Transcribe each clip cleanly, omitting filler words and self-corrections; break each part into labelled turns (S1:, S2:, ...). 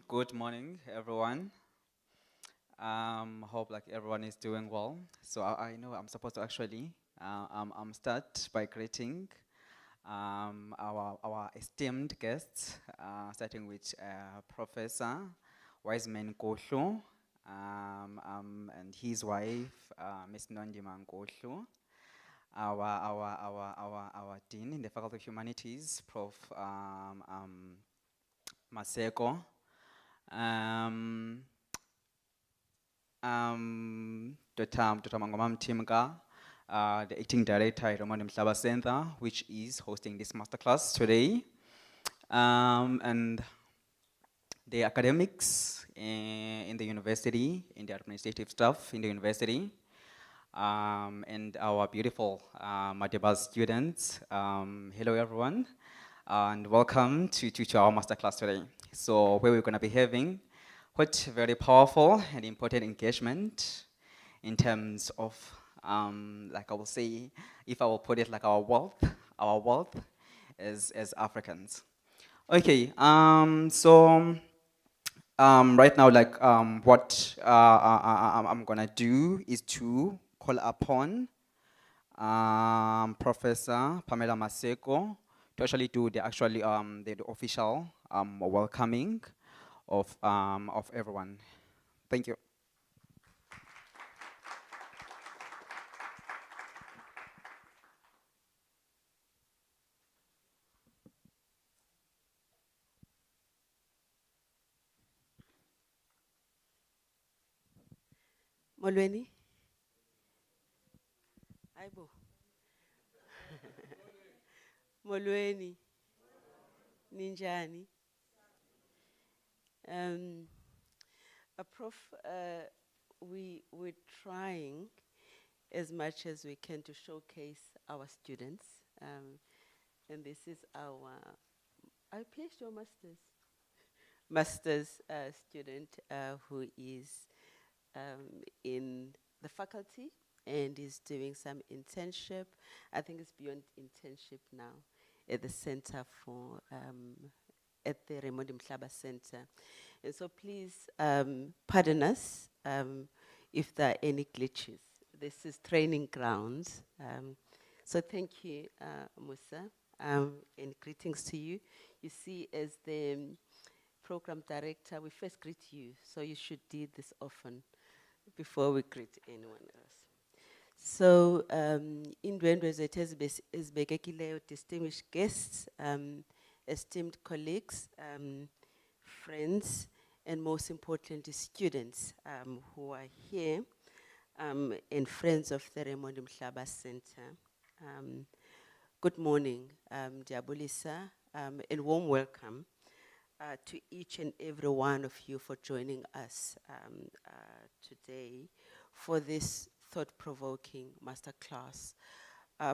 S1: Good morning, everyone. Hope like everyone is doing well. So I know I'm supposed to actually start by greeting our esteemed guests, starting with Professor Wiseman Koshu, and his wife, Miss Nondima Nkoshu, our dean in the Faculty of Humanities, Prof. Maseko. Um, Dr. Mangomam Timka, the acting director at Raymond Mhlaba Center, which is hosting this masterclass today. And the academics in the university, in the administrative staff in the university, and our beautiful Mhlaba students. Hello, everyone, and welcome to our masterclass today. So where we're going to be having what very powerful and important engagement in terms of, like I will say, if I will put it like our wealth as Africans. Okay, right now, like what I'm gonna do is to call upon Professor Pamela Maseko to actually do the official welcoming of everyone. Thank you.
S2: Molweni. Aibo. Molweni. Ninjani. Prof, we're trying as much as we can to showcase our students. And this is I placed your master's student who is in the faculty and is doing some internship. I think it's beyond internship now at the Center for, at the Raymond Mhlaba Center. And so please pardon us if there are any glitches. This is training grounds. So thank you, Musa, and greetings to you. You see, as the program director, we first greet you, so you should do this often before we greet anyone else. So, indwendwe zethu ezibekekileyo, distinguished guests, esteemed colleagues, friends, and most importantly, students who are here, and friends of the Raymond Mhlaba Center. Good morning, Diabolisa, and warm welcome to each and every one of you for joining us today for this thought-provoking masterclass.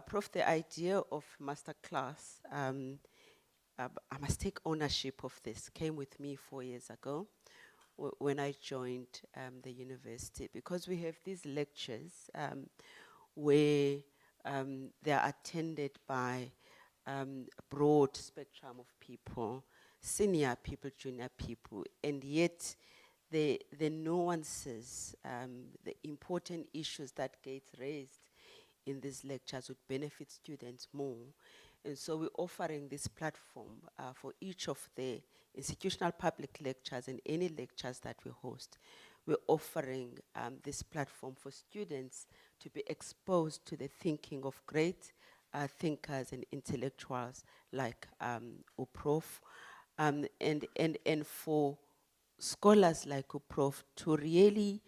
S2: Prof, the idea of masterclass, I must take ownership of this, came with me 4 years ago when I joined the university, because we have these lectures where they are attended by a broad spectrum of people, senior people, junior people, and yet the nuances, the important issues that get raised in these lectures would benefit students more. And so we're offering this platform for each of the institutional public lectures and any lectures that we host. We're offering this platform for students to be exposed to the thinking of great thinkers and intellectuals like Uprof, and for scholars like Uprof to really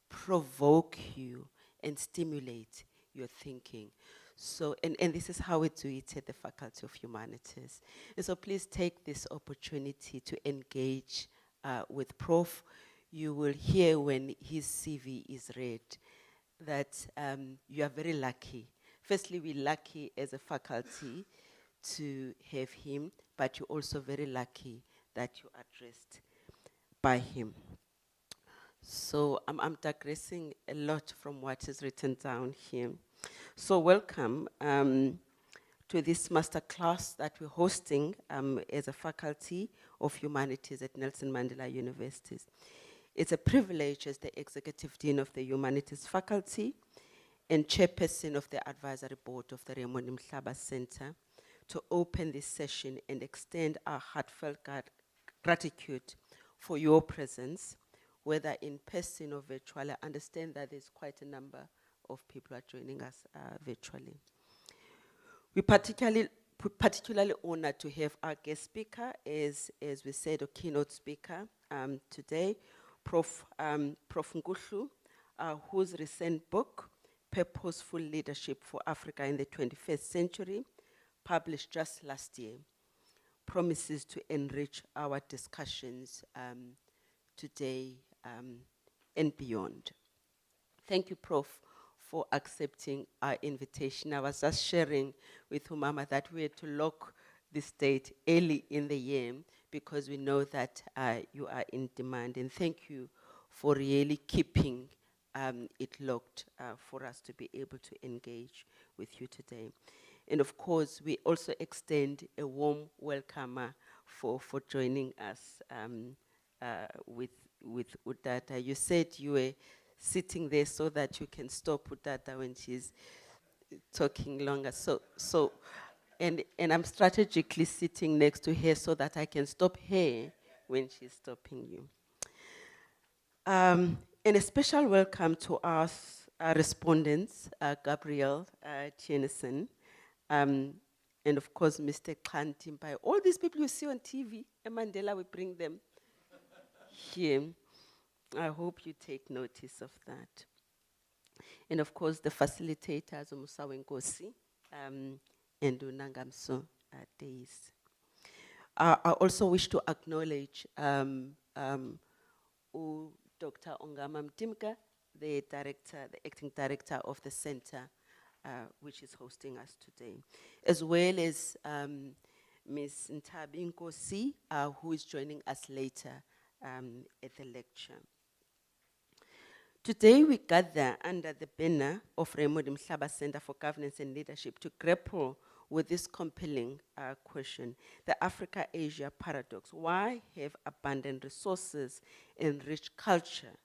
S2: provoke you and stimulate your thinking. So, and this is how we do it at the Faculty of Humanities. And so please take this opportunity to engage with Prof. You will hear when his CV is read that you are very lucky. Firstly, we're lucky as a faculty to have him, but you're also very lucky that you are addressed by him. So I'm digressing a lot from what is written down here. So welcome to this masterclass that we're hosting as a faculty of humanities at Nelson Mandela University. It's a privilege as the Executive Dean of the Humanities Faculty and Chairperson of the Advisory Board of the Raymond Mhlaba Center to open this session and extend our heartfelt gratitude for your presence, whether in person or virtually. I understand that there's quite a number of people who are joining us virtually. We're particularly honored to have our guest speaker, as we said, a keynote speaker today, Prof. Ngutlu, whose recent book, Purposeful Leadership for Africa in the 21st Century, published just last year, promises to enrich our discussions today and beyond. Thank you, Prof, for accepting our invitation. I was just sharing with Mhlaba that we had to lock this date early in the year because we know that you are in demand. And thank you for really keeping it locked for us to be able to engage with you today. And of course, we also extend a warm welcome for joining us with Udata. You said you were sitting there so that you can stop Udata when she's talking longer. And I'm strategically sitting next to her so that I can stop her when she's stopping you. And a special welcome to our respondents, Gabriel Chenison, and of course, Mr. Khantimpai. All these people you see on TV, and Mandela, we bring them here. I hope you take notice of that. And of course, the facilitators, Musawe Nkosi and Unangamso Days. I also wish to acknowledge Dr. Ongama Mtimka, the acting director of the center, which is hosting us today, as well as Ms. Ntabi Nkosi, who is joining us later at the lecture. Today we gather under the banner of Raymond Mhlaba Center for Governance and Leadership to grapple with this compelling question, the Africa-Asia paradox. Why have abundant resources and rich culture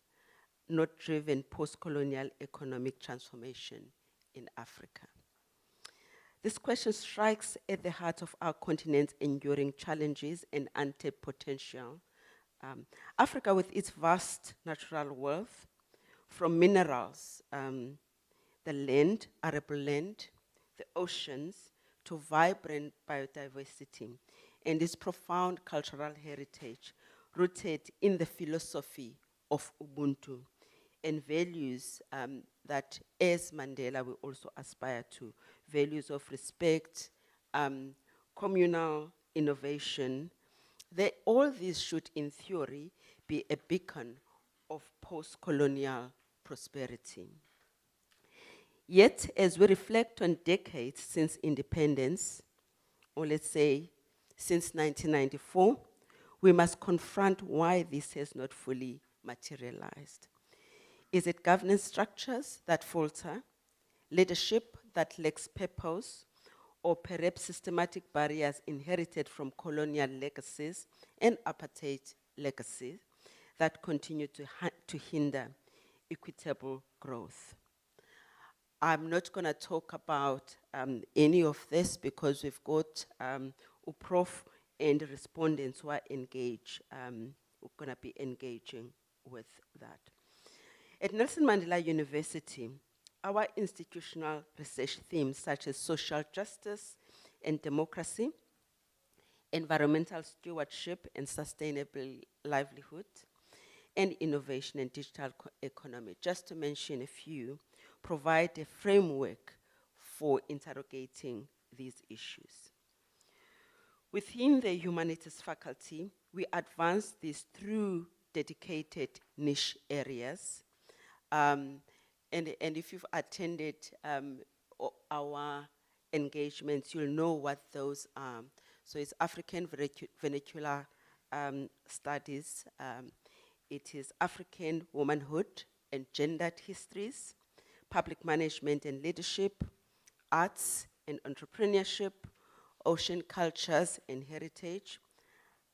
S2: not driven post-colonial economic transformation in Africa? This question strikes at the heart of our continent's enduring challenges and untapped potential. Africa, with its vast natural wealth, from minerals, the land, arable land, the oceans, to vibrant biodiversity, and its profound cultural heritage, rooted in the philosophy of Ubuntu and values that, as Mandela, we also aspire to, values of respect, communal innovation. All these should, in theory, be a beacon of post-colonial prosperity. Yet, as we reflect on decades since independence, or let's say since 1994, we must confront why this has not fully materialized. Is it governance structures that falter, leadership that lacks purpose, or perhaps systematic barriers inherited from colonial legacies and apartheid legacies that continue to hinder equitable growth? I'm not going to talk about any of this because we've got Prof and respondents who are engaged, who are going to be engaging with that. At Nelson Mandela University, our institutional research themes such as social justice and democracy, environmental stewardship and sustainable livelihood, and innovation and digital economy, just to mention a few, provide a framework for interrogating these issues. Within the humanities faculty, we advance this through dedicated niche areas. And if you've attended our engagements, you'll know what those are. So it's African vernacular studies. It is African womanhood and gendered histories, public management and leadership, arts and entrepreneurship, ocean cultures and heritage,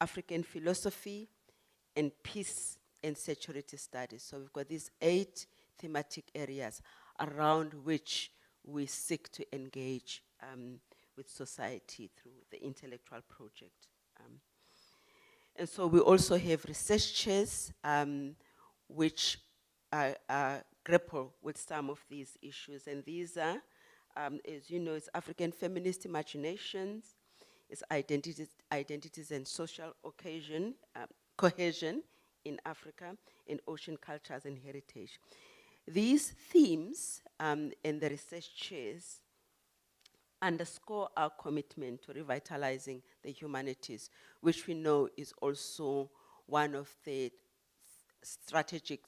S2: African philosophy, and peace and security studies. So we've got these 8 thematic areas around which we seek to engage with society through the intellectual project. And so we also have research chairs which grapple with some of these issues. And these are, as you know, it's African feminist imaginations, it's identities and social cohesion in Africa, and ocean cultures and heritage. These themes and the research chairs underscore our commitment to revitalizing the humanities, which we know is also one of the strategic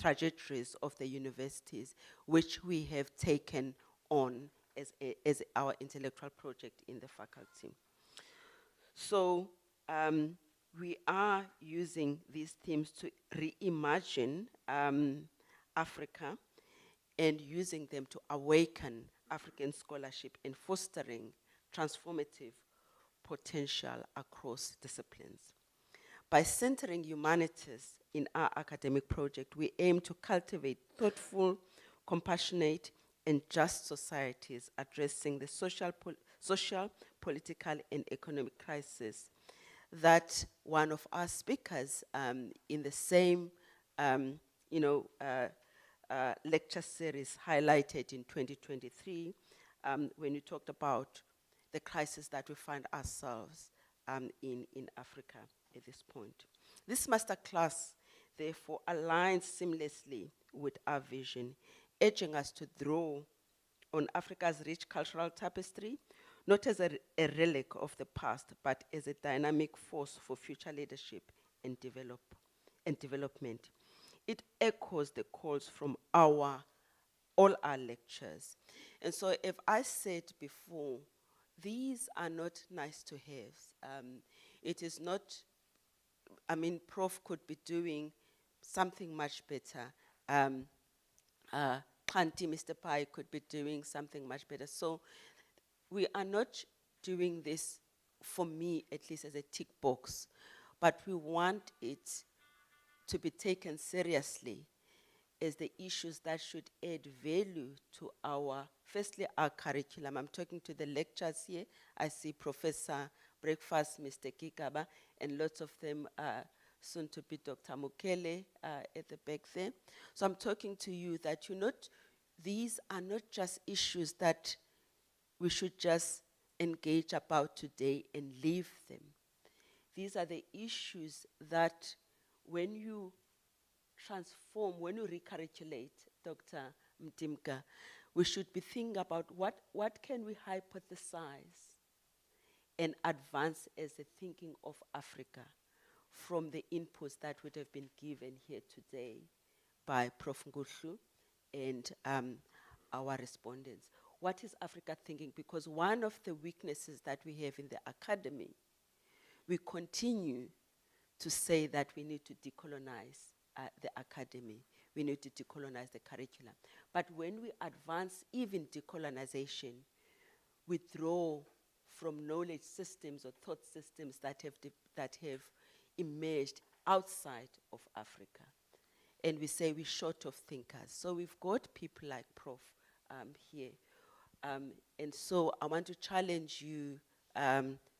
S2: trajectories of the universities, which we have taken on as our intellectual project in the faculty. So we are using these themes to reimagine Africa and using them to awaken African scholarship and fostering transformative potential across disciplines. By centering humanities in our academic project, we aim to cultivate thoughtful, compassionate, and just societies addressing the social, political, and economic crisis that one of our speakers in the same lecture series highlighted in 2023 when we talked about the crisis that we find ourselves in Africa at this point. This masterclass, therefore, aligns seamlessly with our vision, urging us to draw on Africa's rich cultural tapestry, not as a relic of the past, but as a dynamic force for future leadership and development. It echoes the calls from all our lectures. And so, if I said before, these are not nice to have. It is not, Prof could be doing something much better. Kanti, Mr. Pai could be doing something much better. So we are not doing this, for me at least, as a tick box, but we want it to be taken seriously as the issues that should add value to firstly, our curriculum. I'm talking to the lecturers here. I see Professor Breakfast, Mr. Kikaba, and lots of them are soon to be Dr. Mukele at the back there. So I'm talking to you that these are not just issues that we should just engage about today and leave them. These are the issues that when you transform, when you recalculate, Dr. Mtimka, we should be thinking about what can we hypothesize and advance as a thinking of Africa from the inputs that would have been given here today by Prof. Ngushu and our respondents. What is Africa thinking? Because one of the weaknesses that we have in the academy, we continue to say that we need to decolonize the academy. We need to decolonize the curriculum. But when we advance even decolonization, we draw from knowledge systems or thought systems that have emerged outside of Africa. And we say we're short of thinkers. So we've got people like Prof here. And so I want to challenge you,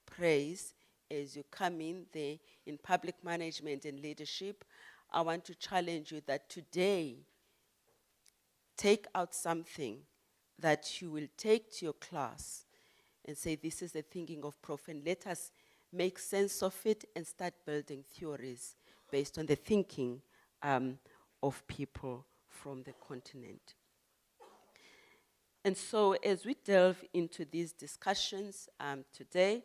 S2: Praise, as you come in there in public management and leadership. I want to challenge you that today, take out something that you will take to your class and say, this is the thinking of Prof, and let us make sense of it and start building theories based on the thinking of people from the continent. And so as we delve into these discussions today,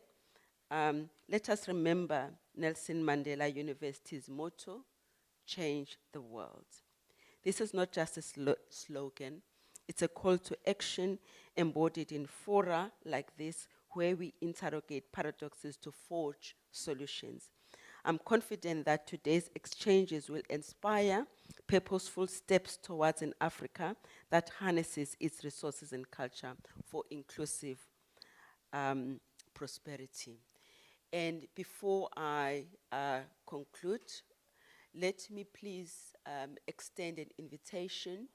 S2: let us remember Nelson Mandela University's motto, change the world. This is not just a slogan, it's a call to action embodied in fora like this, where we interrogate paradoxes to forge solutions. I'm confident that today's exchanges will inspire purposeful steps towards an Africa that harnesses its resources and culture for inclusive prosperity. And before I conclude, let me please extend an invitation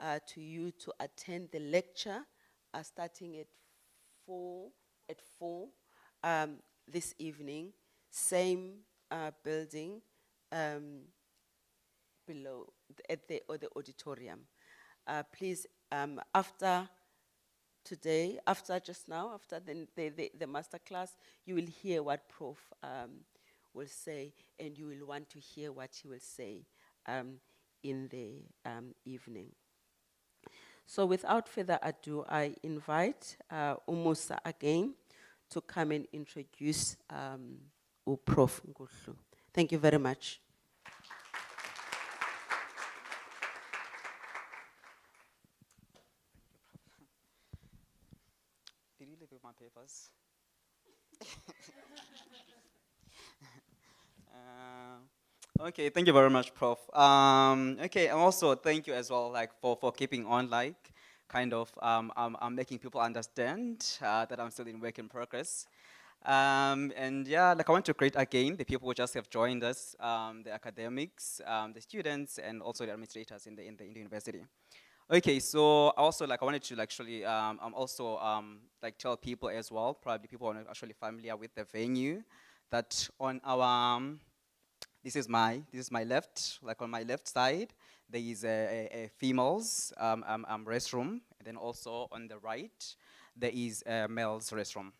S2: to you to attend the lecture starting at 4 this evening, same building below at the auditorium. Please, after today, after just now, after the masterclass, you will hear what Prof will say, and you will want to hear what he will say in the evening. So without further ado, I invite Umusa again to come and introduce Prof Ngudlu. Thank you very much.
S1: Did you leave with my papers? Okay, thank you very much, Prof. Okay, and also thank you as well, like for keeping on, like kind of I'm making people understand that I'm still in work in progress. And yeah, like I want to greet again the people who just have joined us, the academics, the students, and also the administrators in the university. Okay, so also like I wanted to actually also like tell people as well, probably people who are not actually familiar with the venue, that on our this is my left, like on my left side, there is a females restroom, and then also on the right there is a male's restroom,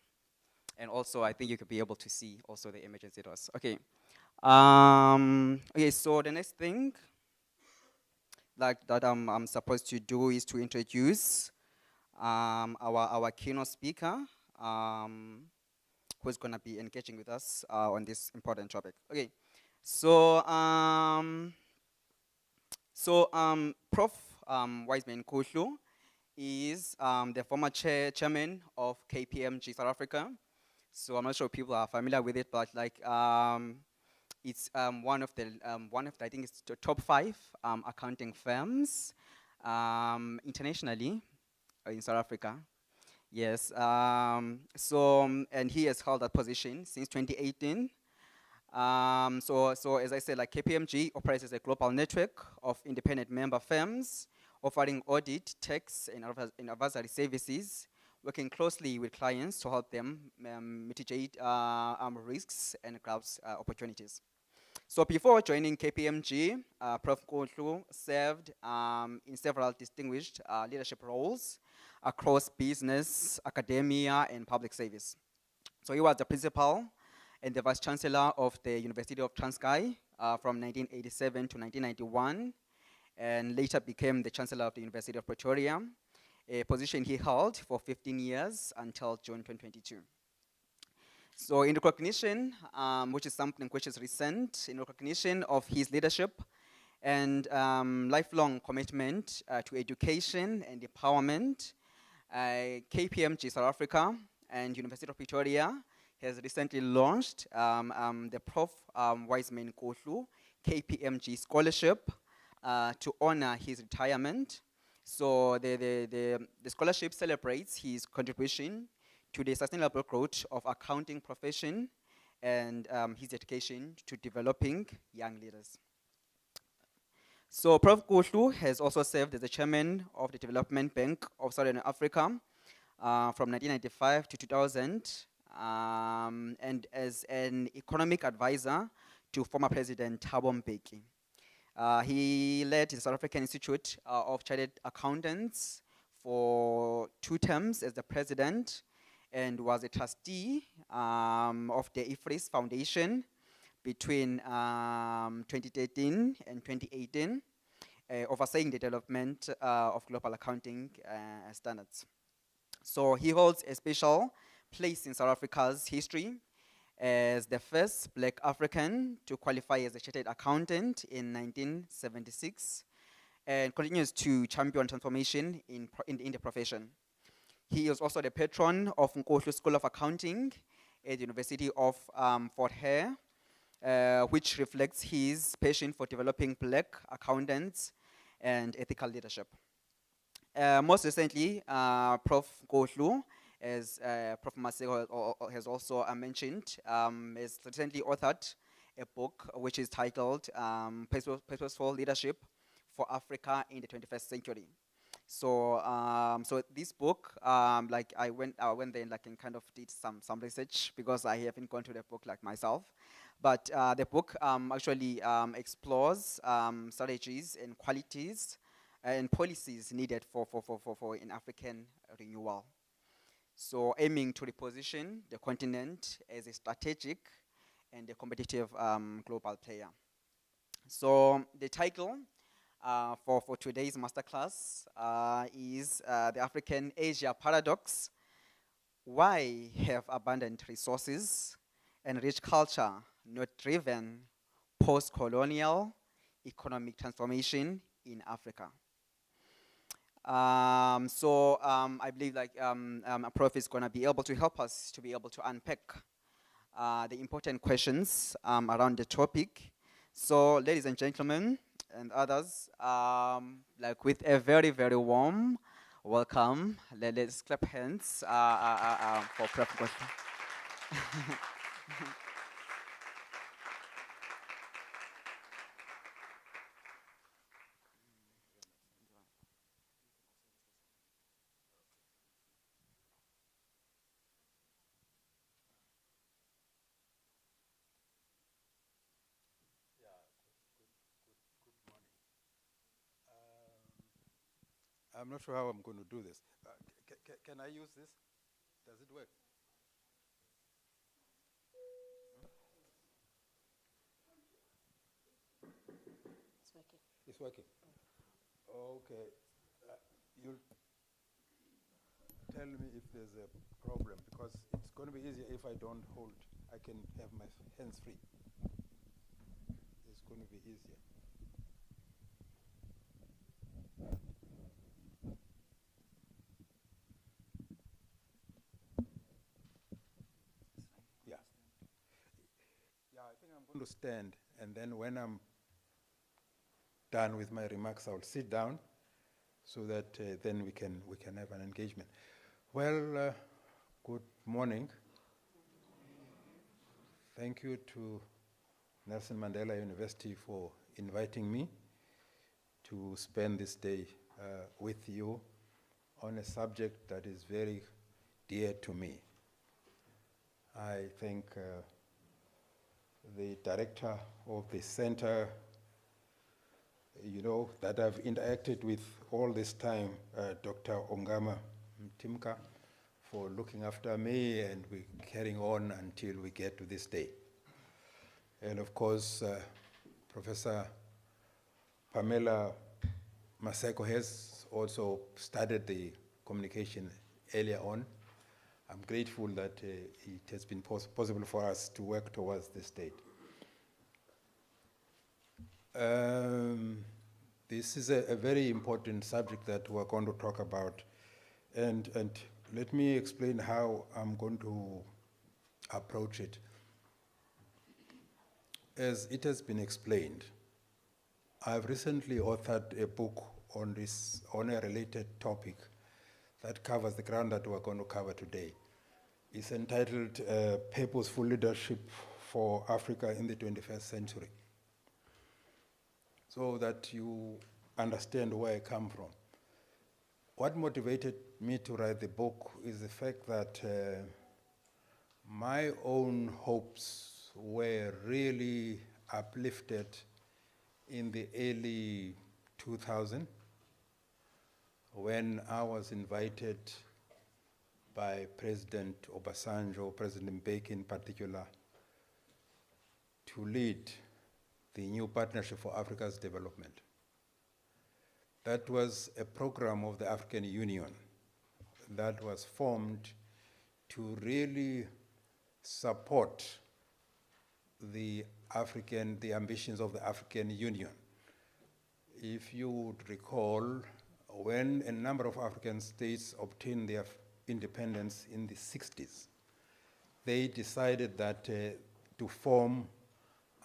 S1: and also I think you could be able to see also the emergency doors. Okay, okay. So the next thing like that I'm supposed to do is to introduce our keynote speaker, who's gonna be engaging with us on this important topic. Okay. So, Prof. Wiseman Kuhlu is the former chairman of KPMG South Africa. So I'm not sure people are familiar with it, but like it's one of the I think it's the top 5 accounting firms internationally in South Africa. Yes. And he has held that position since 2018. So as I said, like KPMG operates as a global network of independent member firms offering audit, tax, and advisory services, working closely with clients to help them mitigate risks and grasp opportunities. So before joining KPMG, Prof. Nkundlu served in several distinguished leadership roles across business, academia, and public service. So he was the principal and the Vice Chancellor of the University of Transkei from 1987 to 1991, and later became the Chancellor of the University of Pretoria, a position he held for 15 years until June 2022. So in recognition, which is something which is recent, in recognition of his leadership and lifelong commitment to education and empowerment, KPMG South Africa and University of Pretoria has recently launched the Prof. Wiseman Kuhlu KPMG Scholarship to honor his retirement. So the scholarship celebrates his contribution to the sustainable growth of accounting profession and his dedication to developing young leaders. So Prof. Kuhlu has also served as the chairman of the Development Bank of Southern Africa from 1995 to 2000, and as an economic advisor to former President Thabo Mbeki. He led the South African Institute of Chartered Accountants for 2 terms as the president, and was a trustee of the IFRIS Foundation between 2013 and 2018, overseeing the development of global accounting standards. So he holds a special place in South Africa's history as the first Black African to qualify as a chartered accountant in 1976, and continues to champion transformation in the profession. He is also the patron of Nkotlu School of Accounting at the University of Fort Hare, which reflects his passion for developing black accountants and ethical leadership. Most recently, Prof. Kohlu, as Prof. Maseko has also mentioned, has recently authored a book which is titled Purposeful Leadership for Africa in the 21st Century. So, so this book, like I went there and like and kind of did some research because I haven't gone to the book like myself. But the book actually explores strategies and qualities and policies needed for an African renewal. So aiming to reposition the continent as a strategic and a competitive global player. So the title for today's masterclass is The African Asia Paradox. Why have abundant resources and rich culture not driven post-colonial economic transformation in Africa? I believe like a prof is gonna be able to help us to be able to unpack the important questions around the topic. So ladies and gentlemen and others, like with a very, very warm welcome, let's clap hands for Prof. Gosha.
S3: I'm not sure how I'm going to do this. Can I use this? Does it work?
S2: It's working.
S3: It's working. Okay. You'll tell me if there's a problem because it's going to be easier if I don't hold. I can have my hands free. It's going to be easier. Yeah. Yeah, I think I'm going to stand, and then when I'm done with my remarks, I'll sit down so that then we can have an engagement. Well, good morning. Thank you to Nelson Mandela University for inviting me to spend this day with you on a subject that is very dear to me. I thank the director of the center, you know, that I've interacted with all this time, Dr. Ongama Mtimka, for looking after me, and we're carrying on until we get to this day. And of course, Professor Pamela Maseko has also started the communication earlier on. I'm grateful that it has been possible for us to work towards this date. This is a very important subject that we're going to talk about. And let me explain how I'm going to approach it. As it has been explained, I've recently authored a book on a related topic that covers the ground that we're going to cover today. It's entitled Purposeful Leadership for Africa in the 21st Century, so that you understand where I come from. What motivated me to write the book is the fact that my own hopes were really uplifted in the early 2000s when I was invited by President Obasanjo, President Mbeki in particular, to lead the new Partnership for Africa's Development. That was a program of the African Union that was formed to really support the ambitions of the African Union. If you would recall, when a number of African states obtained their independence in the 60s, they decided that to form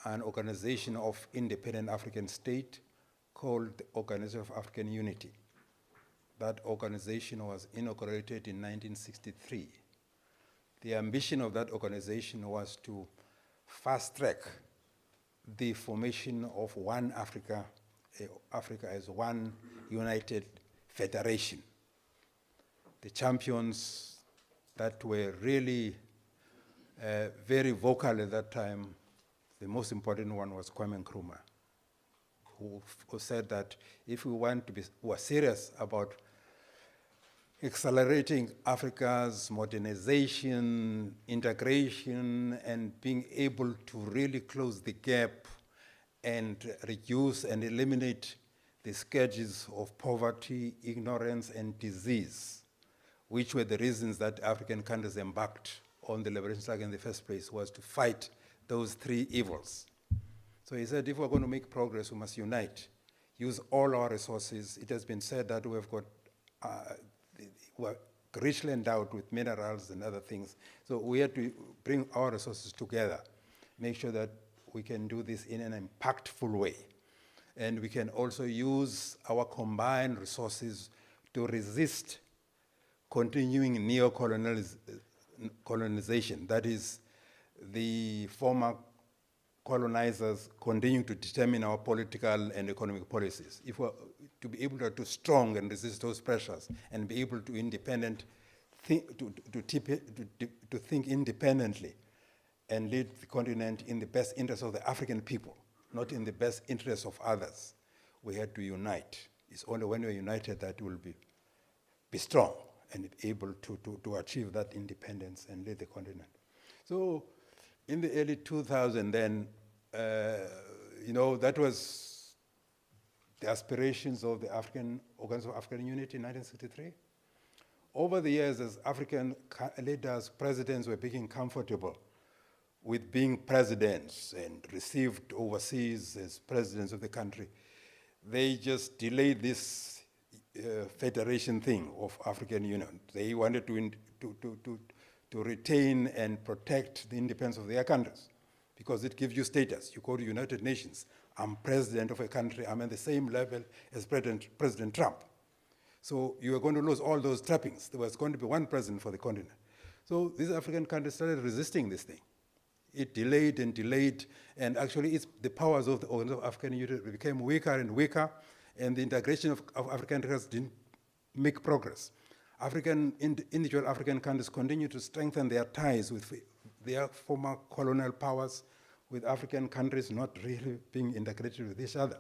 S3: an organization of independent African state called the Organization of African Unity. That organization was inaugurated in 1963. The ambition of that organization was to fast-track the formation of one Africa, Africa as one united federation. The champions that were really very vocal at that time, the most important one was Kwame Nkrumah, who said that if we want to be were serious about accelerating Africa's modernization, integration, and being able to really close the gap and reduce and eliminate the scourges of poverty, ignorance, and disease, which were the reasons that African countries embarked on the liberation struggle in the first place, was to fight those three evils. So he said, if we're going to make progress, we must unite, use all our resources. It has been said that we've got, we're richly endowed with minerals and other things. So we have to bring our resources together, make sure that we can do this in an impactful way. And we can also use our combined resources to resist continuing neo-colonization. That is, the former colonizers continuing to determine our political and economic policies. If we're to be able to strong and resist those pressures and be able to think independently and lead the continent in the best interest of the African people, not in the best interest of others, we had to unite. It's only when we're united that we'll be strong and able to achieve that independence and lead the continent. So in the early 2000s then, that was the aspirations of the Organization of African Unity in 1963. Over the years, as African leaders, presidents were becoming comfortable with being presidents and received overseas as presidents of the country, they just delayed this federation thing of African Union. They wanted to retain and protect the independence of their countries because it gives you status. You go to United Nations, I'm president of a country, I'm at the same level as President Trump. So you are going to lose all those trappings. There was going to be one president for the continent. So these African countries started resisting this thing. It delayed, and actually the powers of the Organization of African Unity became weaker and weaker, and the integration of African countries didn't make progress. Individual African countries continue to strengthen their ties with their former colonial powers, with African countries not really being integrated with each other.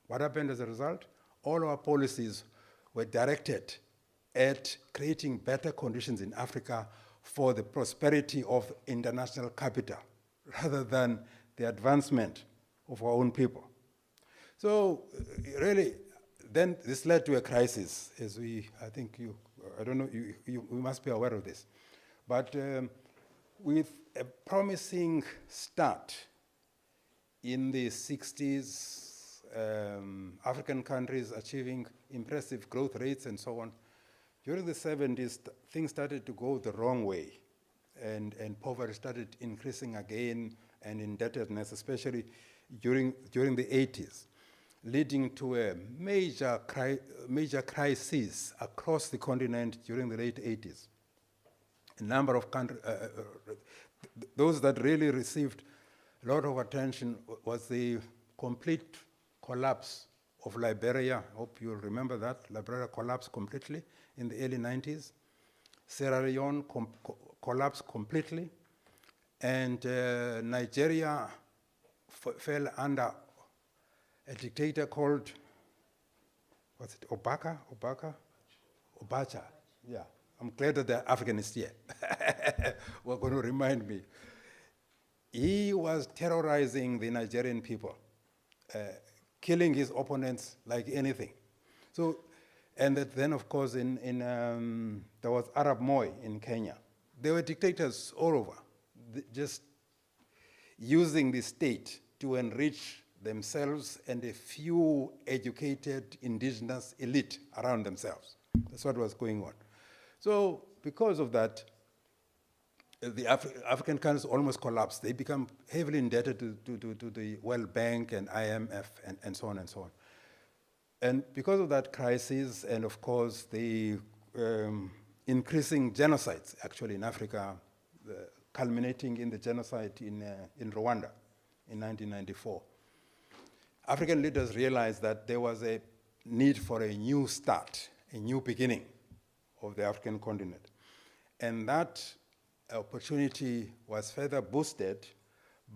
S3: What happened as a result? All our policies were directed at creating better conditions in Africa for the prosperity of international capital, rather than the advancement of our own people. So really, then this led to a crisis, as we must be aware of this. But with a promising start in the 60s, African countries achieving impressive growth rates and so on, during the 70s, things started to go the wrong way, and poverty started increasing again, and indebtedness, especially during the 80s, leading to a major crisis across the continent during the late 80s. A number of countries, those that really received a lot of attention was the complete collapse of Liberia. I hope you'll remember that. Liberia collapsed completely in the early 90s. Sierra Leone collapsed completely. And Nigeria fell under a dictator called, what's it, Obacha? Yeah. I'm glad that the African is here. We're going to remind me. He was terrorizing the Nigerian people, killing his opponents like anything. So, and then of course there was Arab Moi in Kenya. There were dictators all over, just using the state to enrich themselves and a few educated indigenous elite around themselves. That's what was going on. So because of that, the African countries almost collapsed. They become heavily indebted to the World Bank and IMF and so on and so on. And because of that crisis, and of course the increasing genocides actually in Africa, culminating in the genocide in Rwanda in 1994, African leaders realized that there was a need for a new start, a new beginning of the African continent. And that opportunity was further boosted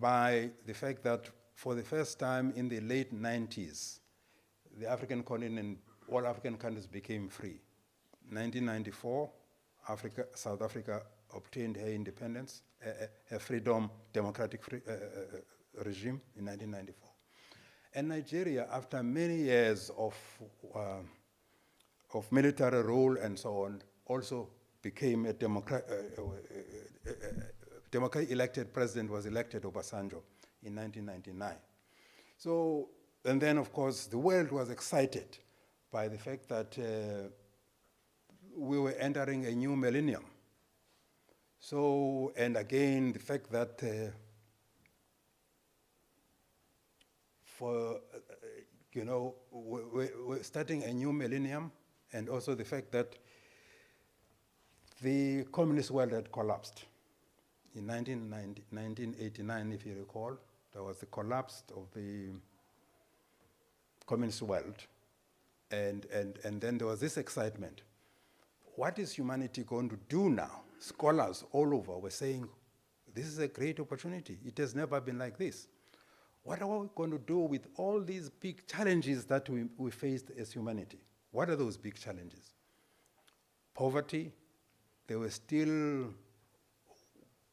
S3: by the fact that for the first time in the late 90s, the African continent, all African countries became free. 1994, South Africa obtained her independence, her freedom, democratic regime in 1994. And Nigeria, after many years of military rule and so on, also became a democratic elected president, was elected Obasanjo in 1999. So, and then of course the world was excited by the fact that we were entering a new millennium. So, and again, the fact that we're starting a new millennium, and also the fact that the communist world had collapsed. In 1989, if you recall, there was the collapse of the communist world, and then there was this excitement. What is humanity going to do now? Scholars all over were saying, this is a great opportunity. It has never been like this. What are we going to do with all these big challenges that we faced as humanity? What are those big challenges? Poverty. There were still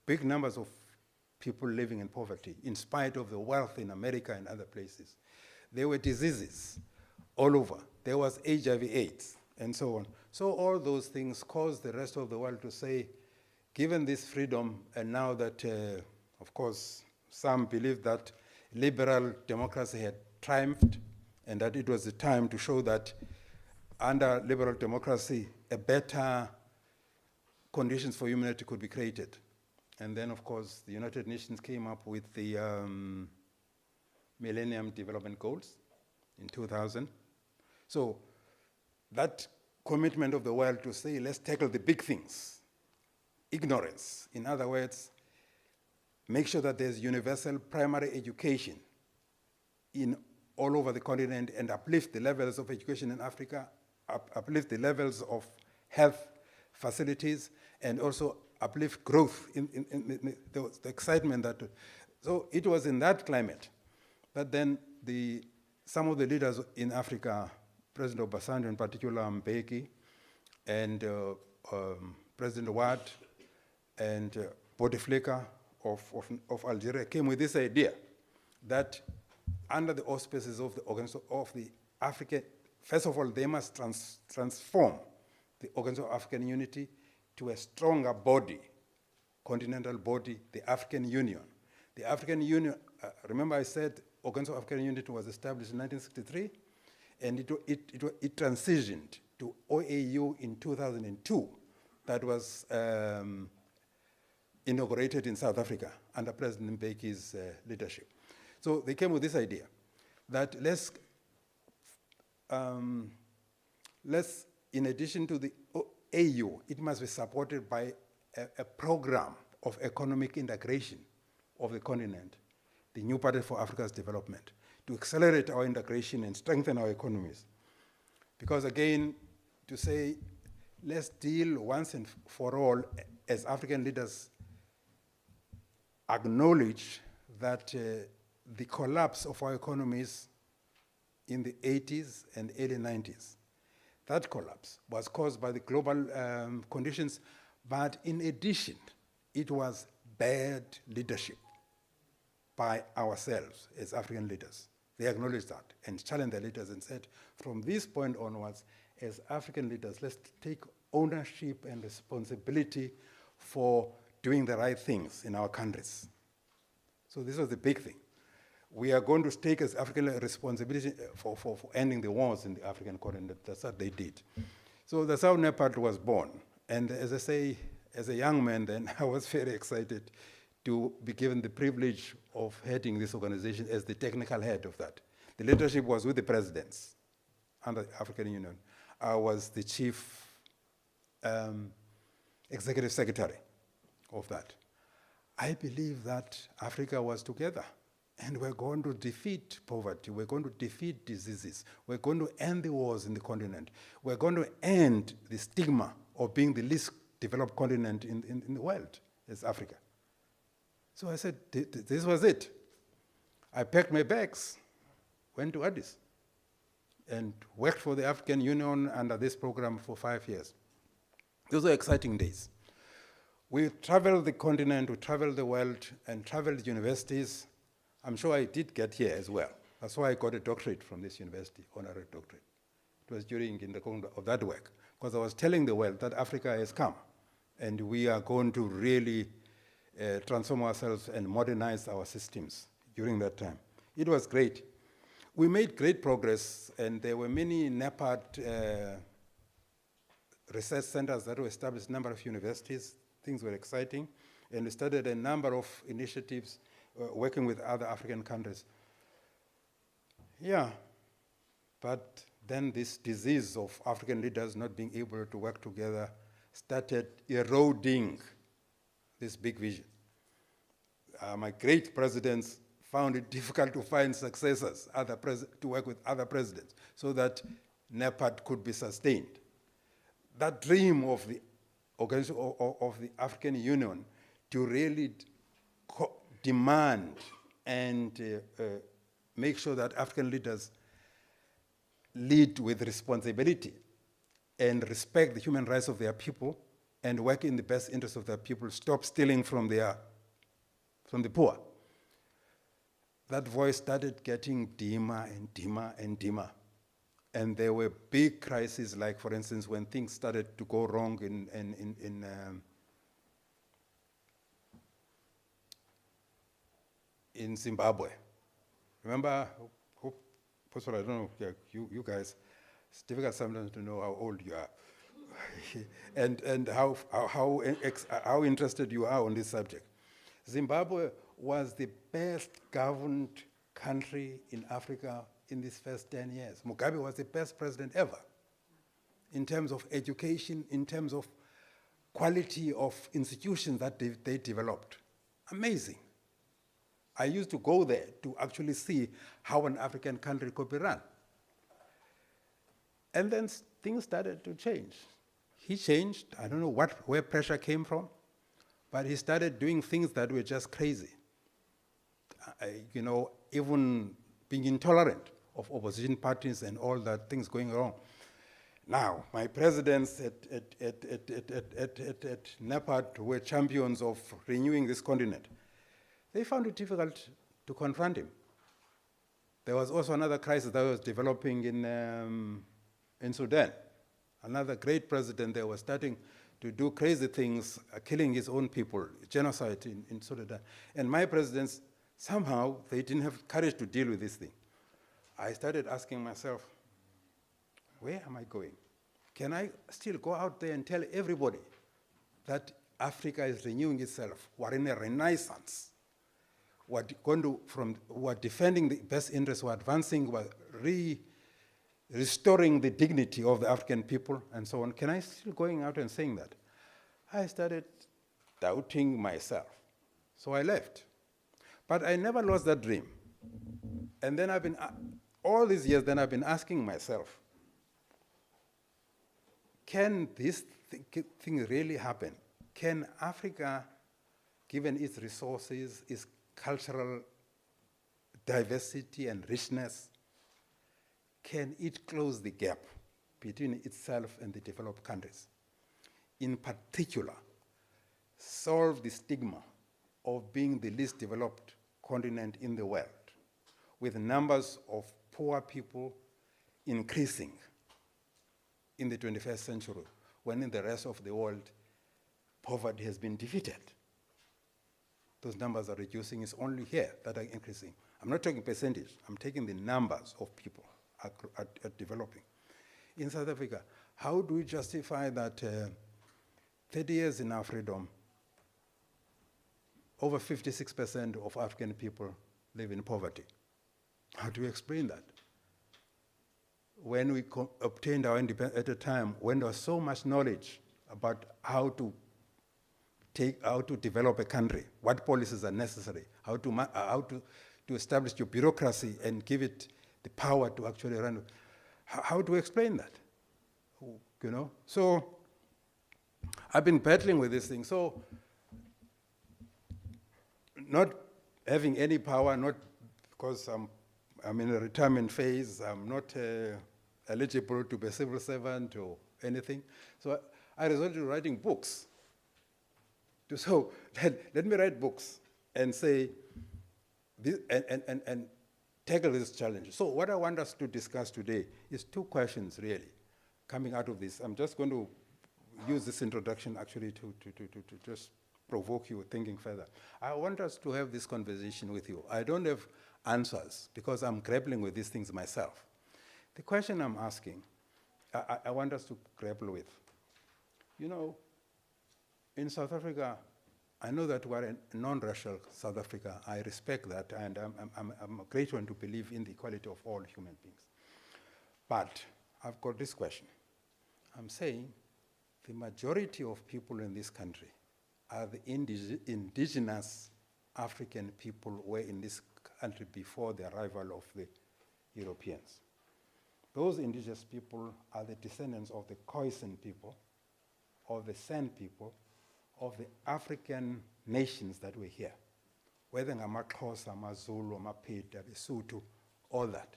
S3: big numbers of people living in poverty, in spite of the wealth in America and other places. There were diseases all over. There was HIV/AIDS, and so on. So all those things caused the rest of the world to say, given this freedom, and now that, of course, some believe that liberal democracy had triumphed, and that it was the time to show that under liberal democracy, a better conditions for humanity could be created. And then, of course, the United Nations came up with the Millennium Development Goals in 2000. So that commitment of the world to say, let's tackle the big things. Ignorance, in other words, make sure that there's universal primary education in all over the continent, and uplift the levels of education in Africa, uplift the levels of health facilities, and also uplift growth in the excitement that. So it was in that climate that then some of the leaders in Africa, President Obasanjo in particular, Mbeki, and President Ouad, and Bouteflika of Algeria, came with this idea that under the auspices of the African, first of all, they must transform the Organization of African Unity to a stronger body, continental body, the African Union. The African Union, remember I said Organization of African Unity was established in 1963, and it transitioned to OAU in 2002. That was inaugurated in South Africa under President Mbeki's leadership. So they came with this idea that let's, in addition to the AU, it must be supported by a program of economic integration of the continent, the New Party for Africa's Development, to accelerate our integration and strengthen our economies. Because again, to say, let's deal once and for all, as African leaders acknowledge that the collapse of our economies in the 80s and early 90s, that collapse was caused by the global conditions, but in addition, it was bad leadership by ourselves as African leaders. They acknowledged that and challenged their leaders and said, from this point onwards, as African leaders, let's take ownership and responsibility for doing the right things in our countries. So this was the big thing. We are going to take as African responsibility for ending the wars in the African continent. That's what they did. So the South Nepal was born. And as I say, as a young man then, I was very excited to be given the privilege of heading this organization as the technical head of that. The leadership was with the presidents under the African Union. I was the chief executive secretary of that. I believe that Africa was together, and we're going to defeat poverty, we're going to defeat diseases, we're going to end the wars in the continent, we're going to end the stigma of being the least developed continent in the world, as Africa. So I said, this was it. I packed my bags, went to Addis, and worked for the African Union under this program for 5 years. Those were exciting days. We traveled the continent, we traveled the world, and traveled universities. I'm sure I did get here as well. That's why I got a doctorate from this university, honorary doctorate. It was during in the course of that work, because I was telling the world that Africa has come, and we are going to really transform ourselves and modernize our systems during that time. It was great. We made great progress, and there were many NEPAD research centers that were established, a number of universities. Things were exciting, and we started a number of initiatives working with other African countries. Yeah, but then this disease of African leaders not being able to work together started eroding this big vision. My great presidents found it difficult to find successors, to work with other presidents, so that NEPAD could be sustained. That dream of the organization of the African Union to really demand and make sure that African leaders lead with responsibility and respect the human rights of their people and work in the best interest of their people, stop stealing from the poor. That voice started getting dimmer and dimmer and dimmer. And there were big crises, like, for instance, when things started to go wrong in Zimbabwe. Remember, I don't know, you guys, it's difficult sometimes to know how old you are and how interested you are on this subject. Zimbabwe was the best governed country in Africa in these first 10 years. Mugabe was the best president ever in terms of education, in terms of quality of institutions that they developed. Amazing. I used to go there to actually see how an African country could be run. And then things started to change. He changed, I don't know where pressure came from, but he started doing things that were just crazy. Even being intolerant of opposition parties and all that, things going wrong. Now, my presidents at NEPAD were champions of renewing this continent. They found it difficult to confront him. There was also another crisis that was developing in Sudan. Another great president there was starting to do crazy things, killing his own people, genocide in Sudan. And my presidents, somehow, they didn't have courage to deal with this thing. I started asking myself, where am I going? Can I still go out there and tell everybody that Africa is renewing itself? We're in a renaissance. We're defending the best interests, we're advancing, we're restoring the dignity of the African people, and so on. Can I still going out and saying that? I started doubting myself. So I left. But I never lost that dream. And then all these years, I've been asking myself, can this thing really happen? Can Africa, given its resources, its cultural diversity and richness, can it close the gap between itself and the developed countries? In particular, solve the stigma of being the least developed continent in the world, with numbers of poor people increasing in the 21st century, when in the rest of the world, poverty has been defeated. Those numbers are reducing. It's only here that are increasing. I'm not talking percentage. I'm taking the numbers of people are developing. In South Africa, how do we justify that 30 years in our freedom, over 56% of African people live in poverty. How do you explain that? When we obtained our independence at a time when there was so much knowledge about how to develop a country, what policies are necessary, how to establish your bureaucracy and give it the power to actually run. How do we explain that? You know? So I've been battling with this thing. So not having any power, not because I'm in a retirement phase, I'm not eligible to be a civil servant or anything. So I resorted to writing books. So let me write books and say, this, and tackle this challenge. So what I want us to discuss today is two questions really coming out of this. I'm just going to use this introduction actually to just provoke you thinking further. I want us to have this conversation with you. I don't have answers because I'm grappling with these things myself. The question I'm asking, I want us to grapple with. You know, in South Africa, I know that we're a non-racial South Africa. I respect that, and I'm a great one to believe in the equality of all human beings. But I've got this question. I'm saying the majority of people in this country are the indigenous African people who were in this country before the arrival of the Europeans. Those indigenous people are the descendants of the Khoisan people, of the San people, of the African nations that were here, whether ngamaXhosa, amaZulu, amaPedi, abeSuthu, all that.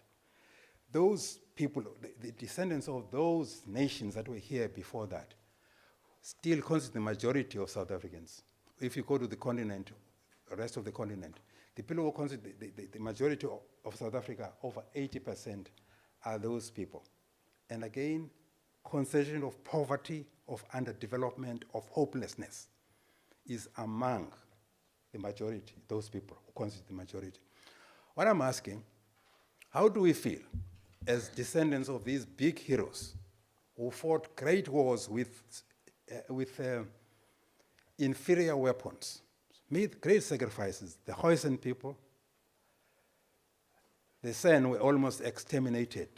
S3: Those people, the descendants of those nations that were here before that, still constitute the majority of South Africans. If you go to the continent, the rest of the continent, the people who constitute the majority of South Africa, over 80%, are those people. And again, concentration of poverty, of underdevelopment, of hopelessness is among the majority, those people who constitute the majority. What I'm asking, how do we feel as descendants of these big heroes who fought great wars with inferior weapons, made great sacrifices? The Khoisan people, the San were almost exterminated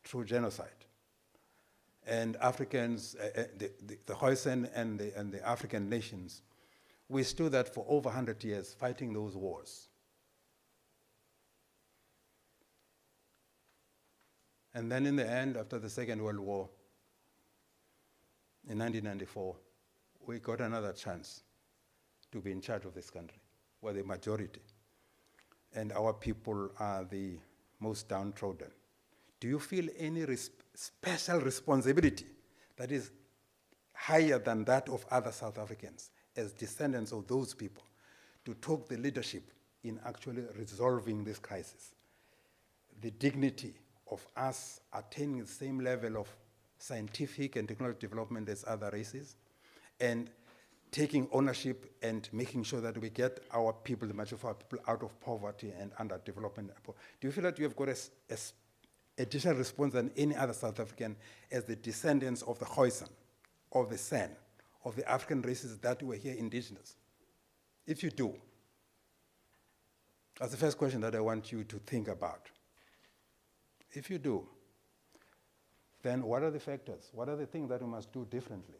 S3: through genocide. And Africans, the Khoisan and the African nations, we stood that for over 100 years fighting those wars. And then in the end, after the Second World War, in 1994, we got another chance to be in charge of this country. We're the majority. And our people are the most downtrodden. Do you feel any special responsibility that is higher than that of other South Africans as descendants of those people to take the leadership in actually resolving this crisis? The dignity of us attaining the same level of scientific and technological development as other races, and taking ownership and making sure that we get our people, the majority of our people, out of poverty and underdevelopment. Do you feel that you have got a additional response than any other South African as the descendants of the Khoisan, of the San, of the African races that were here indigenous? If you do, that's the first question that I want you to think about. If you do, then what are the factors? What are the things that we must do differently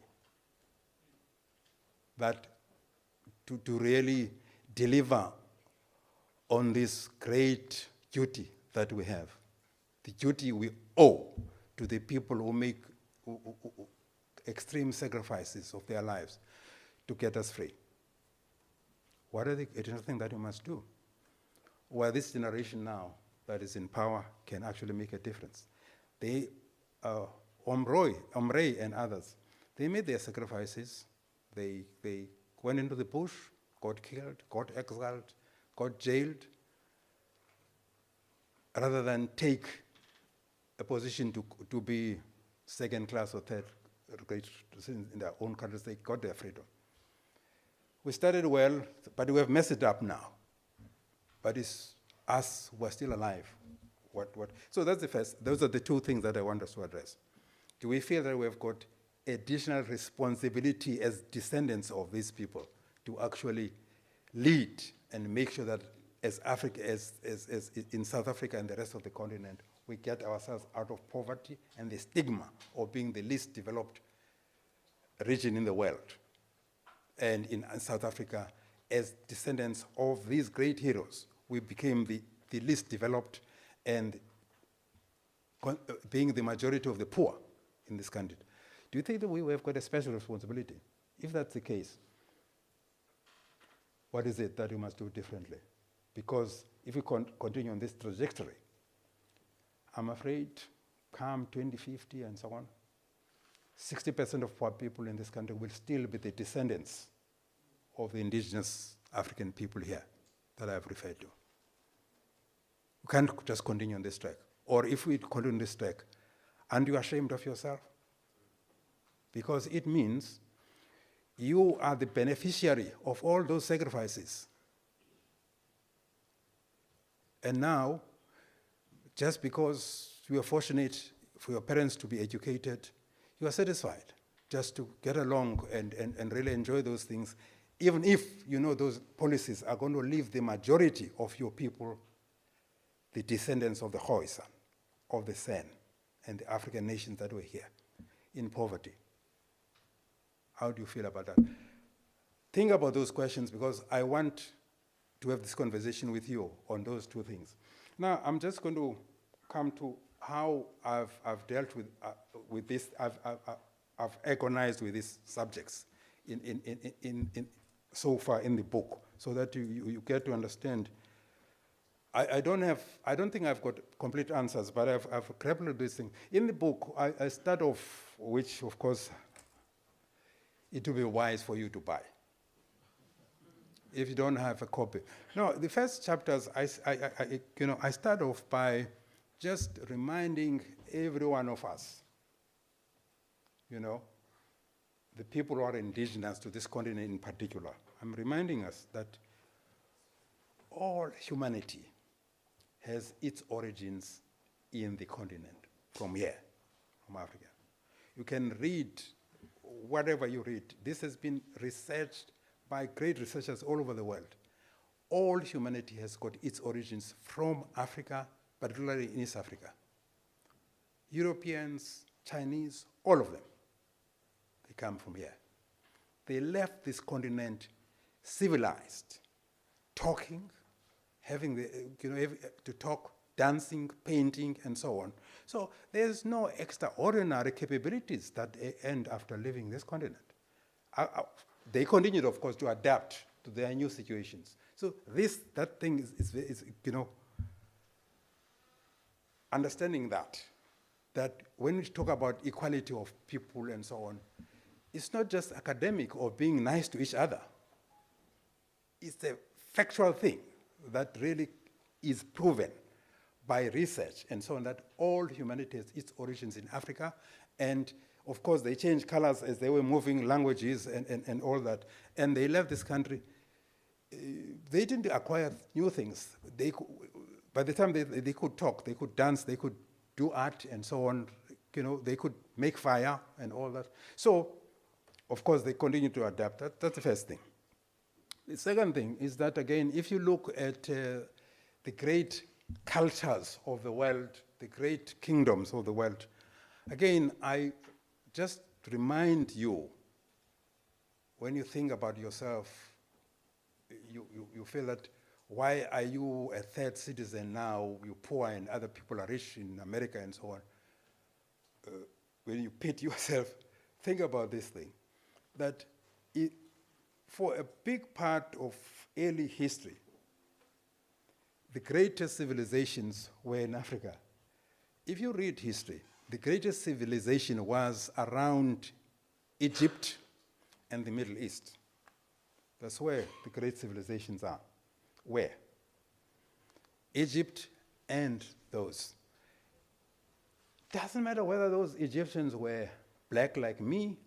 S3: that to really deliver on this great duty that we have, the duty we owe to the people who make extreme sacrifices of their lives to get us free? What are the additional things that we must do? Where this generation now that is in power can actually make a difference. They, Omre and others, they made their sacrifices. They went into the bush, got killed, got exiled, got jailed, rather than take a position to be second class or third rate in their own countries. They got their freedom. We started well, but we have messed it up now. But it's us who are still alive. So that's the first. Those are the two things that I want us to address. Do we feel that we have got additional responsibility as descendants of these people to actually lead and make sure that as Africa, as in South Africa and the rest of the continent, we get ourselves out of poverty and the stigma of being the least developed region in the world. And in South Africa, as descendants of these great heroes, we became the least developed and being the majority of the poor in this country. Do you think that we have got a special responsibility? If that's the case, what is it that we must do differently? Because if we continue on this trajectory, I'm afraid come 2050 and so on, 60% of poor people in this country will still be the descendants of the indigenous African people here that I've referred to. We can't just continue on this track. Or if we continue on this track, aren't you ashamed of yourself? Because it means you are the beneficiary of all those sacrifices. And now, just because you are fortunate for your parents to be educated, you are satisfied just to get along and really enjoy those things, even if you know those policies are going to leave the majority of your people, the descendants of the Khoisan, of the San, and the African nations that were here, in poverty. How do you feel about that? Think about those questions, because I want to have this conversation with you on those two things. Now, I'm just going to come to how I've dealt with this. I've agonized with these subjects so far in the book, so that you get to understand. I don't think I've got complete answers, but I've grappled with this thing. In the book, I start off, which of course, it will be wise for you to buy if you don't have a copy. No, the first chapters, I start off by just reminding every one of us, the people who are indigenous to this continent in particular. I'm reminding us that all humanity has its origins in the continent, from here, from Africa. You can read whatever you read. This has been researched by great researchers all over the world. All humanity has got its origins from Africa, particularly in East Africa. Europeans, Chinese, all of them, they come from here. They left this continent civilized, talking, having to talk, dancing, painting, and so on. So there's no extraordinary capabilities that end after leaving this continent. They continued, of course, to adapt to their new situations. So that thing is understanding that when we talk about equality of people and so on, it's not just academic or being nice to each other. It's a factual thing that really is proven by research and so on, that all humanity has its origins in Africa. And of course, they changed colors as they were moving, languages and all that. And they left this country. They didn't acquire new things. By the time they could talk, they could dance, they could do art and so on. They could make fire and all that. So, of course, they continue to adapt. That's the first thing. The second thing is that, again, if you look at the great cultures of the world, the great kingdoms of the world, again, I just remind you, when you think about yourself, you feel that, why are you a third citizen now, you poor and other people are rich in America and so on? When you pit yourself, think about this thing, that for a big part of early history, the greatest civilizations were in Africa. If you read history, the greatest civilization was around Egypt and the Middle East. That's where the great civilizations are. Where? Egypt and those. Doesn't matter whether those Egyptians were black like me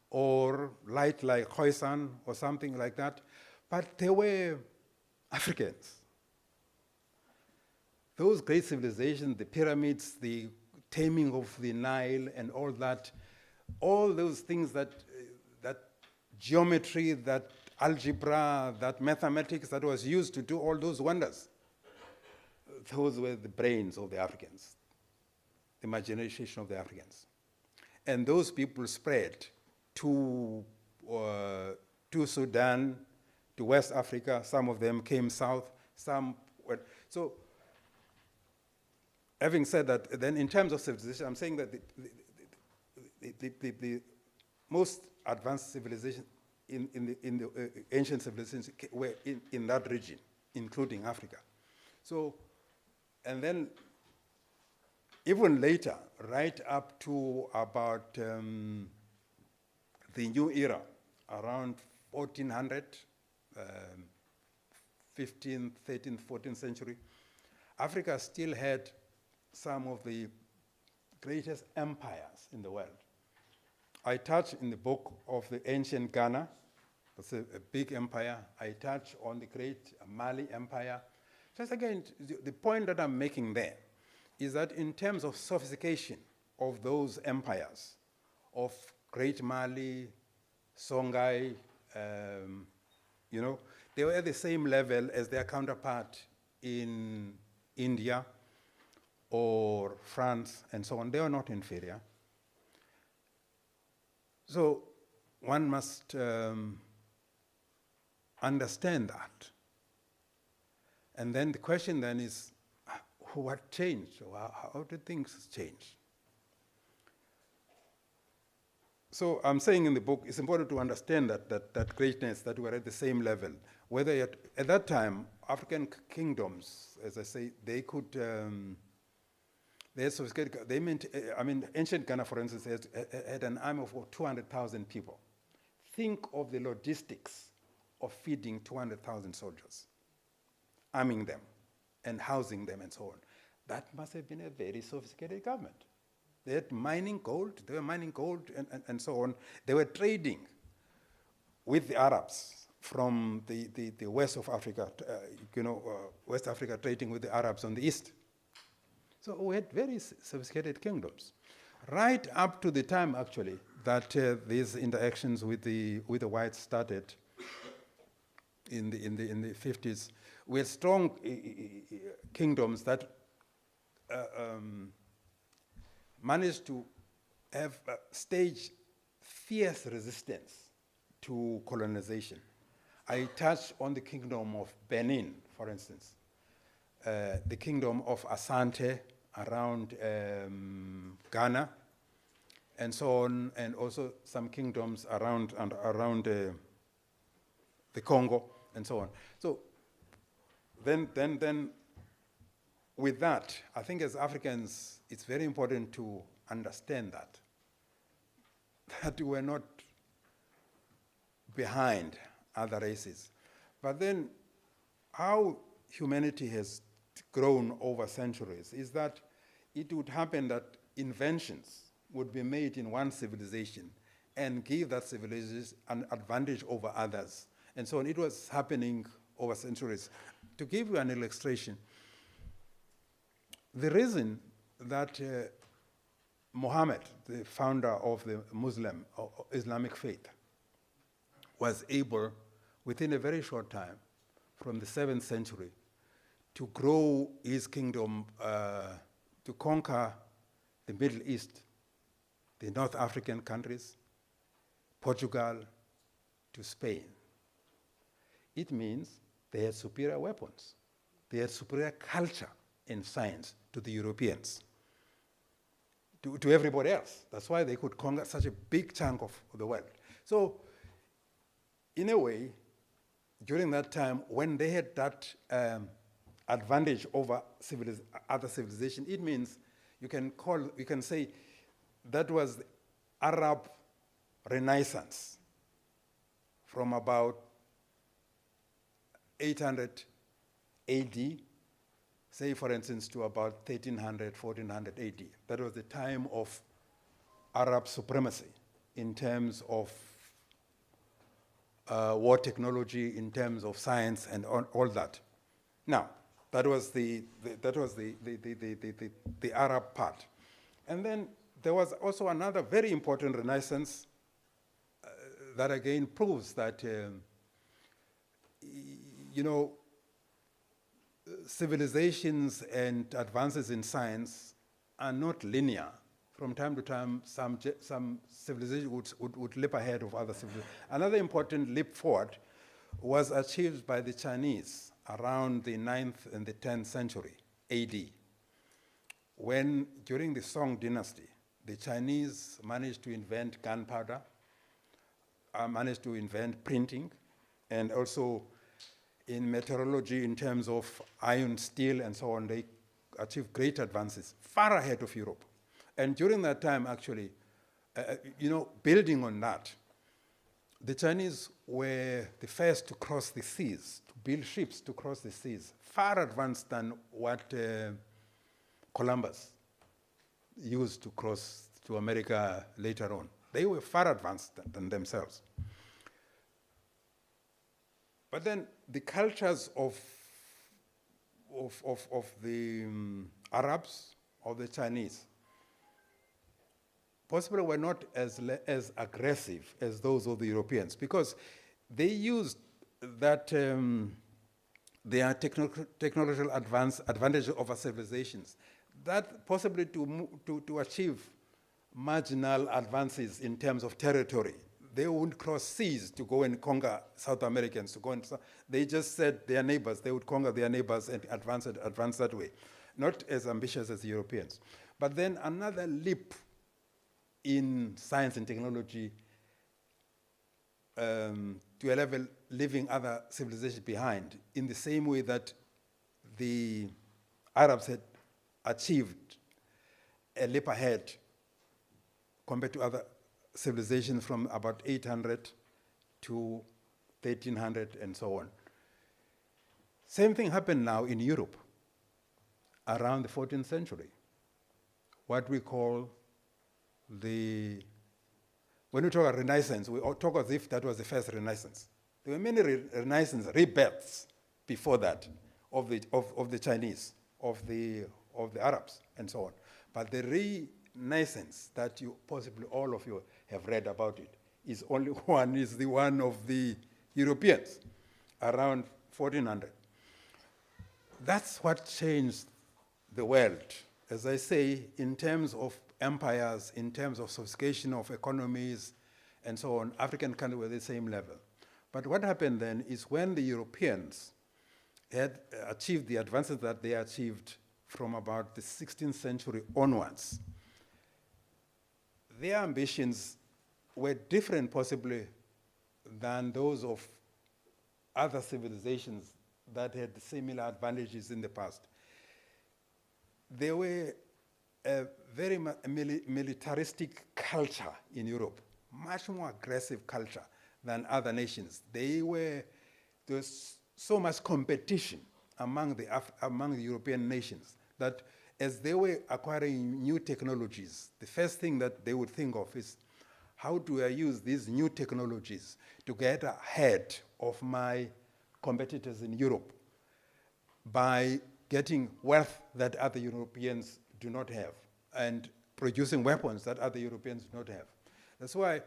S3: or light like Khoisan or something like that, but they were Africans. Those great civilizations, the pyramids, the taming of the Nile and all that, all those things that geometry, that algebra, that mathematics that was used to do all those wonders, those were the brains of the Africans, the imagination of the Africans. And those people spread to Sudan, to West Africa. Some of them came south, some went. So, having said that, then in terms of civilization, I'm saying that the most advanced civilization in the ancient civilizations were in that region, including Africa. So, and then even later, right up to about the new era, around 1400, 15th, 13th, 14th century, Africa still had some of the greatest empires in the world. I touch in the book of the ancient Ghana. That's a big empire. I touch on the great Mali Empire. Just again, the point that I'm making there is that in terms of sophistication of those empires, of Great Mali, Songhai, you know, they were at the same level as their counterpart in India or France and so on. They were not inferior. So one must understand that. And then the question then is, what changed? How did things change? So I'm saying in the book, it's important to understand that greatness, that we're at the same level. Whether at that time, African kingdoms, as I say, they could, they had sophisticated, they meant, I mean, ancient Ghana, for instance, had an army of 200,000 people. Think of the logistics of feeding 200,000 soldiers, arming them, and housing them, and so on. That must have been a very sophisticated government. They had mining gold, they were mining gold, and so on. They were trading with the Arabs from the west of Africa, West Africa trading with the Arabs on the east. So we had very sophisticated kingdoms. Right up to the time, actually, that these interactions with the whites started in the 50s, we had strong kingdoms that managed to have staged fierce resistance to colonization. I touched on the kingdom of Benin, for instance, the kingdom of Asante around Ghana, and so on, and also some kingdoms around the Congo, and so on. So then with that, I think as Africans, it's very important to understand that we're not behind other races. But then how humanity has grown over centuries is that it would happen that inventions would be made in one civilization and give that civilization an advantage over others. And so on. It was happening over centuries. To give you an illustration, the reason that Muhammad, the founder of the Muslim or Islamic faith, was able, within a very short time, from the 7th century, to grow his kingdom, to conquer the Middle East, the North African countries, Portugal, to Spain. It means they had superior weapons. They had superior culture and science to the Europeans, to everybody else. That's why they could conquer such a big chunk of the world. So, in a way, during that time, when they had that advantage over other civilization, it means you can say that was the Arab Renaissance from about 800 AD, say for instance to about 1300, 1400 AD. That was the time of Arab supremacy in terms of war technology, in terms of science and all that. Now, that was the Arab part. And then there was also another very important renaissance that again proves that, you know, civilizations and advances in science are not linear. From time to time, some civilizations would leap ahead of other civilizations. Another important leap forward was achieved by the Chinese around the 9th and the 10th century AD, when, during the Song dynasty, the Chinese managed to invent gunpowder, managed to invent printing, and also in meteorology in terms of iron, steel, and so on. They achieved great advances, far ahead of Europe. And during that time, actually, you know, building on that, the Chinese were the first to cross the seas, to build ships to cross the seas, far advanced than what Columbus used to cross to America later on. They were far advanced than themselves. But then the cultures of the Arabs, of the Chinese, possibly were not as aggressive as those of the Europeans, because they used that their technological advantage over civilizations, that possibly to achieve marginal advances in terms of territory. They wouldn't cross seas to go and conquer South Americans. They just said their neighbors, they would conquer their neighbors and advance that way. Not as ambitious as the Europeans. But then another leap in science and technology to a level leaving other civilizations behind, in the same way that the Arabs had achieved a leap ahead compared to other civilizations from about 800 to 1300 and so on. Same thing happened now in Europe around the 14th century. What we call when we talk about Renaissance, we talk as if that was the first Renaissance. There were many Renaissance rebirths before that of the Chinese, of the Arabs, and so on. But the Renaissance that you possibly all of you have read about it is only one, is the one of the Europeans around 1400. That's what changed the world, as I say, in terms of empires, in terms of sophistication of economies, and so on. African countries were the same level. But what happened then is when the Europeans had achieved the advances that they achieved from about the 16th century onwards, their ambitions were different possibly than those of other civilizations that had similar advantages in the past. There were a very militaristic culture in Europe, much more aggressive culture than other nations. There was so much competition among the European nations that as they were acquiring new technologies, the first thing that they would think of is, how do I use these new technologies to get ahead of my competitors in Europe by getting wealth that other Europeans do not have and producing weapons that other Europeans do not have. That's why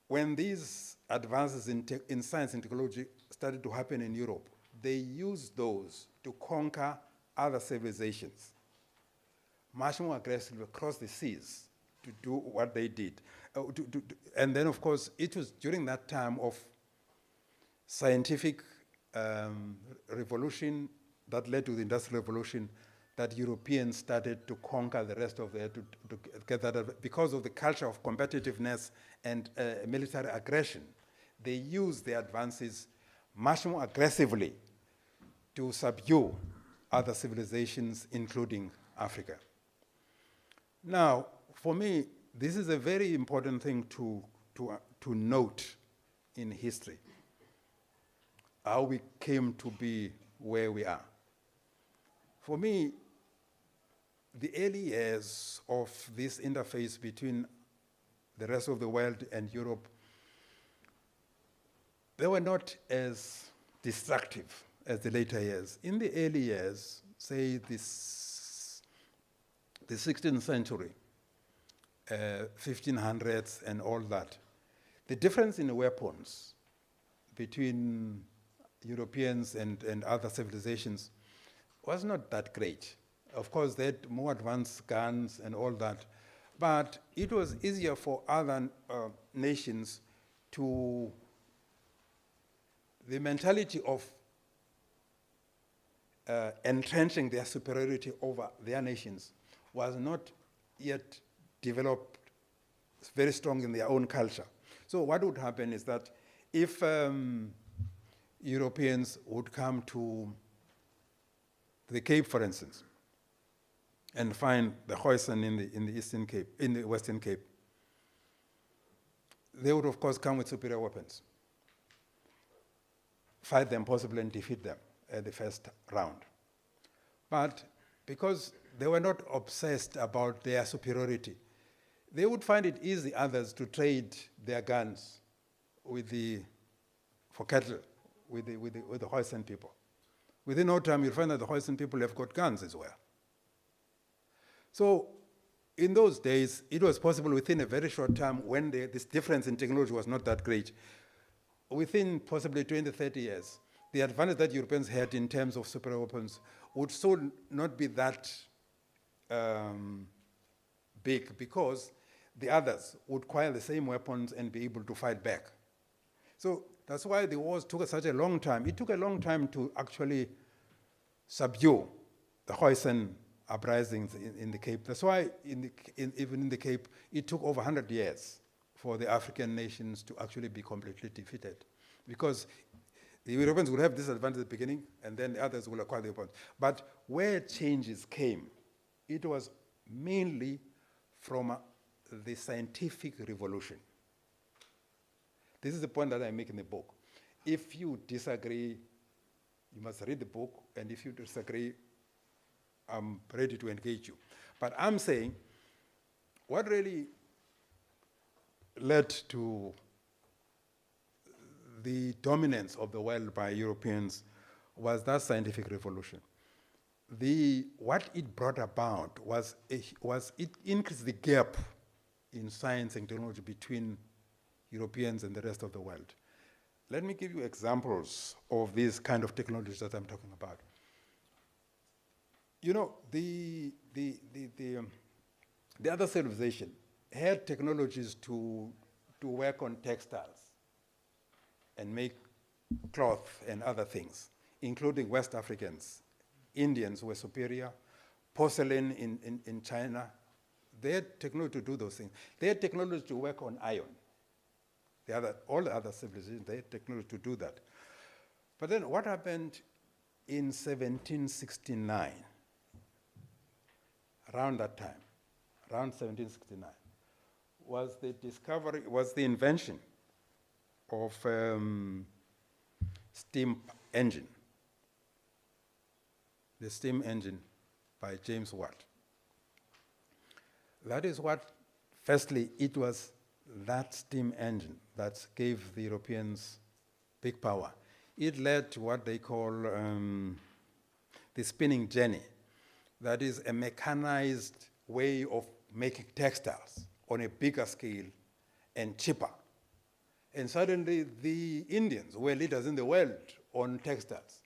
S3: when these advances in science and technology started to happen in Europe, they used those to conquer other civilizations much more aggressively across the seas to do what they did. And then, of course, it was during that time of scientific revolution that led to the Industrial Revolution that Europeans started to conquer the rest of the earth, to get that, because of the culture of competitiveness and military aggression. They used the advances much more aggressively to subdue other civilizations, including Africa. Now, for me, this is a very important thing to note in history, how we came to be where we are. For me, the early years of this interface between the rest of the world and Europe, they were not as destructive as the later years. In the early years, say the 16th century, 1500s and all that. The difference in weapons between Europeans and other civilizations was not that great. Of course, they had more advanced guns and all that, but it was easier for other nations to, the mentality of entrenching their superiority over their nations was not yet developed very strong in their own culture. So what would happen is that if Europeans would come to the Cape, for instance, and find the Khoisan in the Eastern Cape, in the Western Cape, they would of course come with superior weapons, fight them possibly and defeat them at the first round. But because they were not obsessed about their superiority, they would find it easy, others, to trade their guns for cattle with the Khoisan people. Within no time, you'll find that the Khoisan people have got guns as well. So in those days, it was possible within a very short time, when this difference in technology was not that great, within possibly 20, 30 years, the advantage that Europeans had in terms of super weapons would soon not be that big, because the others would acquire the same weapons and be able to fight back. So that's why the wars took such a long time. It took a long time to actually subdue the Khoisan uprisings in the Cape. That's why even in the Cape, it took over 100 years for the African nations to actually be completely defeated. Because the Europeans would have this advantage at the beginning, and then the others will acquire the weapons. But where changes came, it was mainly from the scientific revolution. This is the point that I make in the book. If you disagree, you must read the book, and if you disagree, I'm ready to engage you. But I'm saying, what really led to the dominance of the world by Europeans was that scientific revolution. What it brought about was it increased the gap in science and technology between Europeans and the rest of the world. Let me give you examples of these kind of technologies that I'm talking about. You know, the other civilization had technologies to work on textiles and make cloth and other things, including West Africans. Indians were superior. Porcelain in China, they had technology to do those things. They had technology to work on iron. All the other civilizations, they had technology to do that. But then what happened in 1769, around that time, around 1769, was the invention of steam engine. The steam engine by James Watt. That is what, firstly, it was that steam engine that gave the Europeans big power. It led to what they call the spinning jenny. That is a mechanized way of making textiles on a bigger scale and cheaper. And suddenly the Indians, who were leaders in the world on textiles,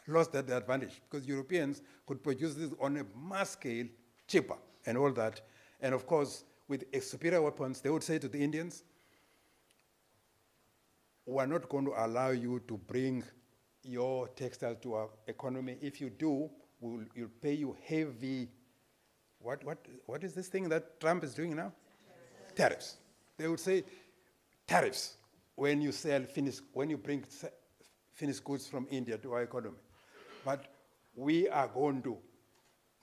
S3: lost that advantage, because Europeans could produce this on a mass scale, cheaper, and all that. And of course, with superior weapons, they would say to the Indians, we're not going to allow you to bring your textile to our economy. If you do, we'll pay you heavy, what is this thing that Trump is doing now? Tariffs. They would say tariffs when you bring finished goods from India to our economy. But we are going to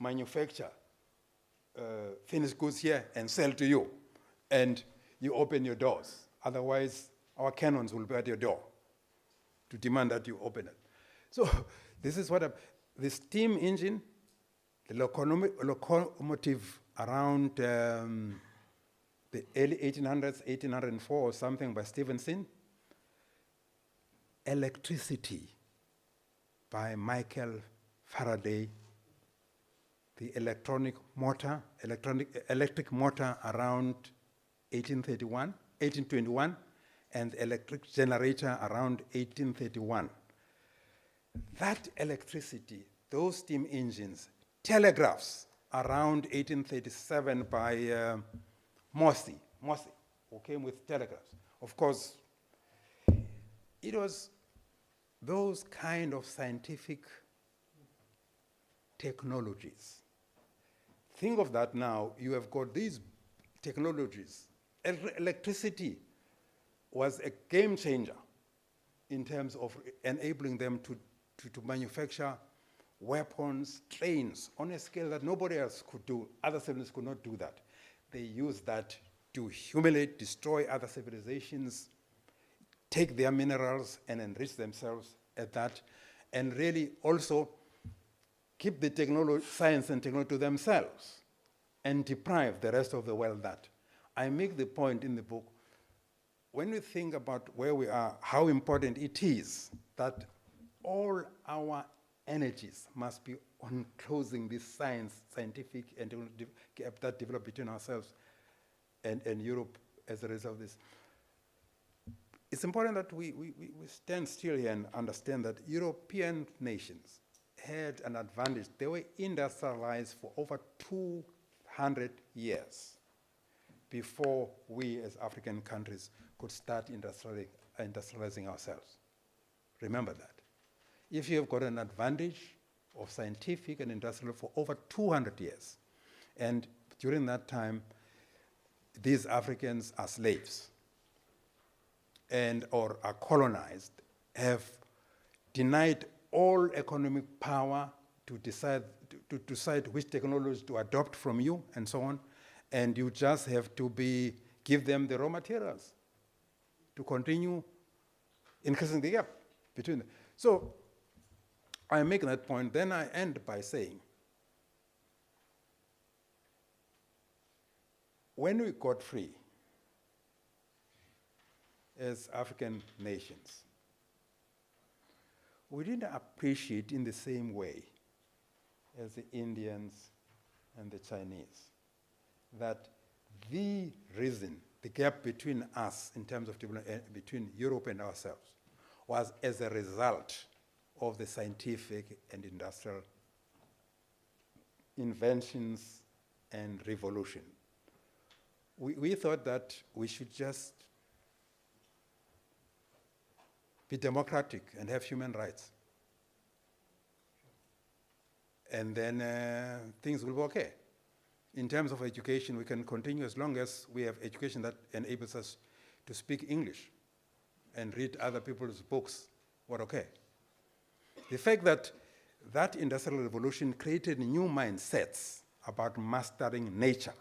S3: manufacture finished goods here and sell to you, and you open your doors. Otherwise, our cannons will be at your door to demand that you open it. So this is what the steam engine, the locomotive around the early 1800s, 1804 or something by Stevenson, electricity by Michael Faraday, the electric motor around 1821, and the electric generator around 1831. That electricity, those steam engines, telegraphs around 1837 by Morse, who came with telegraphs. Of course, it was those kind of scientific technologies. Think of that now, you have got these technologies. Electricity was a game changer in terms of enabling them to manufacture weapons, trains, on a scale that nobody else could do. Other civilizations could not do that. They used that to humiliate, destroy other civilizations, take their minerals and enrich themselves at that, and really also keep the technology, science and technology to themselves and deprive the rest of the world that. I make the point in the book, when we think about where we are, how important it is that all our energies must be on closing this scientific and technology gap that developed between ourselves and Europe as a result of this. It's important that we stand still here and understand that European nations had an advantage. They were industrialized for over 200 years before we as African countries could start industrializing ourselves. Remember that. If you have got an advantage of scientific and industrial for over 200 years, and during that time, these Africans are slaves and or are colonized, have denied all economic power to decide which technology to adopt from you and so on, and you just have to give them the raw materials to continue increasing the gap between them. So I make that point, then I end by saying, when we got free as African nations, we didn't appreciate in the same way as the Indians and the Chinese that the reason, the gap between us in terms of between Europe and ourselves was as a result of the scientific and industrial inventions and revolution. We thought that we should just be democratic and have human rights. And then things will be okay. In terms of education, we can continue as long as we have education that enables us to speak English and read other people's books. We're okay. The fact that that industrial revolution created new mindsets about mastering nature.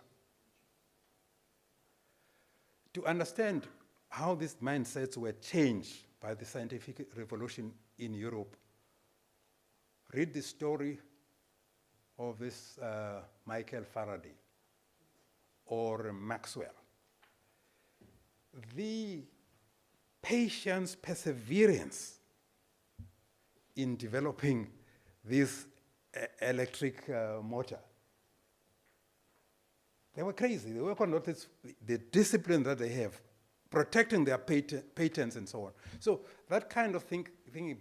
S3: To understand how these mindsets were changed by the scientific revolution in Europe, read the story of this Michael Faraday or Maxwell. The patience, perseverance in developing this electric motor. They were crazy. They work on the discipline that they have, protecting their patents and so on. So that kind of thing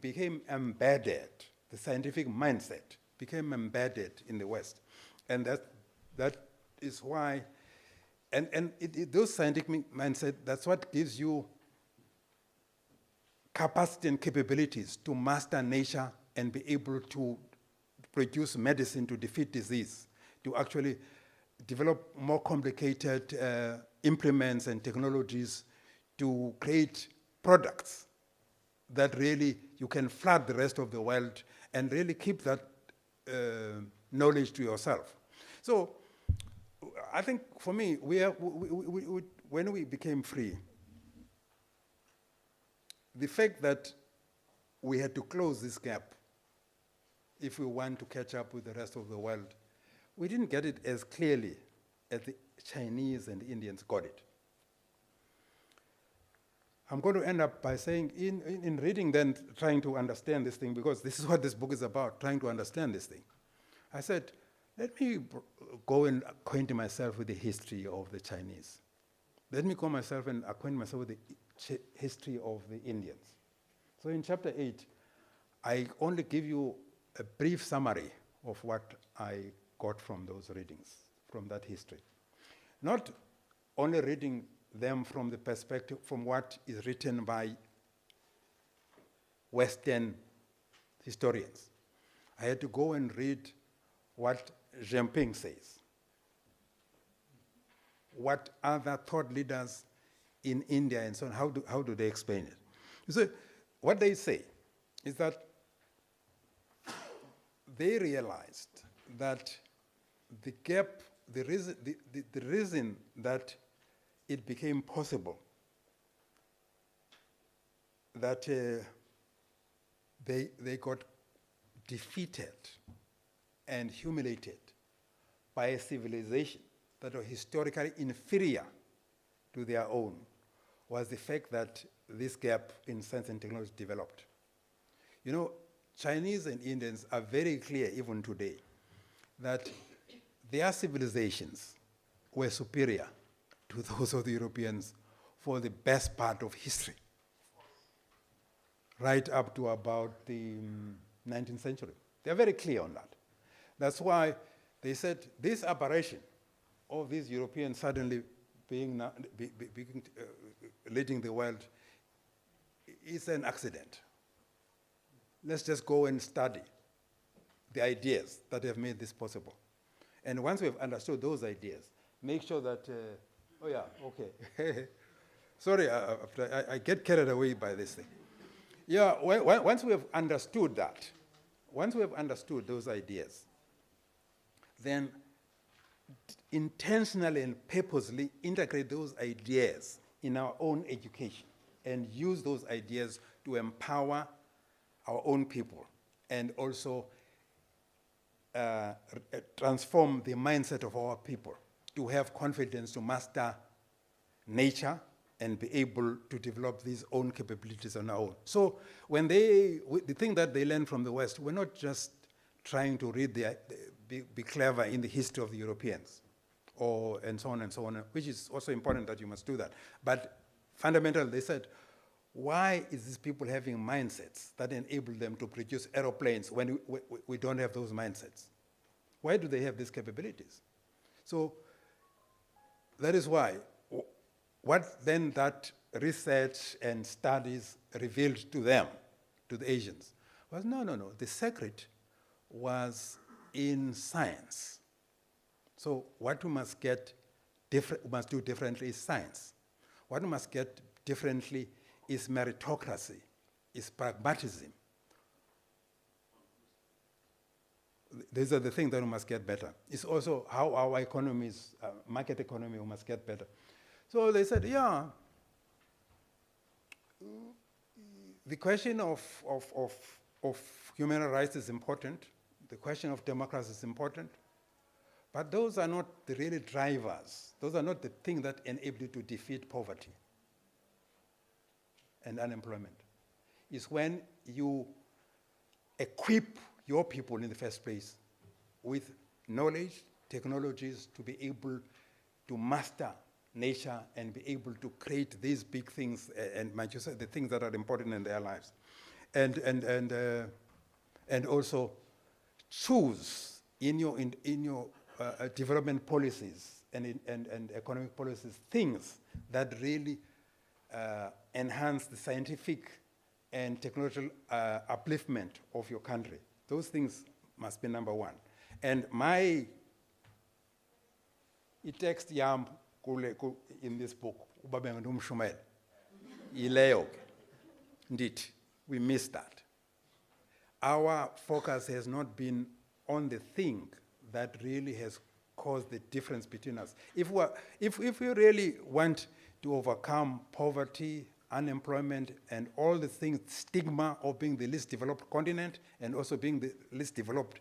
S3: became embedded. The scientific mindset became embedded in the West. And that is why, and those scientific mindset, that's what gives you capacity and capabilities to master nature and be able to produce medicine to defeat disease, to actually develop more complicated implements and technologies to create products that really you can flood the rest of the world and really keep that knowledge to yourself. So I think for me, when we became free, the fact that we had to close this gap if we want to catch up with the rest of the world, we didn't get it as clearly as the Chinese and the Indians got it. I'm going to end up by saying, in reading then, trying to understand this thing, because this is what this book is about, trying to understand this thing. I said, Let me go and acquaint myself with the history of the Chinese. Let me go myself and acquaint myself with the history of the Indians. So in chapter 8, I only give you a brief summary of what I got from those readings, from that history. Not only reading them from the perspective, from what is written by Western historians. I had to go and read what Jinping says, what other thought leaders in India and so on, how do they explain it? So what they say is that they realized that the gap, the reason that it became possible that they got defeated and humiliated by a civilization that was historically inferior to their own was the fact that this gap in science and technology developed. You know, Chinese and Indians are very clear even today that their civilizations were superior to those of the Europeans for the best part of history, right up to about the 19th century. They're very clear on that. That's why they said this aberration of these Europeans suddenly being leading the world is an accident. Let's just go and study the ideas that have made this possible. And once we've understood those ideas, make sure that, oh yeah, okay. Sorry, I get carried away by this thing. Yeah, once we have understood that, once we have understood those ideas, then intentionally and purposely integrate those ideas in our own education and use those ideas to empower our own people and also transform the mindset of our people to have confidence to master nature and be able to develop these own capabilities on our own. So when the thing that they learn from the West, we're not just trying to read be clever in the history of the Europeans, and so on, which is also important that you must do that. But fundamentally, they said, why is these people having mindsets that enable them to produce aeroplanes when we don't have those mindsets? Why do they have these capabilities? So that is why, what then that research and studies revealed to them, to the Asians, was no, the secret was in science. So what we must do differently is science. What we must get differently is meritocracy, is pragmatism. These are the things that we must get better. It's also how our economies, market economy, we must get better. So they said, yeah, the question of human rights is important. The question of democracy is important. But those are not the real drivers. Those are not the things that enable you to defeat poverty and unemployment. It's when you equip your people in the first place with knowledge, technologies to be able to master nature and be able to create these big things and the things that are important in their lives. And also choose in your development policies and economic policies things that really enhance the scientific and technological upliftment of your country. Those things must be number one. And my text yam in this book, indeed, we missed that. Our focus has not been on the thing that really has caused the difference between us. If we really want to overcome poverty, unemployment, and all the things, stigma of being the least developed continent and also being the least developed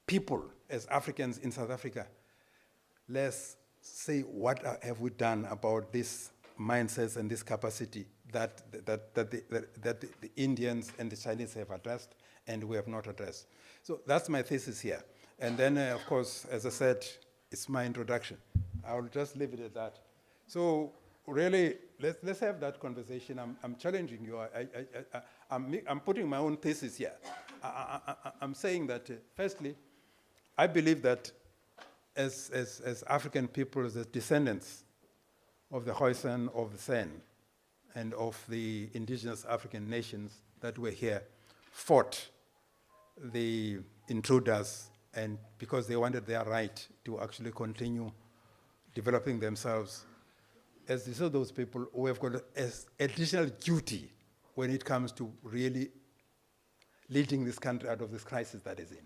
S3: people as Africans in South Africa, let's say what have we done about this mindsets and this capacity that the Indians and the Chinese have addressed and we have not addressed. So that's my thesis here. And then, of course, as I said, it's my introduction. I'll just leave it at that. So really, let's have that conversation. I'm challenging you. I'm putting my own thesis here. I'm saying that, firstly, I believe that as African people, as descendants of the Khoisan, of the San, and of the indigenous African nations that were here, fought the intruders, and because they wanted their right to actually continue developing themselves. As these are those people who have got as additional duty when it comes to really leading this country out of this crisis that is in.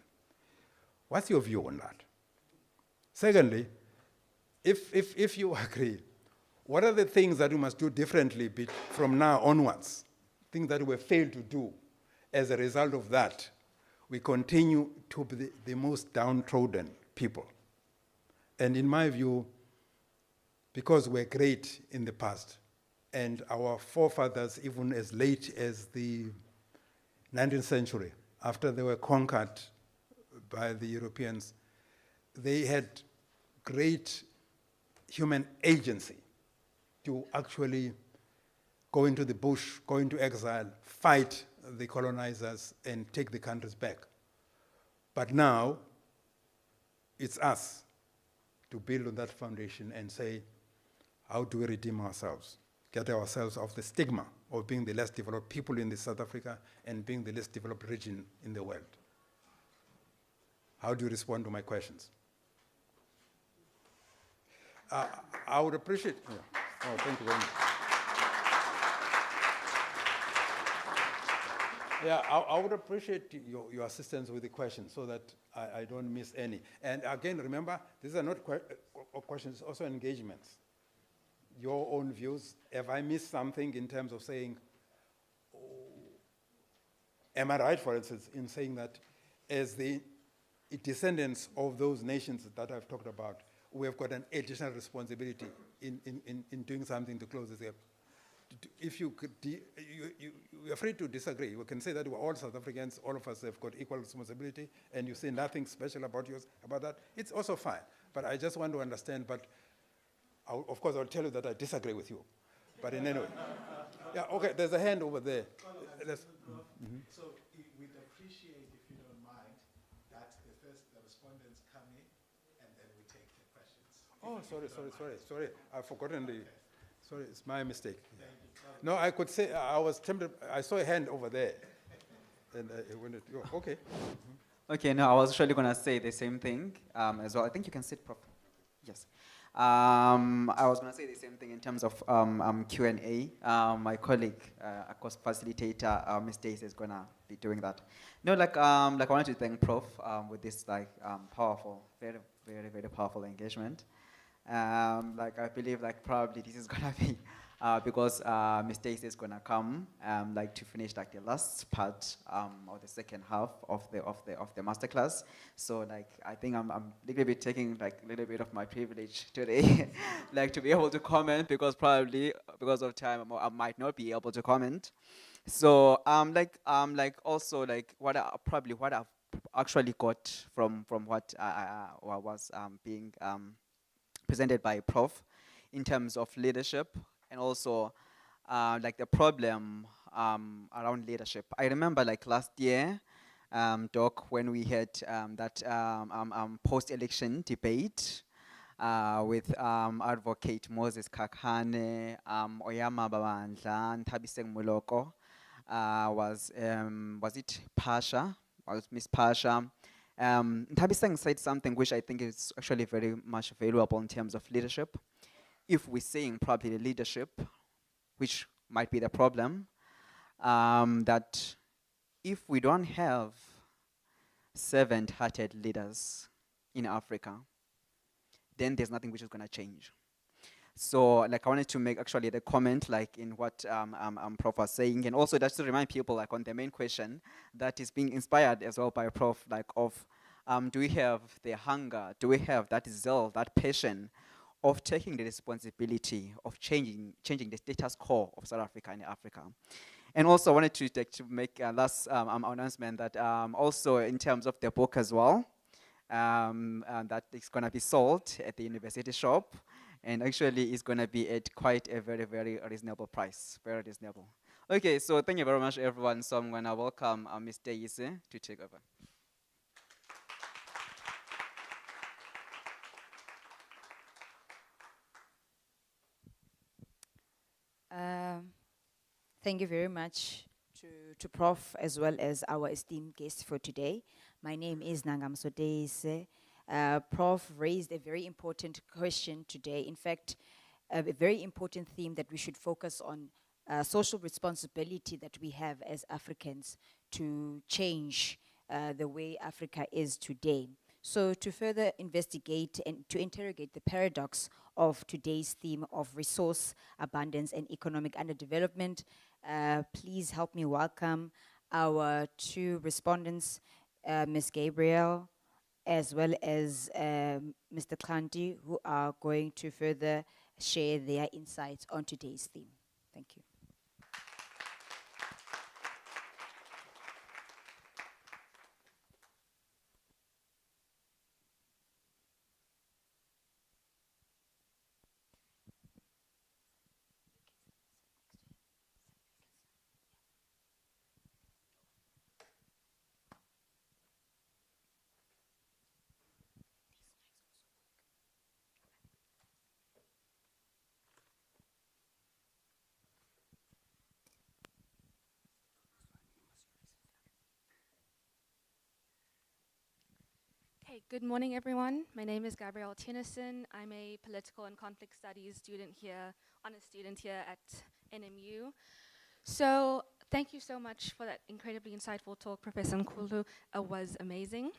S3: What's your view on that? Secondly, if you agree, what are the things that we must do differently from now onwards? Things that we failed to do. As a result of that, we continue to be the most downtrodden people. And in my view, because we're great in the past, and our forefathers, even as late as the 19th century, after they were conquered by the Europeans, they had great human agency to actually go into the bush, go into exile, fight the colonizers, and take the countries back. But now, it's us to build on that foundation and say, how do we redeem ourselves? Get ourselves off the stigma of being the less developed people in South Africa and being the less developed region in the world. How do you respond to my questions? I would appreciate, yeah. Oh, thank you very much. Yeah, I would appreciate your assistance with the questions so that I don't miss any. And again, remember, these are not questions, also engagements. Your own views. Have I missed something in terms of saying, oh, am I right, for instance, in saying that as the descendants of those nations that I've talked about, we have got an additional responsibility in doing something to close this gap? If you could, you're free to disagree. We can say that we're all South Africans, all of us have got equal responsibility, and you say nothing special about that. It's also fine. But I just want to understand, but of course I'll tell you that I disagree with you. But in any way. Yeah, okay, there's a hand over there.
S4: So we'd appreciate, if you don't mind, that the respondents come in and then we take the questions.
S3: Oh, sorry. I've forgotten sorry, it's my mistake. No, I could say, I was tempted, I saw a hand over there. And okay.
S1: Okay, no, I was actually going to say the same thing as well. I think you can sit properly. Yes. I was going to say the same thing in terms of Q&A. My colleague, of course, facilitator, Ms. Daisy, is going to be doing that. No, like I wanted to thank Prof with this powerful, very, very, very powerful engagement. I believe probably this is gonna be because Ms. Daisy is gonna come to finish the last part of the second half of the masterclass. So I think I'm a little bit taking a little bit of my privilege today, to be able to comment, because probably because of time I might not be able to comment. So also what I've actually got from what was being presented by Prof in terms of leadership, and also the problem around leadership. I remember last year, Doc, when we had that post-election debate with Advocate Moses Kakhane, Oyama Babandla, Nthabiseng Moloko, was it Pasha? Was Miss Pasha? Nthabiseng said something which I think is actually very much valuable in terms of leadership. If we're saying probably leadership, which might be the problem, that if we don't have servant-hearted leaders in Africa, then there's nothing which is going to change. So I wanted to make actually the comment in what Prof was saying, and also just to remind people on the main question that is being inspired as well by Prof, do we have the hunger, do we have that zeal, that passion of taking the responsibility of changing the status quo of South Africa and Africa. And also I wanted to make a last announcement that also in terms of the book as well, and that is going to be sold at the university shop. And actually, it's going to be at quite a very, very reasonable price. Very reasonable. Okay, so thank you very much, everyone. So I'm going to welcome Mr. Yise to take over.
S5: Thank you very much to Prof as well as our esteemed guests for today. My name is Nangam Soteise. Prof raised a very important question today. In fact, a very important theme that we should focus on, social responsibility that we have as Africans to change the way Africa is today. So to further investigate and to interrogate the paradox of today's theme of resource abundance and economic underdevelopment, please help me welcome our two respondents, Ms. Gabriel, as well as Mr. Khanti, who are going to further share their insights on today's theme. Thank you.
S6: Okay, good morning, everyone. My name is Gabrielle Tennyson. I'm a political and conflict studies student here, honor student here at NMU. So thank you so much for that incredibly insightful talk, Professor Nkulu. It was amazing.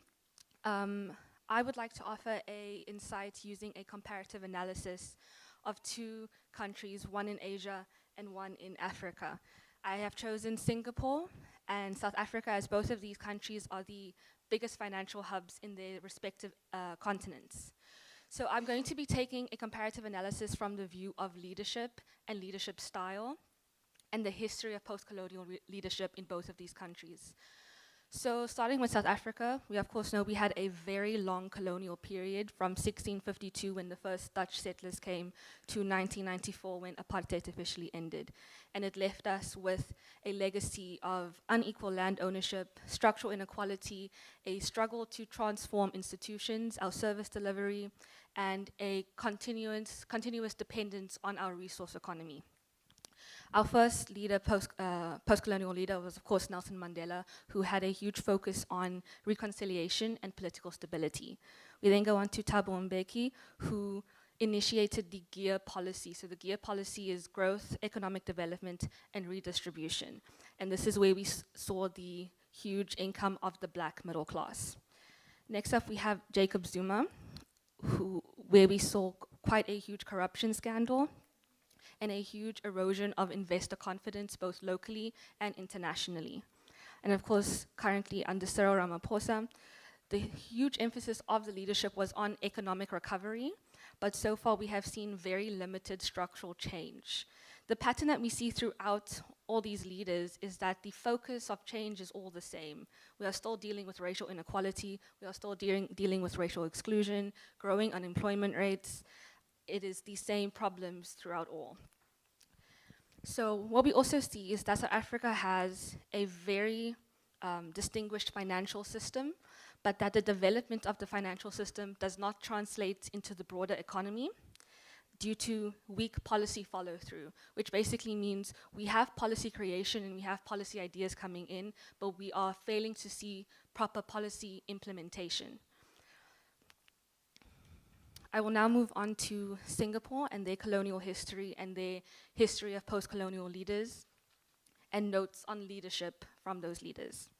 S6: I would like to offer a insight using a comparative analysis of two countries, one in Asia and one in Africa. I have chosen Singapore and South Africa as both of these countries are the biggest financial hubs in their respective continents. So I'm going to be taking a comparative analysis from the view of leadership and leadership style and the history of post-colonial leadership in both of these countries. So starting with South Africa, we of course know we had a very long colonial period from 1652 when the first Dutch settlers came to 1994 when apartheid officially ended. And it left us with a legacy of unequal land ownership, structural inequality, a struggle to transform institutions, our service delivery, and a continuous dependence on our resource economy. Our first leader, post-colonial leader, was of course Nelson Mandela, who had a huge focus on reconciliation and political stability. We then go on to Thabo Mbeki, who initiated the GEAR policy. So the GEAR policy is growth, economic development, and redistribution. And this is where we saw the huge income of the black middle class. Next up, we have Jacob Zuma, where we saw quite a huge corruption scandal and a huge erosion of investor confidence, both locally and internationally. And of course, currently under Cyril Ramaphosa, the huge emphasis of the leadership was on economic recovery, but so far we have seen very limited structural change. The pattern that we see throughout all these leaders is that the focus of change is all the same. We are still dealing with racial inequality, we are still dealing with racial exclusion, growing unemployment rates. It is the same problems throughout all. So what we also see is that South Africa has a very distinguished financial system, but that the development of the financial system does not translate into the broader economy due to weak policy follow-through, which basically means we have policy creation and we have policy ideas coming in, but we are failing to see proper policy implementation. I will now move on to Singapore and their colonial history and their history of post-colonial leaders and notes on leadership from those leaders.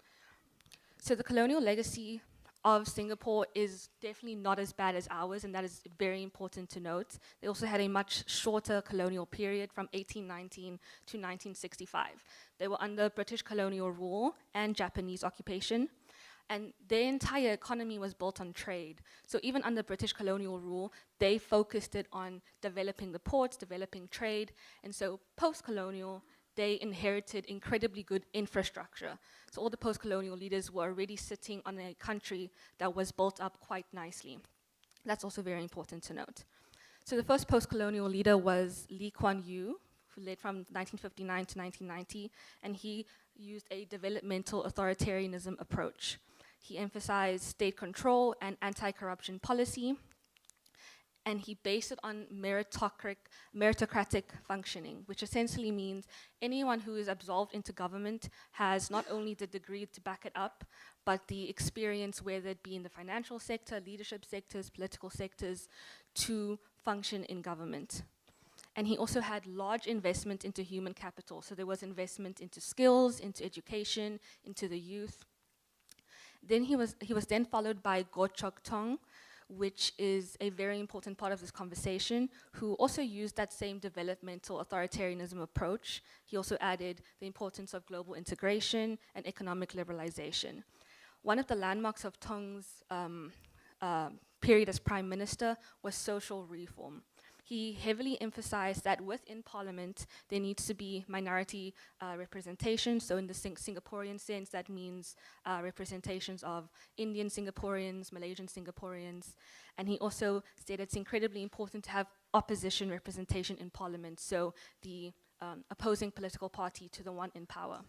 S6: So the colonial legacy of Singapore is definitely not as bad as ours, and that is very important to note. They also had a much shorter colonial period from 1819 to 1965. They were under British colonial rule and Japanese occupation. And their entire economy was built on trade. So even under British colonial rule, they focused it on developing the ports, developing trade. And so post-colonial, they inherited incredibly good infrastructure. So all the post-colonial leaders were already sitting on a country that was built up quite nicely. That's also very important to note. So the first post-colonial leader was Lee Kuan Yew, who led from 1959 to 1990, and he used a developmental authoritarianism approach. He emphasized state control and anti-corruption policy, and he based it on meritocratic functioning, which essentially means anyone who is absolved into government has not only the degree to back it up, but the experience, whether it be in the financial sector, leadership sectors, political sectors, to function in government. And he also had large investment into human capital. So there was investment into skills, into education, into the youth. Then he was then followed by Goh Chok Tong, which is a very important part of this conversation, who also used that same developmental authoritarianism approach. He also added the importance of global integration and economic liberalization. One of the landmarks of Tong's period as prime minister was social reform. He heavily emphasized that within parliament, there needs to be minority representation. So in the Singaporean sense, that means representations of Indian Singaporeans, Malaysian Singaporeans. And he also said it's incredibly important to have opposition representation in parliament, so the opposing political party to the one in power.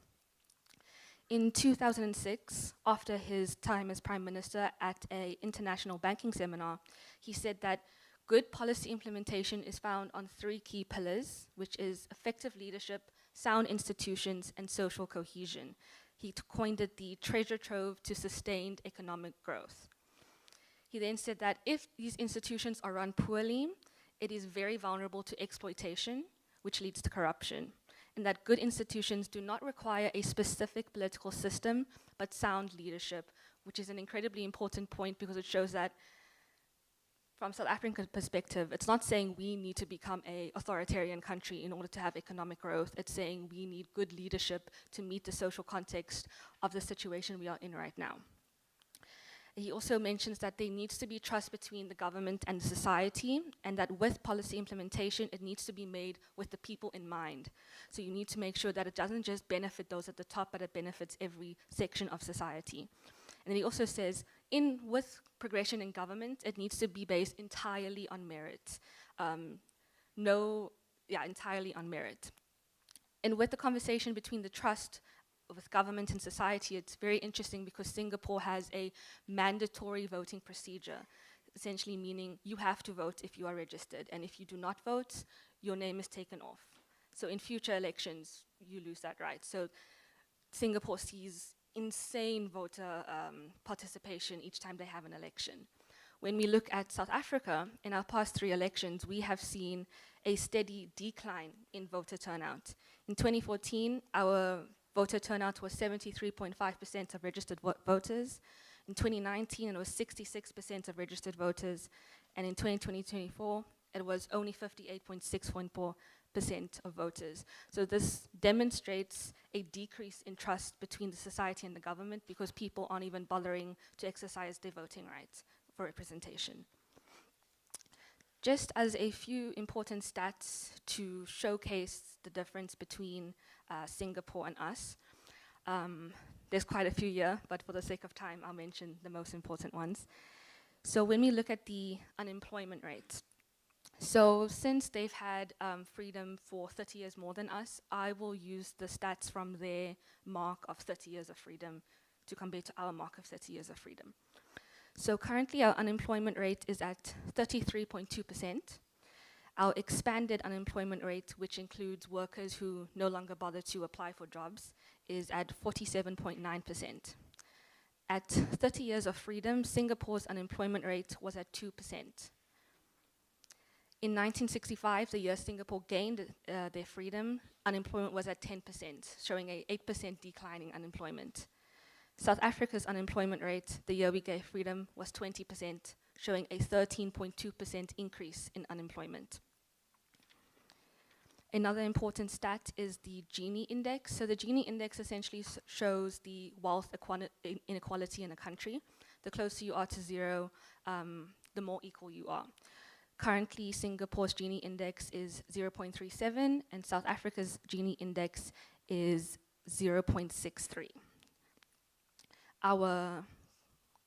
S6: In 2006, after his time as prime minister at an international banking seminar, he said that good policy implementation is found on three key pillars, which is effective leadership, sound institutions, and social cohesion. He coined it the treasure trove to sustained economic growth. He then said that if these institutions are run poorly, it is very vulnerable to exploitation, which leads to corruption, and that good institutions do not require a specific political system, but sound leadership, which is an incredibly important point because it shows that from South African perspective, it's not saying we need to become an authoritarian country in order to have economic growth. It's saying we need good leadership to meet the social context of the situation we are in right now. He also mentions that there needs to be trust between the government and the society, and that with policy implementation, it needs to be made with the people in mind. So you need to make sure that it doesn't just benefit those at the top, but it benefits every section of society. And then he also says, with progression in government, it needs to be based entirely on merit. Entirely on merit. And with the conversation between the trust with government and society, it's very interesting because Singapore has a mandatory voting procedure, essentially meaning you have to vote if you are registered, and if you do not vote, your name is taken off. So in future elections, you lose that right. So Singapore sees insane voter participation each time they have an election. When we look at South Africa, in our past 3 elections, we have seen a steady decline in voter turnout. In 2014, our voter turnout was 73.5% of registered voters. In 2019, it was 66% of registered voters. And in 2024, it was only 58.6% of voters. So this demonstrates a decrease in trust between the society and the government because people aren't even bothering to exercise their voting rights for representation. Just as a few important stats to showcase the difference between Singapore and us, there's quite a few here, but for the sake of time, I'll mention the most important ones. So when we look at the unemployment rate, so since they've had freedom for 30 years more than us, I will use the stats from their mark of 30 years of freedom to compare to our mark of 30 years of freedom. So currently our unemployment rate is at 33.2%. Our expanded unemployment rate, which includes workers who no longer bother to apply for jobs, is at 47.9%. At 30 years of freedom, Singapore's unemployment rate was at 2%. In 1965, the year Singapore gained their freedom, unemployment was at 10%, showing an 8% decline in unemployment. South Africa's unemployment rate, the year we gave freedom, was 20%, showing a 13.2% increase in unemployment. Another important stat is the Gini index. So the Gini index essentially shows the wealth inequality in a country. The closer you are to zero, the more equal you are. Currently, Singapore's Gini index is 0.37, and South Africa's Gini index is 0.63. Our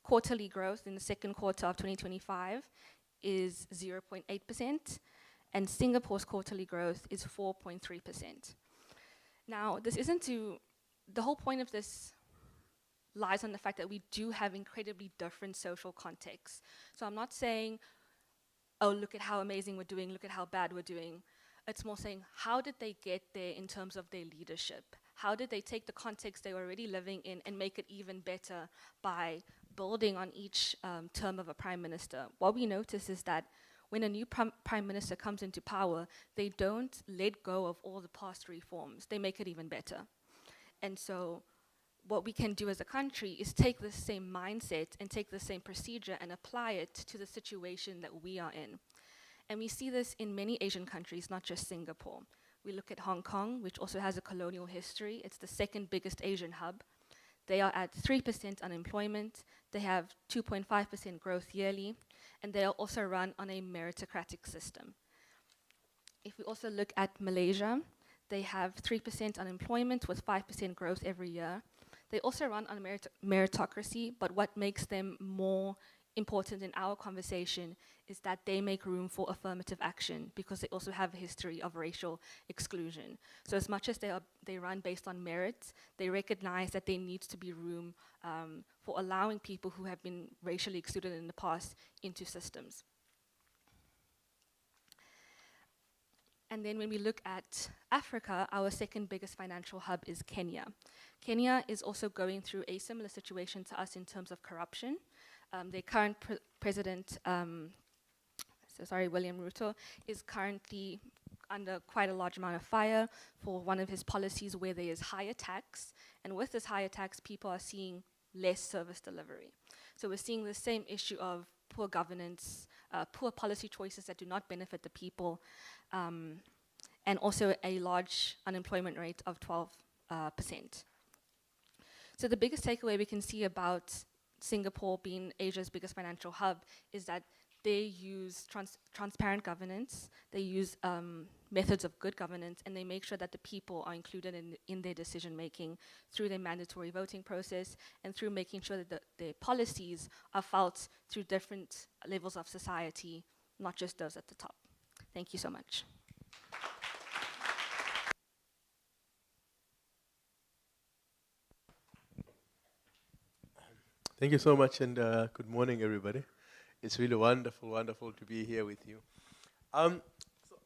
S6: quarterly growth in the second quarter of 2025 is 0.8%, and Singapore's quarterly growth is 4.3%. Now, the whole point of this lies on the fact that we do have incredibly different social contexts. So I'm not saying, oh, look at how amazing we're doing, look at how bad we're doing. It's more saying, how did they get there in terms of their leadership? How did they take the context they were already living in and make it even better by building on each term of a prime minister? What we notice is that when a new prime minister comes into power, they don't let go of all the past reforms. They make it even better. And so what we can do as a country is take the same mindset and take the same procedure and apply it to the situation that we are in. And we see this in many Asian countries, not just Singapore. We look at Hong Kong, which also has a colonial history. It's the second biggest Asian hub. They are at 3% unemployment. They have 2.5% growth yearly, and they are also run on a meritocratic system. If we also look at Malaysia, they have 3% unemployment with 5% growth every year. They also run on meritocracy, but what makes them more important in our conversation is that they make room for affirmative action because they also have a history of racial exclusion. So as much as they run based on merit, they recognize that there needs to be room for allowing people who have been racially excluded in the past into systems. And then when we look at Africa, our second biggest financial hub is Kenya. Kenya is also going through a similar situation to us in terms of corruption. Their current president, William Ruto, is currently under quite a large amount of fire for one of his policies where there is higher tax. And with this higher tax, people are seeing less service delivery. So we're seeing the same issue of poor governance, poor policy choices that do not benefit the people, and also a large unemployment rate of 12%. So the biggest takeaway we can see about Singapore being Asia's biggest financial hub is that they use transparent governance, they use methods of good governance, and they make sure that the people are included in their decision making through their mandatory voting process and through making sure that their policies are felt through different levels of society, not just those at the top. Thank you so much.
S7: Thank you so much, and good morning, everybody. It's really wonderful, wonderful to be here with you. So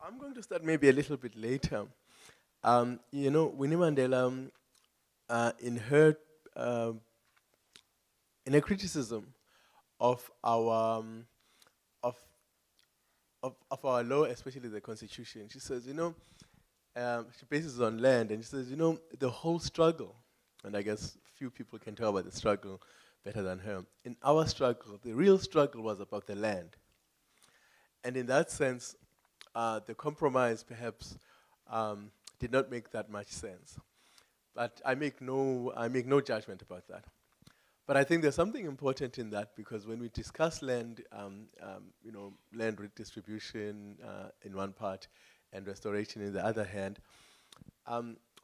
S7: I'm going to start maybe a little bit later. You know, Winnie Mandela, in her in a criticism of our of our law, especially the Constitution, she says, you know, she bases it on land, and she says, you know, the whole struggle, and I guess few people can talk about the struggle better than her. In our struggle, the real struggle was about the land. And in that sense, the compromise perhaps did not make that much sense. But I make no judgment about that. But I think there's something important in that, because when we discuss land, you know, land redistribution in one part and restoration in the other hand,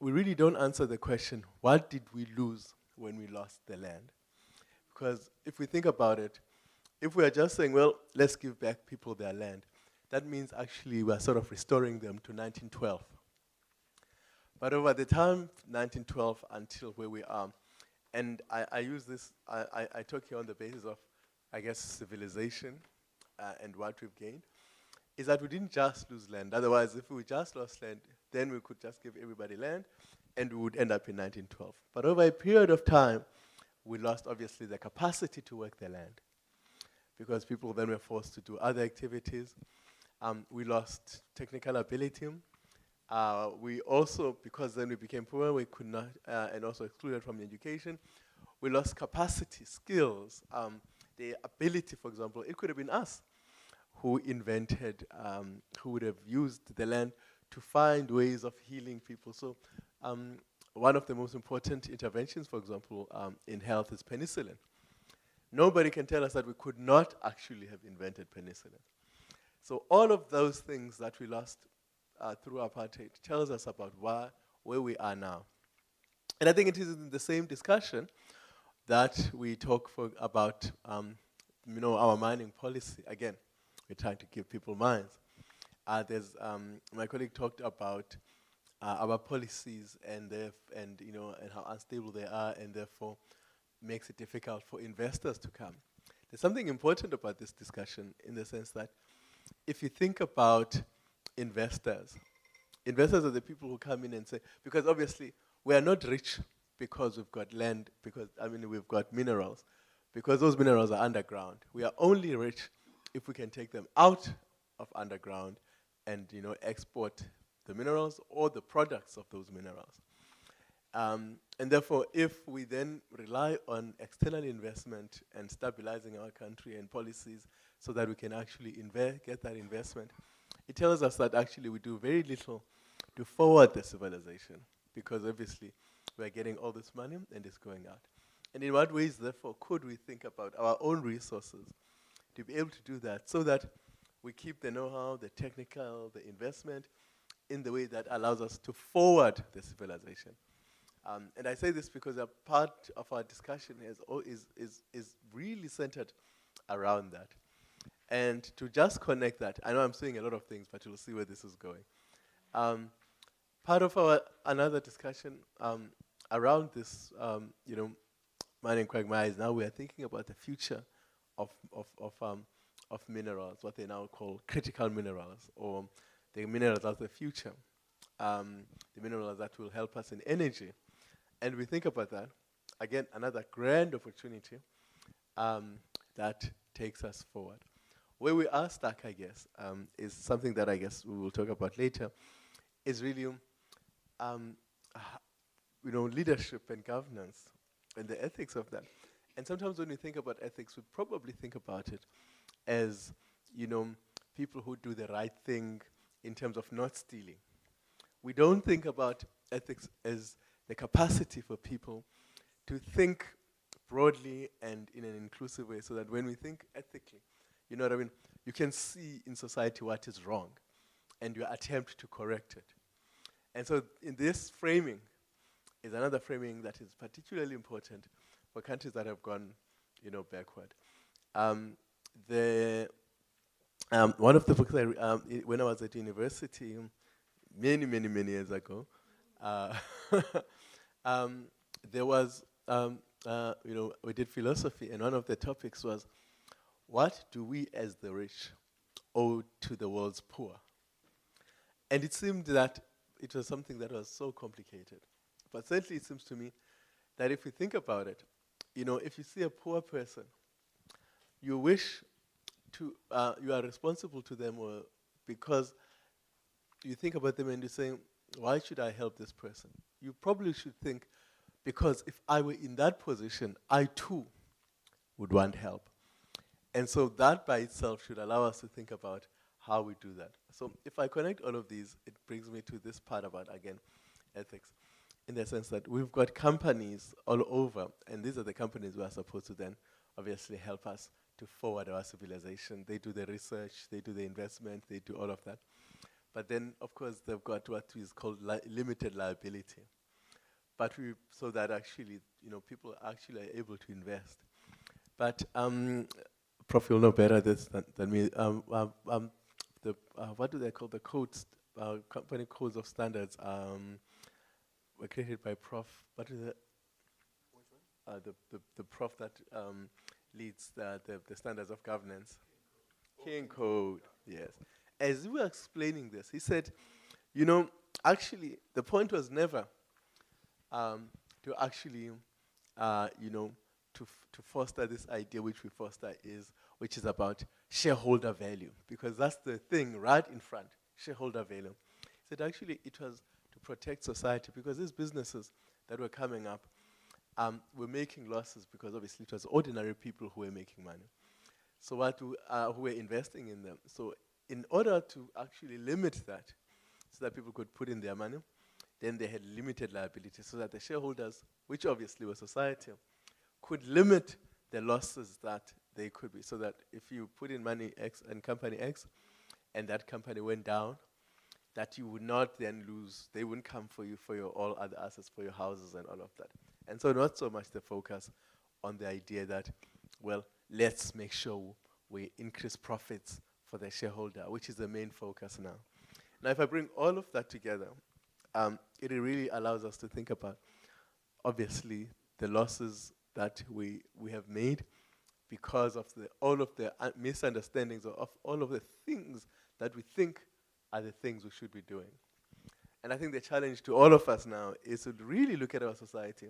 S7: we really don't answer the question, what did we lose when we lost the land? Because if we think about it, if we are just saying, well, let's give back people their land, that means actually we are sort of restoring them to 1912. But over the time, 1912 until where we are, and I use this, I talk here on the basis of, I guess, civilization and what we've gained, is that we didn't just lose land. Otherwise, if we just lost land, then we could just give everybody land, and we would end up in 1912. But over a period of time, we lost, obviously, the capacity to work the land, because people then were forced to do other activities. We lost technical ability. We also, because then we became poor, we could not, and also excluded from education, we lost capacity, skills, the ability, for example. It could have been us who invented, who would have used the land to find ways of healing people. So one of the most important interventions, for example, in health is penicillin. Nobody can tell us that we could not actually have invented penicillin. So all of those things that we lost through apartheid tells us about where we are now. And I think it is in the same discussion that we talk about our mining policy. Again, we're trying to give people mines. My colleague talked about our policies and how unstable they are, and therefore makes it difficult for investors to come. There's something important about this discussion in the sense that if you think about investors are the people who come in and say, because obviously we are not rich because we've got land, we've got minerals, because those minerals are underground. We are only rich if we can take them out of underground and export the minerals or the products of those minerals. And therefore, if we then rely on external investment and stabilizing our country and policies so that we can actually get that investment, it tells us that actually we do very little to forward the civilization, because obviously we're getting all this money and it's going out. And in what ways, therefore, could we think about our own resources to be able to do that so that we keep the know-how, the technical, the investment in the way that allows us to forward the civilization? And I say this because a part of our discussion is really centered around that. And to just connect that, I know I'm saying a lot of things, but you'll see where this is going. Part of another discussion around this, mining quagmire is now we are thinking about the future of minerals, what they now call critical minerals, or the minerals of the future, the minerals that will help us in energy. And we think about that, again, another grand opportunity that takes us forward. Where we are stuck, I guess, is something that I guess we will talk about later, is really leadership and governance and the ethics of that. And sometimes when we think about ethics, we probably think about it as, people who do the right thing in terms of not stealing. We don't think about ethics as the capacity for people to think broadly and in an inclusive way, so that when we think ethically, you can see in society what is wrong and you attempt to correct it. And so in this framing is another framing that is particularly important for countries that have gone, backward. One of the books when I was at university many years ago, there was, we did philosophy, and one of the topics was, what do we as the rich owe to the world's poor? And it seemed that it was something that was so complicated. But certainly it seems to me that if we think about it, if you see a poor person, you wish to, you are responsible to them, or because you think about them and you say, why should I help this person? You probably should think, because if I were in that position, I too would want help. And so that by itself should allow us to think about how we do that. So if I connect all of these, it brings me to this part about, again, ethics, in the sense that we've got companies all over, and these are the companies who are supposed to then obviously help us to forward our civilization. They do the research, they do the investment, they do all of that. But then, of course, they've got what is called limited liability. But so that actually, people actually are able to invest. But Prof, you'll know better this than me. What do they call the codes? Company codes of standards were created by Prof. What is it? The Prof that leads the standards of governance. King Code, yes. As we were explaining this, he said, actually, the point was never to actually, to foster this idea which we foster which is about shareholder value, because that's the thing right in front, shareholder value. He said actually it was to protect society, because these businesses that were coming up were making losses, because obviously it was ordinary people who were making money. So who were investing in them. So in order to actually limit that, so that people could put in their money, then they had limited liability, so that the shareholders, which obviously was society, could limit the losses that they could be. So that if you put in money X and company X, and that company went down, that you would not then lose, they wouldn't come for you for your all other assets, for your houses and all of that. And so not so much the focus on the idea that, well, let's make sure we increase profits for the shareholder, which is the main focus now. Now, if I bring all of that together, it really allows us to think about, obviously, the losses that we have made because of all of the misunderstandings of all of the things that we think are the things we should be doing. And I think the challenge to all of us now is to really look at our society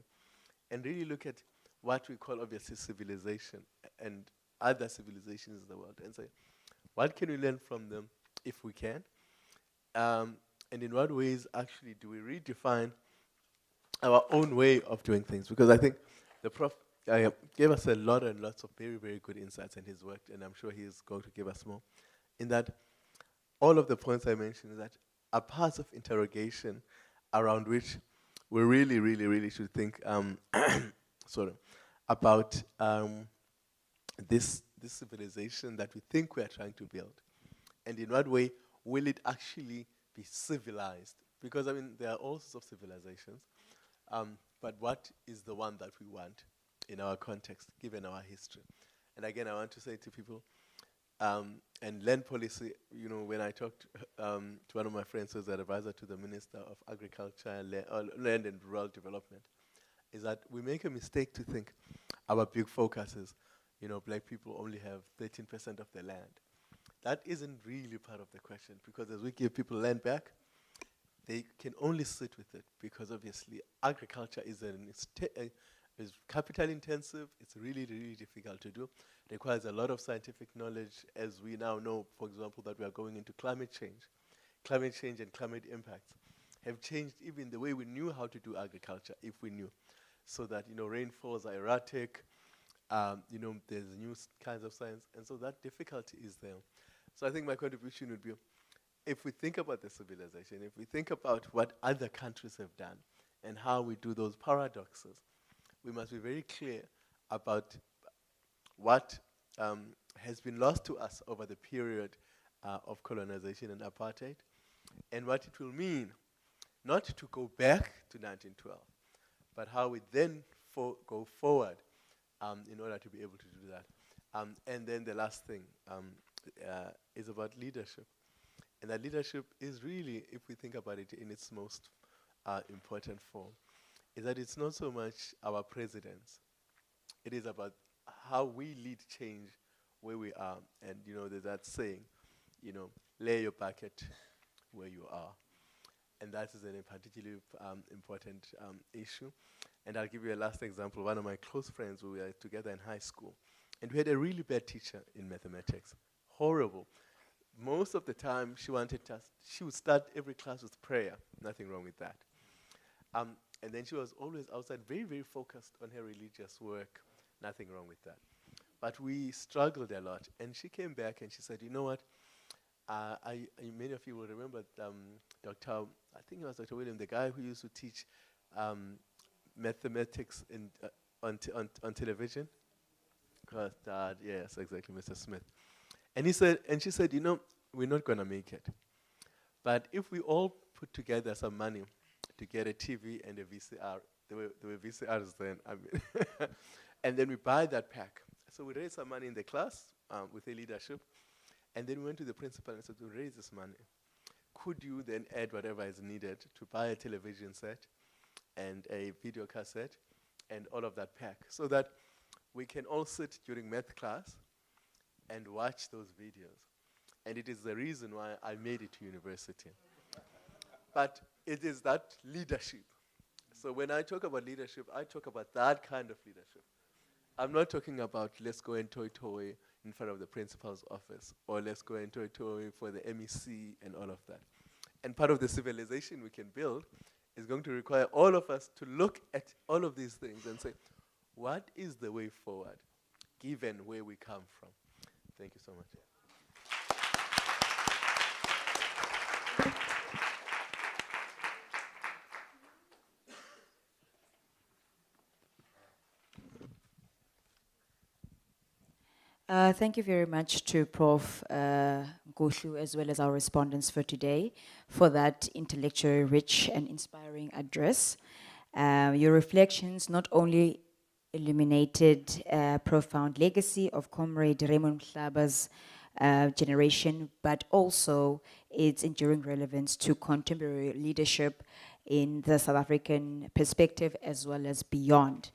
S7: and really look at what we call, obviously, civilization and other civilizations in the world and say, what can we learn from them if we can? And in what ways actually do we redefine our own way of doing things? Because I think the Prof gave us a lot and lots of very, very good insights in his work, and I'm sure he's going to give us more. In that, all of the points I mentioned that are parts of interrogation around which we really, really, really should think about this civilization that we think we are trying to build. And in what way will it actually be civilized? Because, I mean, there are all sorts of civilizations, but what is the one that we want in our context, given our history? And again, I want to say to people, and land policy, you know, when I talked to one of my friends who's an advisor to the Minister of Agriculture, Land and Rural Development, is that we make a mistake to think our big focus is, you know, black people only have 13% of the land. That isn't really part of the question, because as we give people land back, they can only sit with it, because obviously agriculture is is capital intensive. It's really, really difficult to do. It requires a lot of scientific knowledge, as we now know, for example, that we are going into climate change. Climate change and climate impacts have changed even the way we knew how to do agriculture, if we knew. So that, you know, rainfalls are erratic, you know, there's new kinds of science, and so that difficulty is there. So I think my contribution would be, if we think about the civilization, if we think about what other countries have done and how we do those paradoxes, we must be very clear about what has been lost to us over the period of colonization and apartheid, and what it will mean, not to go back to 1912, but how we then go forward in order to be able to do that. And then the last thing is about leadership. And that leadership is really, if we think about it in its most important form, is that it's not so much our presidents. It is about how we lead change where we are. And, you know, there's that saying, you know, lay your bucket where you are. And that is a particularly important issue. And I'll give you a last example. One of my close friends, we were together in high school, and we had a really bad teacher in mathematics. Horrible. Most of the time, she would start every class with prayer. Nothing wrong with that. And then she was always outside, very, very focused on her religious work. Nothing wrong with that. But we struggled a lot. And she came back and she said, you know what? Many of you will remember Dr. I think it was Dr. William, the guy who used to teach mathematics on television. Yes, exactly, Mr. Smith. And she said, you know, we're not going to make it. But if we all put together some money to get a TV and a VCR, there were VCRs then, I mean, and then we buy that pack. So we raised some money in the class with the leadership, and then we went to the principal and said, we raise this money. Could you then add whatever is needed to buy a television set and a video cassette and all of that pack, so that we can all sit during math class and watch those videos. And it is the reason why I made it to university. But it is that leadership. So when I talk about leadership, I talk about that kind of leadership. I'm not talking about let's go and toy in front of the principal's office, or let's go and toy for the MEC and all of that. And part of the civilization we can build is going to require all of us to look at all of these things and say, what is the way forward, given where we come from? Thank you so much.
S5: Thank you very much to Prof. Ngoshu, as well as our respondents for today, for that intellectually rich and inspiring address. Your reflections not only illuminated a profound legacy of Comrade Raymond Mhlaba's generation, but also its enduring relevance to contemporary leadership in the South African perspective as well as beyond.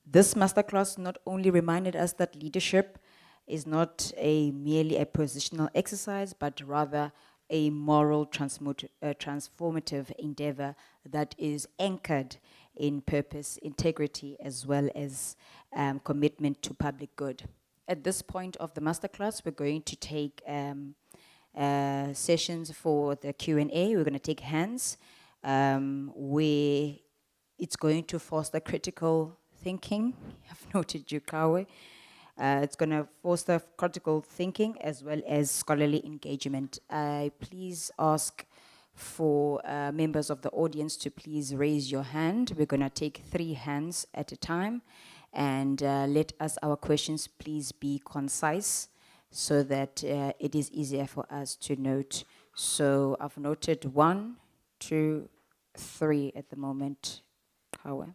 S5: This masterclass not only reminded us that leadership is not merely a positional exercise, but rather a moral transformative endeavor that is anchored in purpose, integrity, as well as commitment to public good. At this point of the masterclass, we're going to take sessions for the Q&A. We're going to take hands where it's going to foster critical thinking. I've noted you, Kawe. It's going to foster critical thinking as well as scholarly engagement. I please ask for members of the audience to please raise your hand. We're going to take 3 hands at a time, and let our questions please be concise so that it is easier for us to note. So I've noted 1, 2, 3 at the moment. Kawe.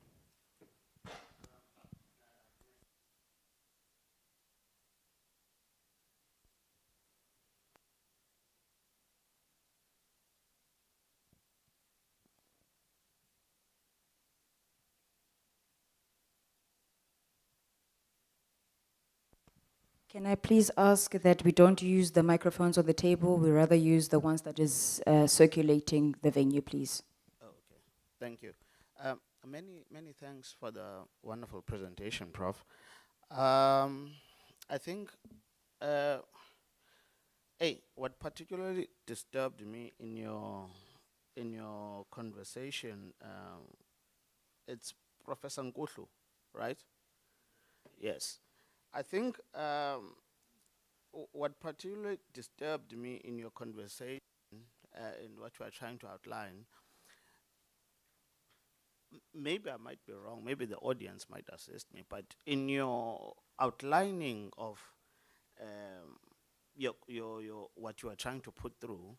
S5: Can I please ask that we don't use the microphones on the table, we rather use the ones that is circulating the venue, please?
S8: Okay, thank you. Many thanks for the wonderful presentation, Prof. I think, what particularly disturbed me in your conversation, it's Professor Nkutlu, right? Yes. I think what particularly disturbed me in your conversation, in what you are trying to outline, maybe I might be wrong, maybe the audience might assist me, but in your outlining of what you are trying to put through,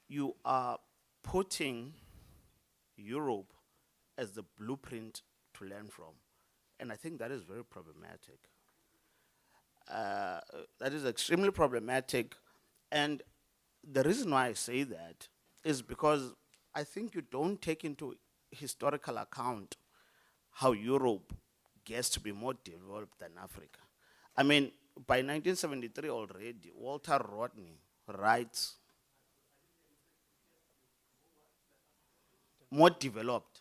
S8: you are putting Europe as the blueprint to learn from. And I think that is very problematic. That is extremely problematic. And the reason why I say that is because I think you don't take into historical account how Europe gets to be more developed than Africa. I mean, by 1973 already, Walter Rodney writes more developed.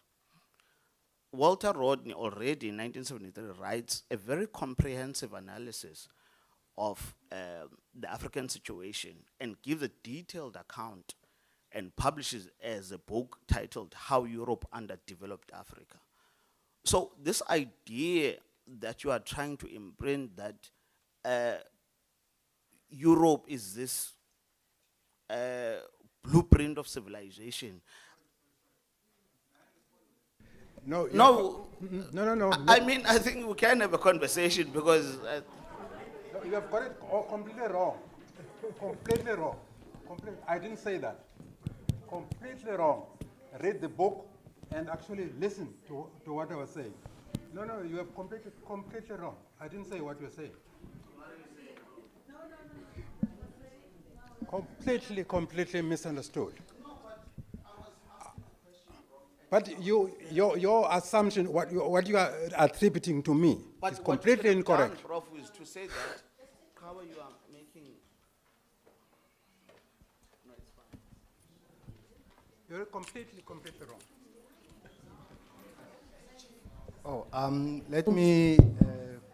S8: Walter Rodney already in 1973 writes a very comprehensive analysis of the African situation and gives a detailed account and publishes as a book titled How Europe Underdeveloped Africa. So this idea that you are trying to imprint that Europe is this blueprint of civilization.
S3: No,
S8: No,
S3: no.
S8: I mean, I think we can have a conversation because
S3: No, you have got it completely wrong. Completely wrong. I didn't say that. Completely wrong. Read the book and actually listen to what I was saying. No, you have completely wrong. I didn't say what you're saying. Completely misunderstood. But your assumption, what you are attributing to me, is completely incorrect.
S8: Done, Prof, is to say that how you are making. No, it's fine.
S3: You're completely wrong.
S9: Let me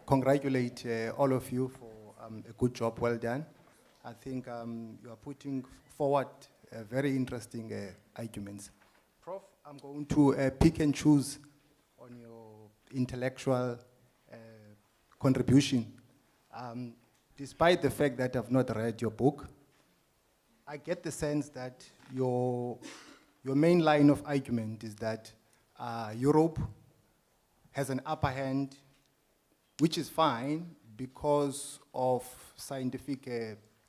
S9: congratulate all of you for a good job, well done. I think you are putting forward very interesting arguments. Prof, I'm going to pick and choose on your intellectual contribution. Despite the fact that I've not read your book, I get the sense that your main line of argument is that Europe has an upper hand, which is fine, because of scientific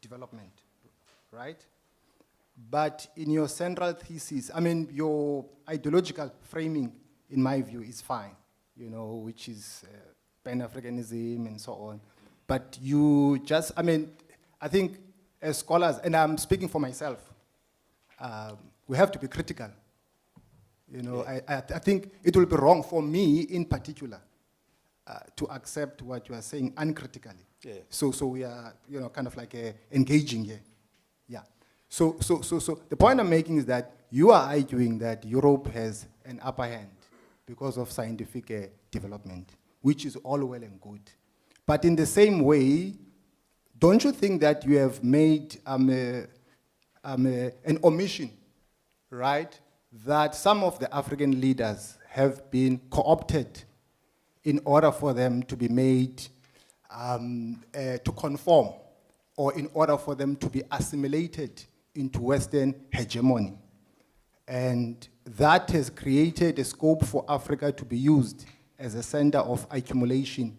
S9: development, right? But in your central thesis, I mean, your ideological framing, in my view, is fine, you know, which is Pan-Africanism and so on. But you just, I mean, I think as scholars, and I'm speaking for myself, we have to be critical. You know, I think it will be wrong for me in particular to accept what you are saying uncritically.
S3: Yeah.
S9: So we are, you know, kind of like engaging here. Yeah. So the point I'm making is that you are arguing that Europe has an upper hand because of scientific development, which is all well and good. But in the same way, don't you think that you have made an omission, right? That some of the African leaders have been co-opted in order for them to be made to conform, or in order for them to be assimilated into Western hegemony. And that has created a scope for Africa to be used as a center of accumulation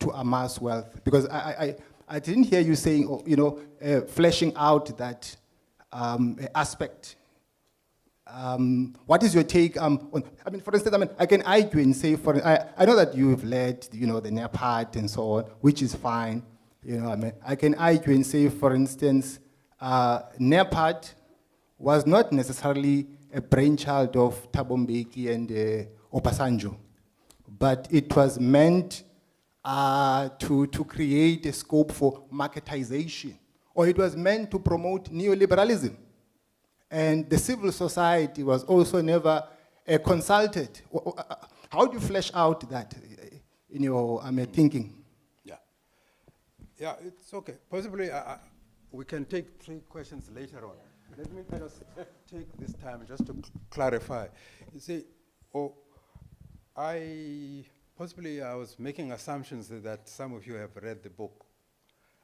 S9: to amass wealth. Because I didn't hear you saying, you know, fleshing out that aspect. What is your take on, I mean, for instance, I mean, I can argue and say, I know that you've led, you know, the NEPAD and so on, which is fine. You know, I mean, I can argue and say, for instance, NEPAD was not necessarily a brainchild of Thabo Mbeki and Obasanjo, but it was meant to create a scope for marketization, or it was meant to promote neoliberalism. And the civil society was also never consulted. How do you flesh out that in your thinking?
S3: Yeah, it's okay. Possibly we can take 3 questions later on. Let me just take this time just to clarify. You see, I was making assumptions that some of you have read the book,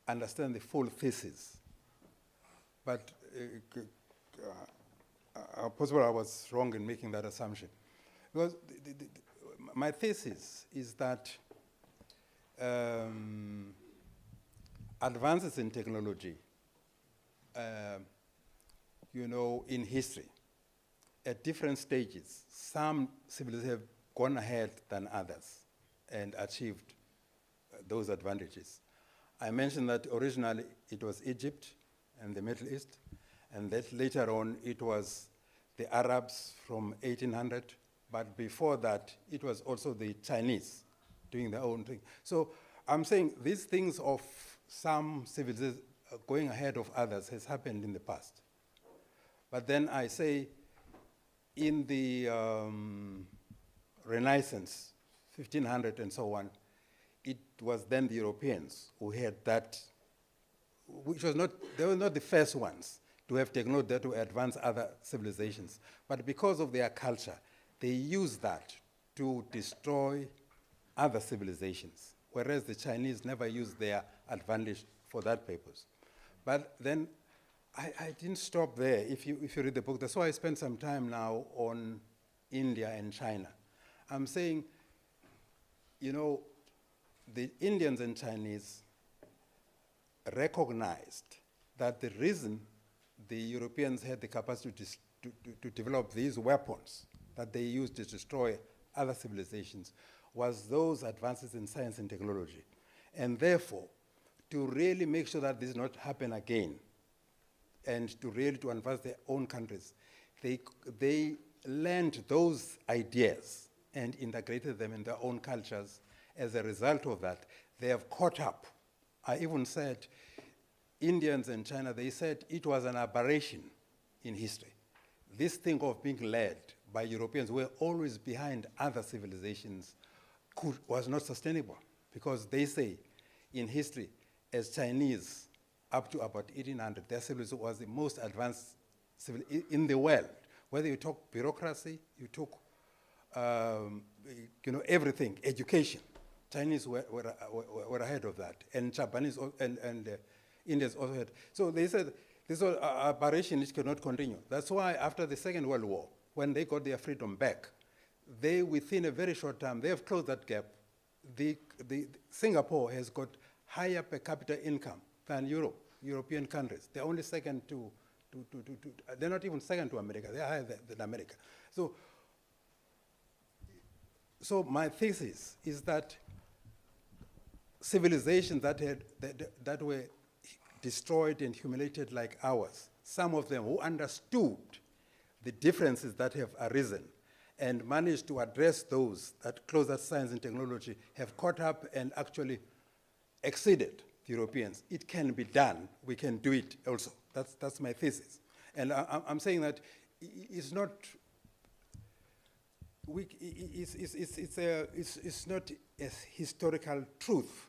S3: understand the full thesis. But possibly I was wrong in making that assumption. Because my thesis is that advances in technology, you know, in history, at different stages, some civilizations have gone ahead than others and achieved those advantages. I mentioned that originally it was Egypt and the Middle East, and that later on it was the Arabs from 1800, but before that it was also the Chinese doing their own thing. So I'm saying these things of some civilizations going ahead of others has happened in the past. But then I say in the Renaissance, 1500 and so on, it was then the Europeans who had that, which was not, they were not the first ones to have technology that to advance other civilizations. But because of their culture, they used that to destroy other civilizations, whereas the Chinese never used their advantage for that purpose. But then I didn't stop there. If you read the book, that's why I spent some time now on India and China. I'm saying, you know, the Indians and Chinese recognized that the reason the Europeans had the capacity to develop these weapons that they used to destroy other civilizations was those advances in science and technology. And therefore, to really make sure that this does not happen again, and to really to advance their own countries, they learned those ideas and integrated them in their own cultures. As a result of that, they have caught up. I even said, Indians and China, they said it was an aberration in history. This thing of being led by Europeans who were always behind other civilizations was not sustainable, because they say in history, as Chinese, up to about 1800, their civilization was the most advanced in the world. Whether you talk bureaucracy, you talk you know, everything, education. Chinese were ahead of that, and Japanese and Indians also had. So they said this was an aberration which cannot continue. That's why after the Second World War, when they got their freedom back, they, within a very short time, they have closed that gap. Singapore has got higher per capita income than European countries. They're only second to they're not even second to America, they're higher than America. So my thesis is that civilizations that were destroyed and humiliated like ours, some of them who understood the differences that have arisen and managed to address those that close at science and technology have caught up and actually exceeded the Europeans. It can be done. We can do it also. That's my thesis. And I'm saying that it's not, it's not a historical truth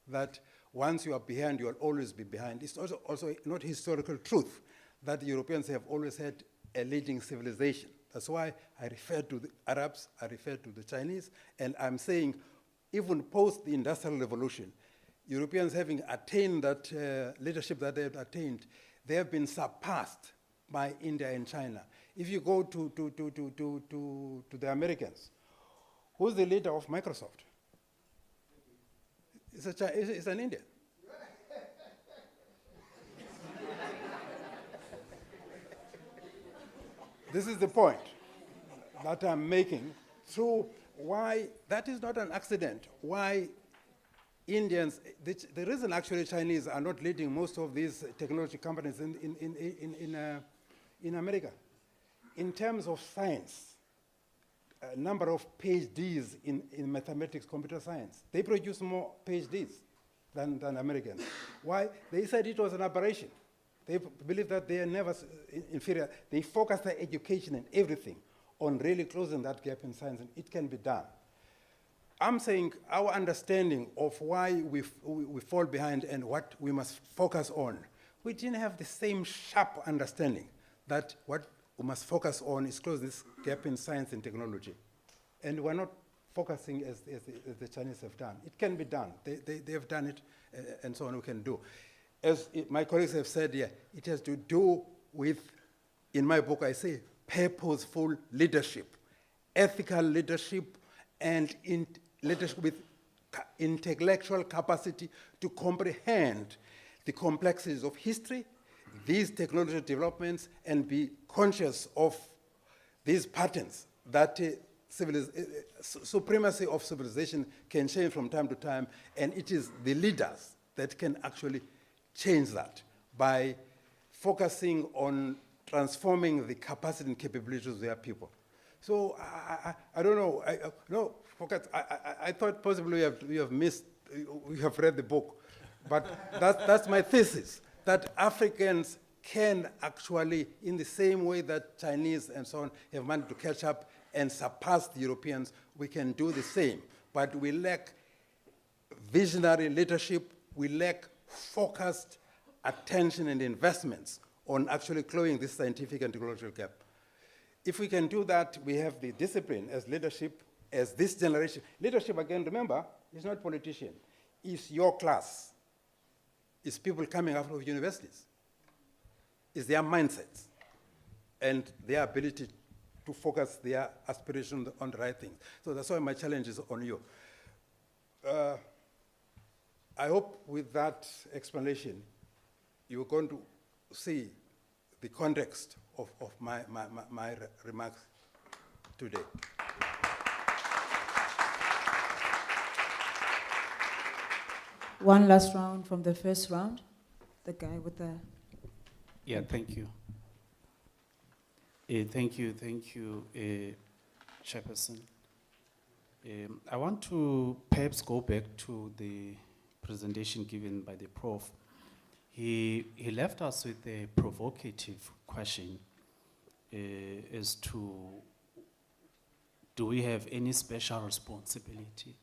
S3: that once you are behind, you will always be behind. It's also not historical truth that the Europeans have always had a leading civilization. That's why I refer to the Arabs, I refer to the Chinese, and I'm saying even post the Industrial Revolution, Europeans having attained that leadership that they have attained, they have been surpassed by India and China. If you go to the Americans, who's the leader of Microsoft? It's an Indian. This is the point that I'm making. So why, that is not an accident, why Indians, the reason actually Chinese are not leading most of these technology companies in America. In terms of science, a number of PhDs in mathematics, computer science, they produce more PhDs than Americans. Why? They said it was an aberration. They believe that they are never inferior. They focus their education and everything on really closing that gap in science, and it can be done. I'm saying our understanding of why we fall behind and what we must focus on, we didn't have the same sharp understanding that what we must focus on is close this gap in science and technology. And we're not focusing as the Chinese have done. It can be done. They have done it, and so on we can do. As my colleagues have said here, it has to do with, in my book I say, purposeful leadership, ethical leadership, and leadership with intellectual capacity to comprehend the complexities of history, these technology developments, and be conscious of these patterns that supremacy of civilization can change from time to time, and it is the leaders that can actually change that by focusing on transforming the capacity and capabilities of their people. So I don't know. I thought possibly you have read the book, but that's my thesis, that Africans can actually, in the same way that Chinese and so on have managed to catch up and surpass the Europeans, we can do the same. But we lack visionary leadership, we lack focused attention and investments on actually closing this scientific and technological gap. If we can do that, we have the discipline as leadership, as this generation. Leadership, again, remember, is not politician. It's your class. It's people coming out of universities. It's their mindsets and their ability to focus their aspirations on the right things. So that's why my challenge is on you. I hope with that explanation, you're going to see the context of my remarks today.
S5: One last round from the first round. The guy with the...
S10: Yeah, thank you. Thank you, Chairperson. I want to perhaps go back to the presentation given by the Prof. He left us with a provocative question as to, do we have any special responsibility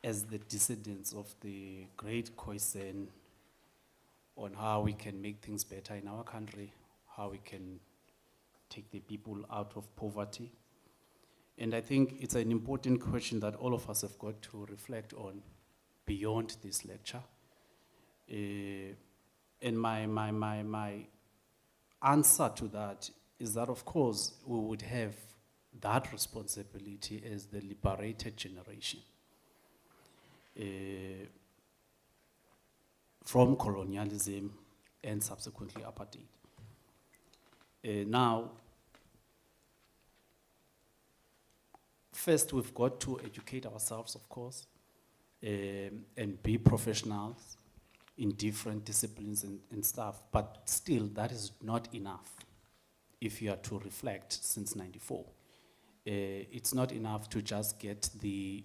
S10: as the descendants of the great Khoisan on how we can make things better in our country, how we can take the people out of poverty? And I think it's an important question that all of us have got to reflect on beyond this lecture. And my answer to that is that, of course, we would have that responsibility as the liberated generation. from colonialism and subsequently apartheid. Now, first we've got to educate ourselves, of course, and be professionals in different disciplines and stuff, but still that is not enough if you are to reflect since 94. It's not enough to just get the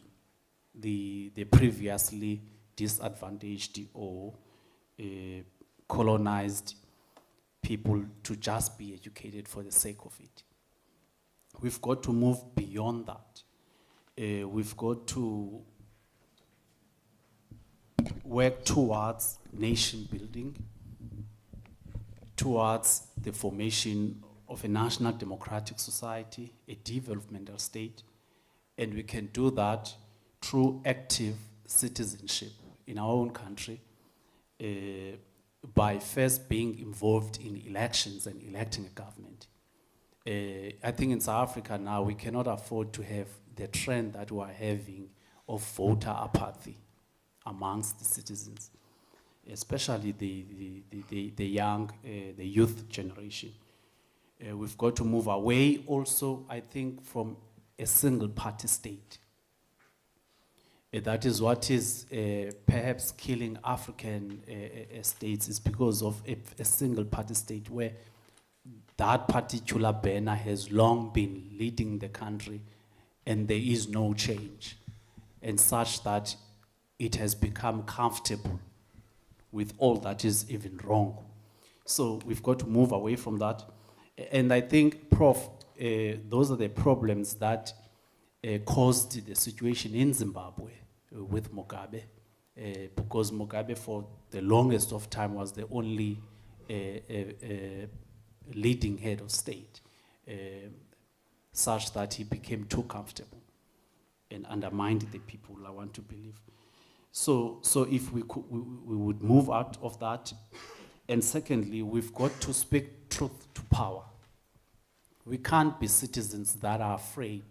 S10: previously disadvantaged or colonized people to just be educated for the sake of it. We've got to move beyond that. We've got to work towards nation building, towards the formation of a national democratic society, a developmental state, and we can do that through active citizenship in our own country, by first being involved in elections and electing a government. I think in South Africa now we cannot afford to have the trend that we are having of voter apathy amongst the citizens, especially the young, the youth generation. We've got to move away also, I think, from a single party state. That is what is perhaps killing African states, is because of a single party state where that particular banner has long been leading the country and there is no change, and such that it has become comfortable with all that is even wrong. So we've got to move away from that. And I think, Prof, those are the problems that caused the situation in Zimbabwe with Mugabe, because Mugabe for the longest of time was the only leading head of state, such that he became too comfortable and undermined the people, I want to believe. So if we would move out of that. And secondly, we've got to speak truth to power. We can't be citizens that are afraid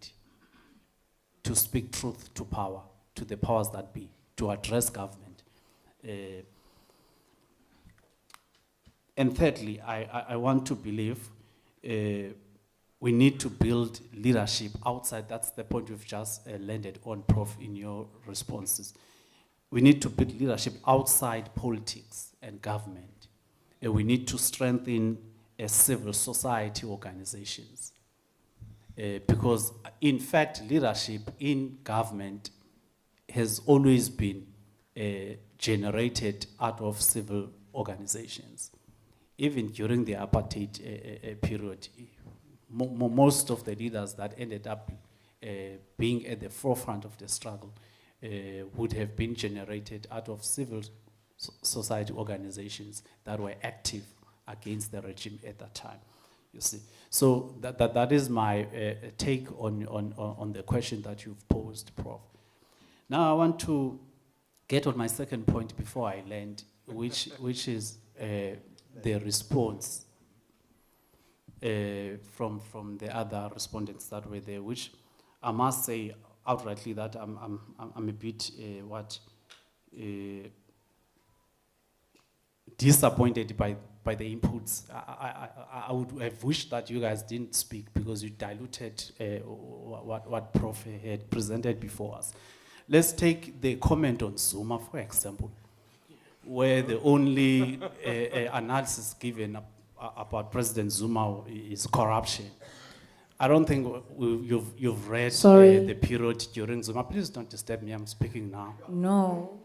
S10: to speak truth to power, to the powers that be, to address government. And thirdly, I want to believe we need to build leadership outside. That's the point you've just landed on, Prof, in your responses. We need to build leadership outside politics and government. We need to strengthen civil society organizations. Because, in fact, leadership in government has always been generated out of civil organizations. Even during the apartheid period, most of the leaders that ended up being at the forefront of the struggle would have been generated out of civil society organizations that were active against the regime at that time, you see. So that is my take on the question that you've posed, Prof. Now I want to get on my second point before I land, which is the response from the other respondents that were there, which I must say outrightly that I'm a bit disappointed by the inputs. I would have wished that you guys didn't speak because you diluted what Prof had presented before us. Let's take the comment on Zuma, for example, where the only analysis given about President Zuma is corruption. I don't think you've read the period during Zuma. Please don't disturb me, I'm speaking now.
S5: No.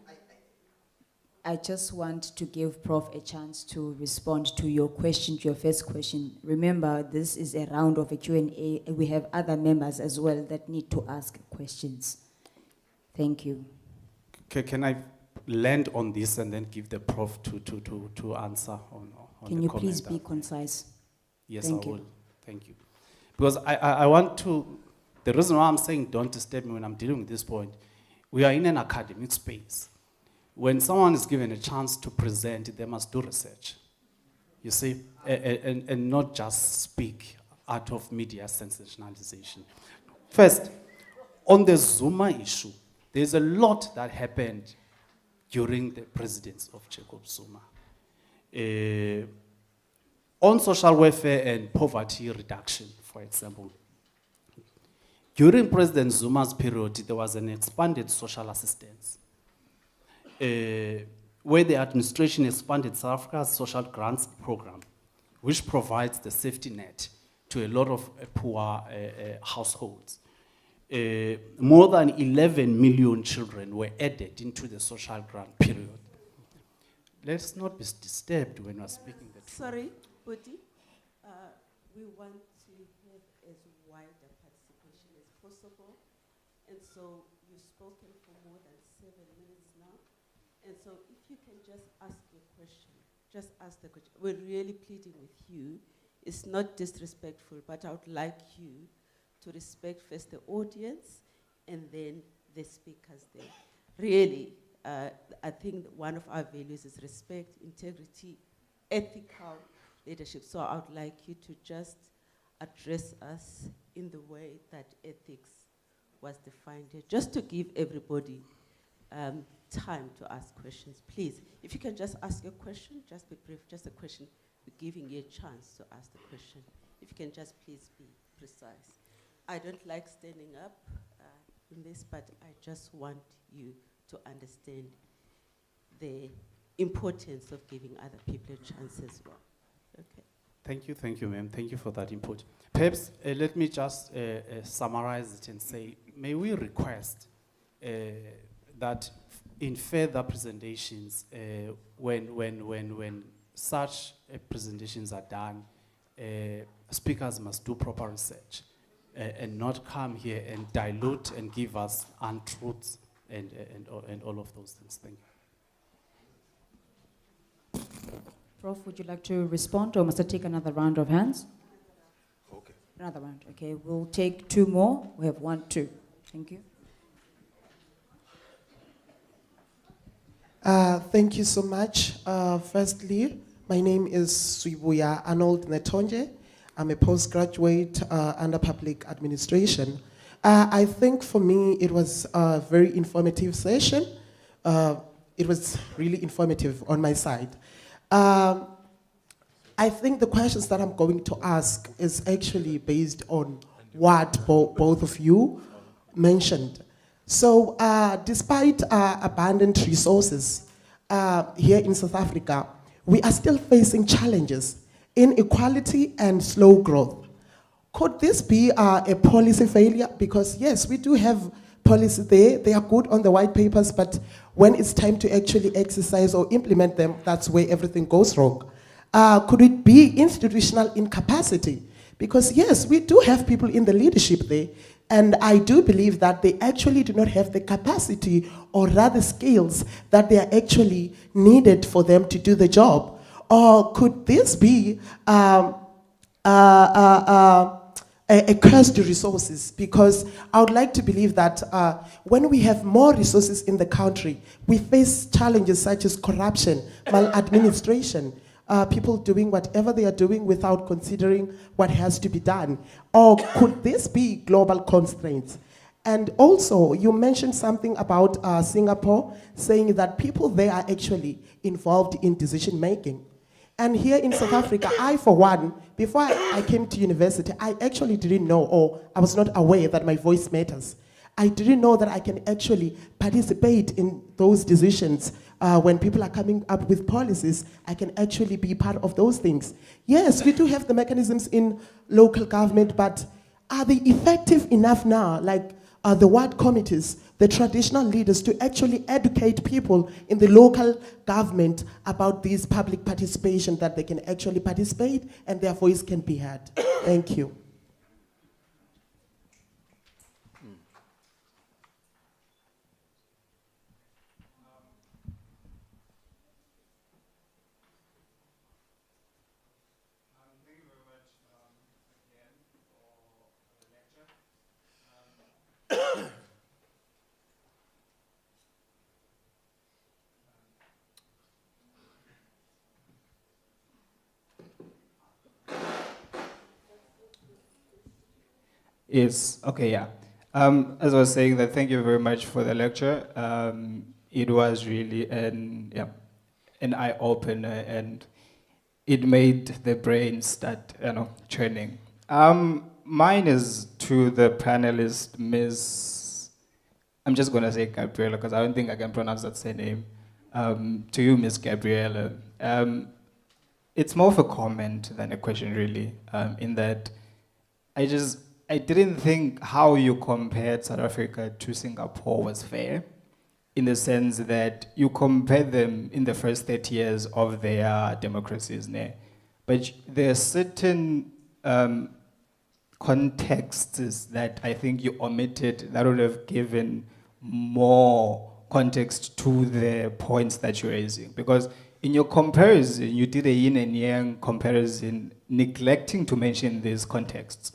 S5: I just want to give Prof a chance to respond to your question, to your first question. Remember, this is a round of a Q&A. We have other members as well that need to ask questions. Thank you.
S10: Can I land on this and then give the Prof to answer on
S5: Can you please be concise?
S10: Yes,
S5: Thank
S10: I
S5: you.
S10: will. Thank you. Because I want to, the reason why I'm saying don't disturb me when I'm dealing with this point, we are in an academic space. When someone is given a chance to present, they must do research, you see, and not just speak out of media sensationalization. First, on the Zuma issue, there's a lot that happened during the presidency of Jacob Zuma. On social welfare and poverty reduction, for example, during President Zuma's period, there was an expanded social assistance, where the administration expanded South Africa's social grants program, which provides the safety net to a lot of poor households. More than 11 million children were added into the social grant period. Let's not be disturbed when we're speaking the truth.
S2: Sorry, Budi, we want to have as wide a participation as possible. And so you've spoken for more than 7 minutes now. And so if you can just ask your question, just ask the question. We're really pleading with you. It's not disrespectful, but I would like you to respect first the audience and then the speakers there. Really, I think one of our values is respect, integrity, ethical leadership. So I would like you to just address us in the way that ethics was defined here, just to give everybody time to ask questions. Please, if you can just ask your question, just be brief, just a question. We're giving you a chance to ask the question. If you can just please be precise. I don't like standing up in this, but I just want you to understand the importance of giving other people a chance as well. Okay.
S10: Thank you, ma'am. Thank you for that input. Perhaps let me just summarize it and say, may we request that in further presentations, when such presentations are done, speakers must do proper research and not come here and dilute and give us untruths and all of those things. Thank you.
S5: Prof, would you like to respond, or must I take another round of hands?
S3: Okay.
S5: Another round, okay. We'll take 2 more. We have 1, 2. Thank you.
S11: Thank you so much. Firstly, my name is Swibuya Arnold Netonje. I'm a postgraduate under public administration. I think for me it was a very informative session. It was really informative on my side. I think the questions that I'm going to ask is actually based on what both of you mentioned. So despite abundant resources here in South Africa, we are still facing challenges, inequality and slow growth. Could this be a policy failure? Because yes, we do have policies there. They are good on the white papers, but when it's time to actually exercise or implement them, that's where everything goes wrong. Could it be institutional incapacity? Because yes, we do have people in the leadership there, and I do believe that they actually do not have the capacity or rather skills that they are actually needed for them to do the job. Or could this be a curse to resources? Because I would like to believe that when we have more resources in the country, we face challenges such as corruption, maladministration, people doing whatever they are doing without considering what has to be done. Or could this be global constraints? And also, you mentioned something about Singapore, saying that people there are actually involved in decision making. And here in South Africa, I, for one, before I came to university, I actually didn't know, or I was not aware that my voice matters. I didn't know that I can actually participate in those decisions. When people are coming up with policies, I can actually be part of those things. Yes, we do have the mechanisms in local government, but are they effective enough now, like the ward committees, the traditional leaders, to actually educate people in the local government about this public participation, that they can actually participate and their voice can be heard? Thank you.
S12: Yes, okay, yeah. As I was saying, that thank you very much for the lecture. it was really an eye opener, and it made the brain start, churning. Mine is to the panelist, Miss. I'm just gonna say Gabriela because I don't think I can pronounce that surname. To you, Miss Gabriela. It's more of a comment than a question, really. In that, I didn't think how you compared South Africa to Singapore was fair, in the sense that you compare them in the first 30 years of their democracies, but there are certain contexts that I think you omitted that would have given more context to the points that you're raising. Because in your comparison, you did a yin and yang comparison, neglecting to mention these contexts.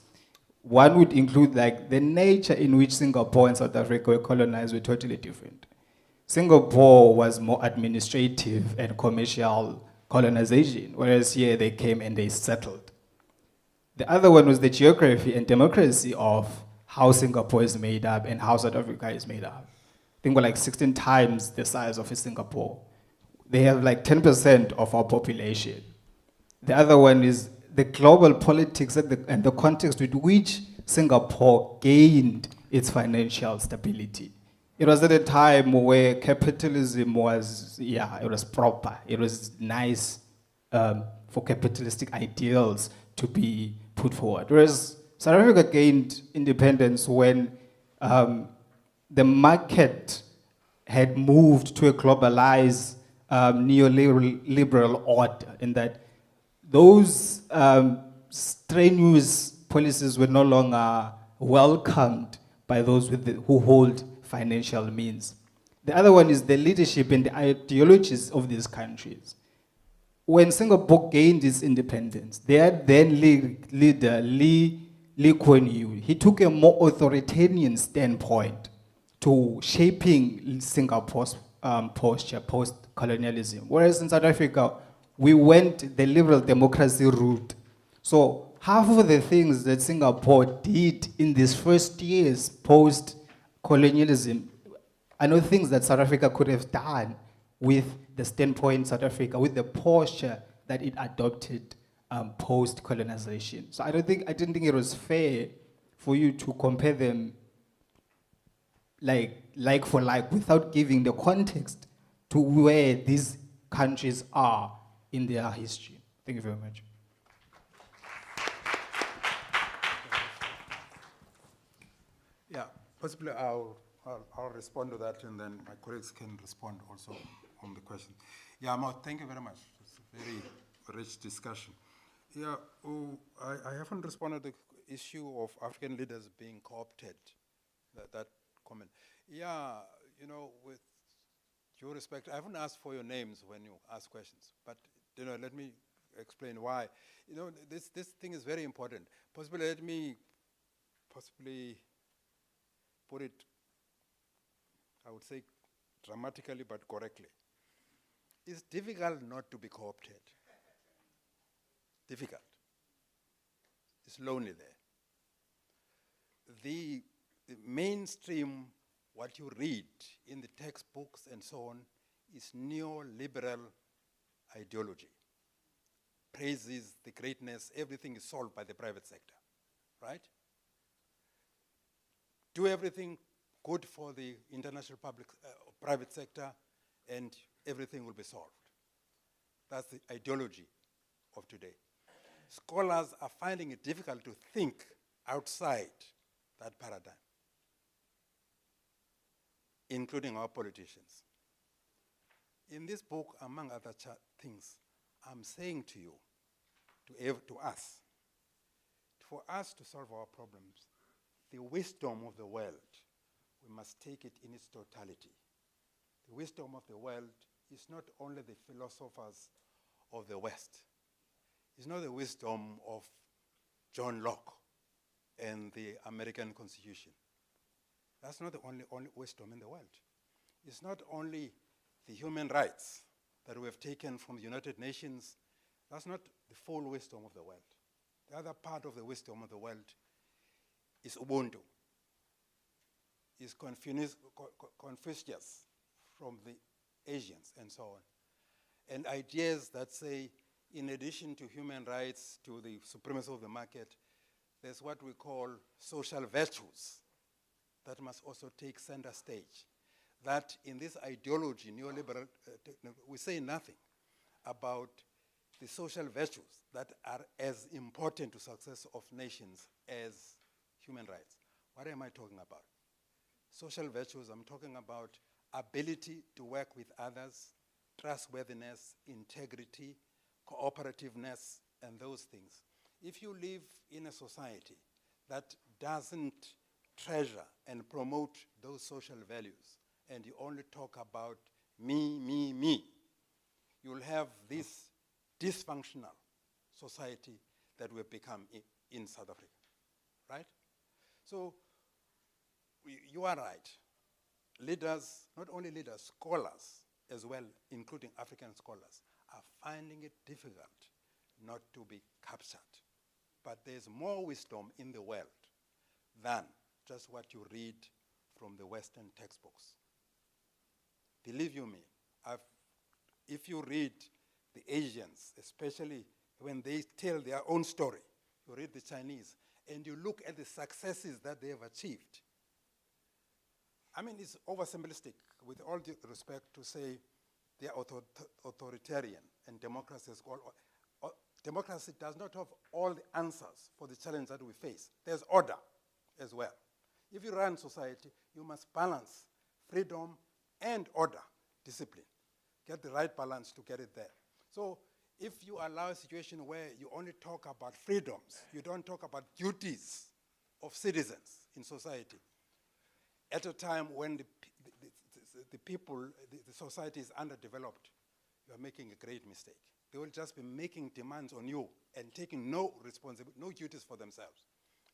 S12: One would include like the nature in which Singapore and South Africa were colonized were totally different. Singapore was more administrative and commercial colonization, whereas here they came and they settled. The other one was the geography and democracy of how Singapore is made up and how South Africa is made up. I think we're like 16 times the size of Singapore. They have like 10% of our population. The other one is the global politics and the context with which Singapore gained its financial stability. It was at a time where capitalism was, it was proper. It was nice for capitalistic ideals to be put forward. Whereas South Africa gained independence when the market had moved to a globalized neoliberal order, in that those strenuous policies were no longer welcomed by those who hold financial means. The other one is the leadership and the ideologies of these countries. When Singapore gained its independence, their then leader, Lee Kuan Yew, he took a more authoritarian standpoint to shaping Singapore's posture post-colonialism. Whereas in South Africa, we went the liberal democracy route. So half of the things that Singapore did in these first years post-colonialism are not things that South Africa could have done with the standpoint South Africa, with the posture that it adopted post-colonization. So I didn't think it was fair for you to compare them like for like without giving the context to where these countries are in their history. Thank you very much.
S3: Yeah, possibly I'll respond to that, and then my colleagues can respond also on the question. Yeah, Mo, thank you very much. It's a very rich discussion. Yeah, I haven't responded to the issue of African leaders being co-opted, that comment. Yeah, with due respect, I haven't asked for your names when you ask questions, but let me explain why. This thing is very important. Possibly, let me put it, I would say dramatically but correctly. It's difficult not to be co-opted. Difficult. It's lonely there. The mainstream, what you read in the textbooks and so on, is neoliberal ideology. Praises the greatness, everything is solved by the private sector, right? Do everything good for the international private sector, and everything will be solved. That's the ideology of today. Scholars are finding it difficult to think outside that paradigm, including our politicians. In this book, among other things, I'm saying to you, to us, for us to solve our problems, the wisdom of the world, we must take it in its totality. The wisdom of the world is not only the philosophers of the West. It's not the wisdom of John Locke and the American Constitution. That's not the only wisdom in the world. It's not only the human rights that we have taken from the United Nations. That's not the full wisdom of the world. The other part of the wisdom of the world is Ubuntu, is Confucius from the Asians and so on. And ideas that say, in addition to human rights, to the supremacy of the market, there's what we call social virtues that must also take center stage. That in this ideology, neoliberal, we say nothing about the social virtues that are as important to success of nations as human rights. What am I talking about? Social virtues, I'm talking about ability to work with others, trustworthiness, integrity, cooperativeness, and those things. If you live in a society that doesn't treasure and promote those social values, and you only talk about me, you'll have this dysfunctional society that we've become in South Africa, right? So you are right. Leaders, not only leaders, scholars as well, including African scholars, are finding it difficult not to be captured. But there's more wisdom in the world than just what you read from the Western textbooks. Believe you me, if you read the Asians, especially when they tell their own story, you read the Chinese, and you look at the successes that they have achieved. I mean, it's oversimplistic, with all due respect, to say they are authoritarian and democracy is all. Democracy does not have all the answers for the challenge that we face. There's order as well. If you run society, you must balance freedom and order, discipline. Get the right balance to get it there. So if you allow a situation where you only talk about freedoms, you don't talk about duties of citizens in society, at a time when the people, the society is underdeveloped, you are making a great mistake. They will just be making demands on you and taking no responsibility, no duties for themselves.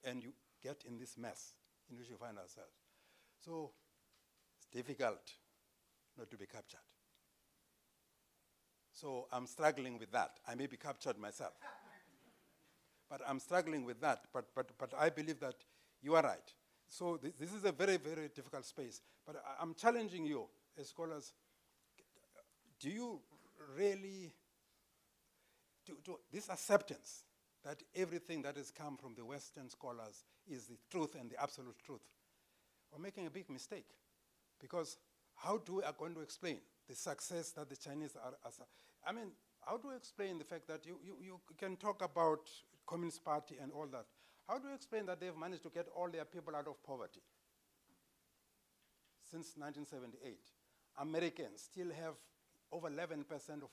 S3: And you get in this mess in which you find ourselves. So it's difficult not to be captured. So I'm struggling with that. I may be captured myself. But I'm struggling with that. But I believe that you are right. So this is a very, very difficult space. But I'm challenging you as scholars. Do you really, this acceptance that everything that has come from the Western scholars is the truth and the absolute truth? We're making a big mistake. Because how do we are going to explain the success that the Chinese are? I mean, how do we explain the fact that you can talk about Communist Party and all that? How do you explain that they've managed to get all their people out of poverty since 1978? Americans still have over 11% of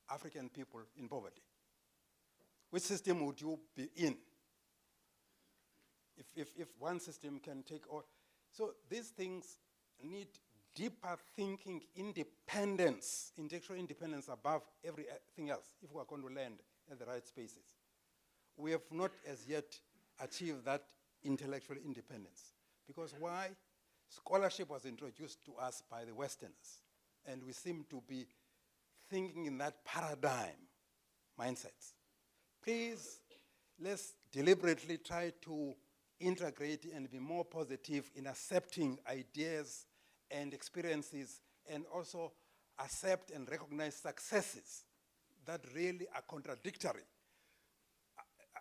S3: African people in poverty. Which system would you be in if one system can take all? So these things need deeper thinking, independence, intellectual independence above everything else if we are going to land at the right spaces. We have not as yet achieved that intellectual independence. Because why? Scholarship was introduced to us by the Westerners, and we seem to be thinking in that paradigm mindsets. Please, let's deliberately try to integrate and be more positive in accepting ideas and experiences, and also accept and recognize successes that really are contradictory.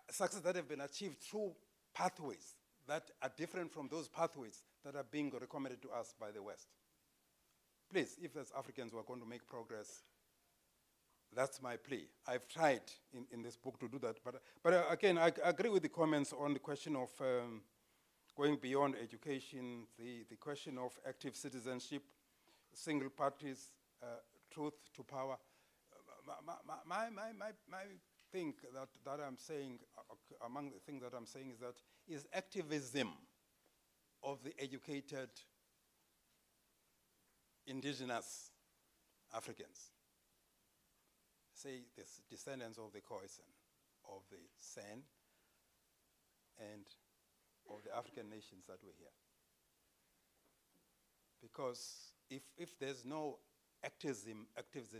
S3: Successes that have been achieved through pathways that are different from those pathways that are being recommended to us by the West. Please, if as Africans we're going to make progress, that's my plea. I've tried in this book to do that, but again, I agree with the comments on the question of going beyond education, the question of active citizenship, single parties, truth to power. My thing that I'm saying, among the things that I'm saying is activism of the educated indigenous Africans. Say the descendants of the Khoisan, of the San, and of the African nations that were here. Because if there's no activism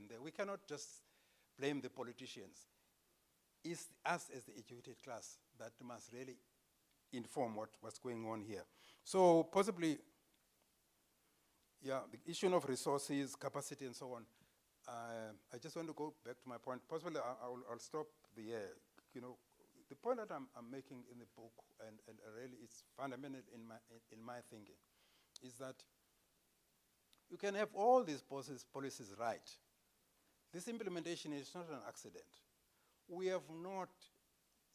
S3: there, we cannot just blame the politicians. It's us as the educated class that must really inform what's going on here. So possibly, Yeah, the issue of resources, capacity, and so on. I just want to go back to my point. Possibly, I'll stop there. You know, the point that I'm making in the book, and really it's fundamental in my thinking, is that you can have all these policies right. This implementation is not an accident. We have not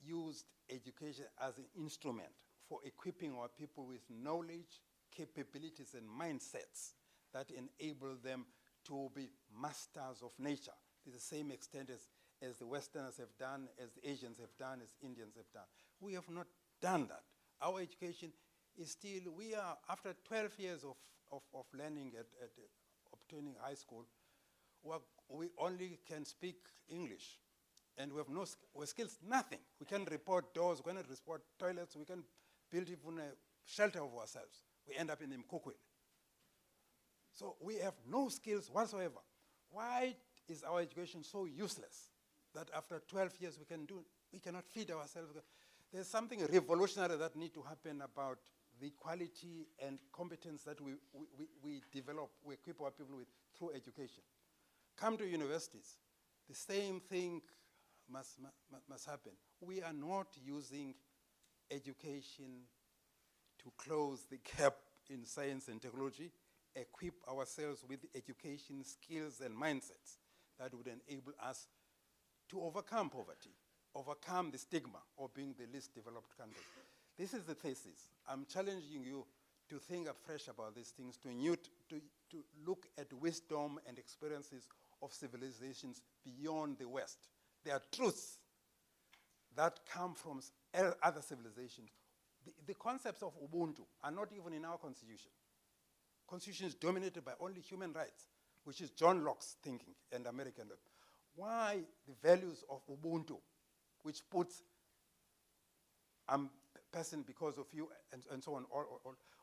S3: used education as an instrument for equipping our people with knowledge, capabilities, and mindsets that enable them to be masters of nature to the same extent as the Westerners have done, as the Asians have done, as Indians have done. We have not done that. Our education is still, we are, after 12 years of learning at obtaining high school, we only can speak English. And we have no skills, nothing. We can report doors, we can report toilets, we can build even a shelter of ourselves. We end up in Mkukwe. So we have no skills whatsoever. Why is our education so useless that after 12 years we cannot feed ourselves? There's something revolutionary that needs to happen about the quality and competence that we develop, we equip our people with through education. Come to universities, the same thing must happen. We are not using education to close the gap in science and technology, equip ourselves with education, skills, and mindsets that would enable us to overcome poverty, overcome the stigma of being the least developed country. This is the thesis. I'm challenging you to think afresh about these things, to look at wisdom and experiences of civilizations beyond the West. There are truths that come from other civilizations. The concepts of Ubuntu are not even in our constitution. Constitution is dominated by only human rights, which is John Locke's thinking and American law. Why the values of Ubuntu, which puts person because of you and so on,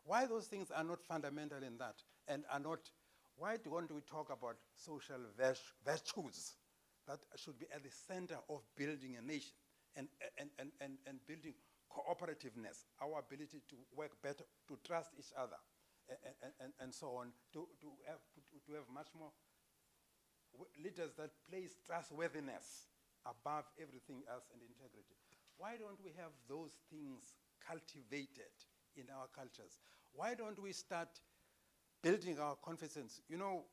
S3: why those things are not fundamental in that and are not, why don't we talk about social virtues that should be at the center of building a nation and building cooperativeness, our ability to work better, to trust each other, and so on, to have much more leaders that place trustworthiness above everything else and integrity. Why don't we have those things cultivated in our cultures? Why don't we start building our confidence? You know,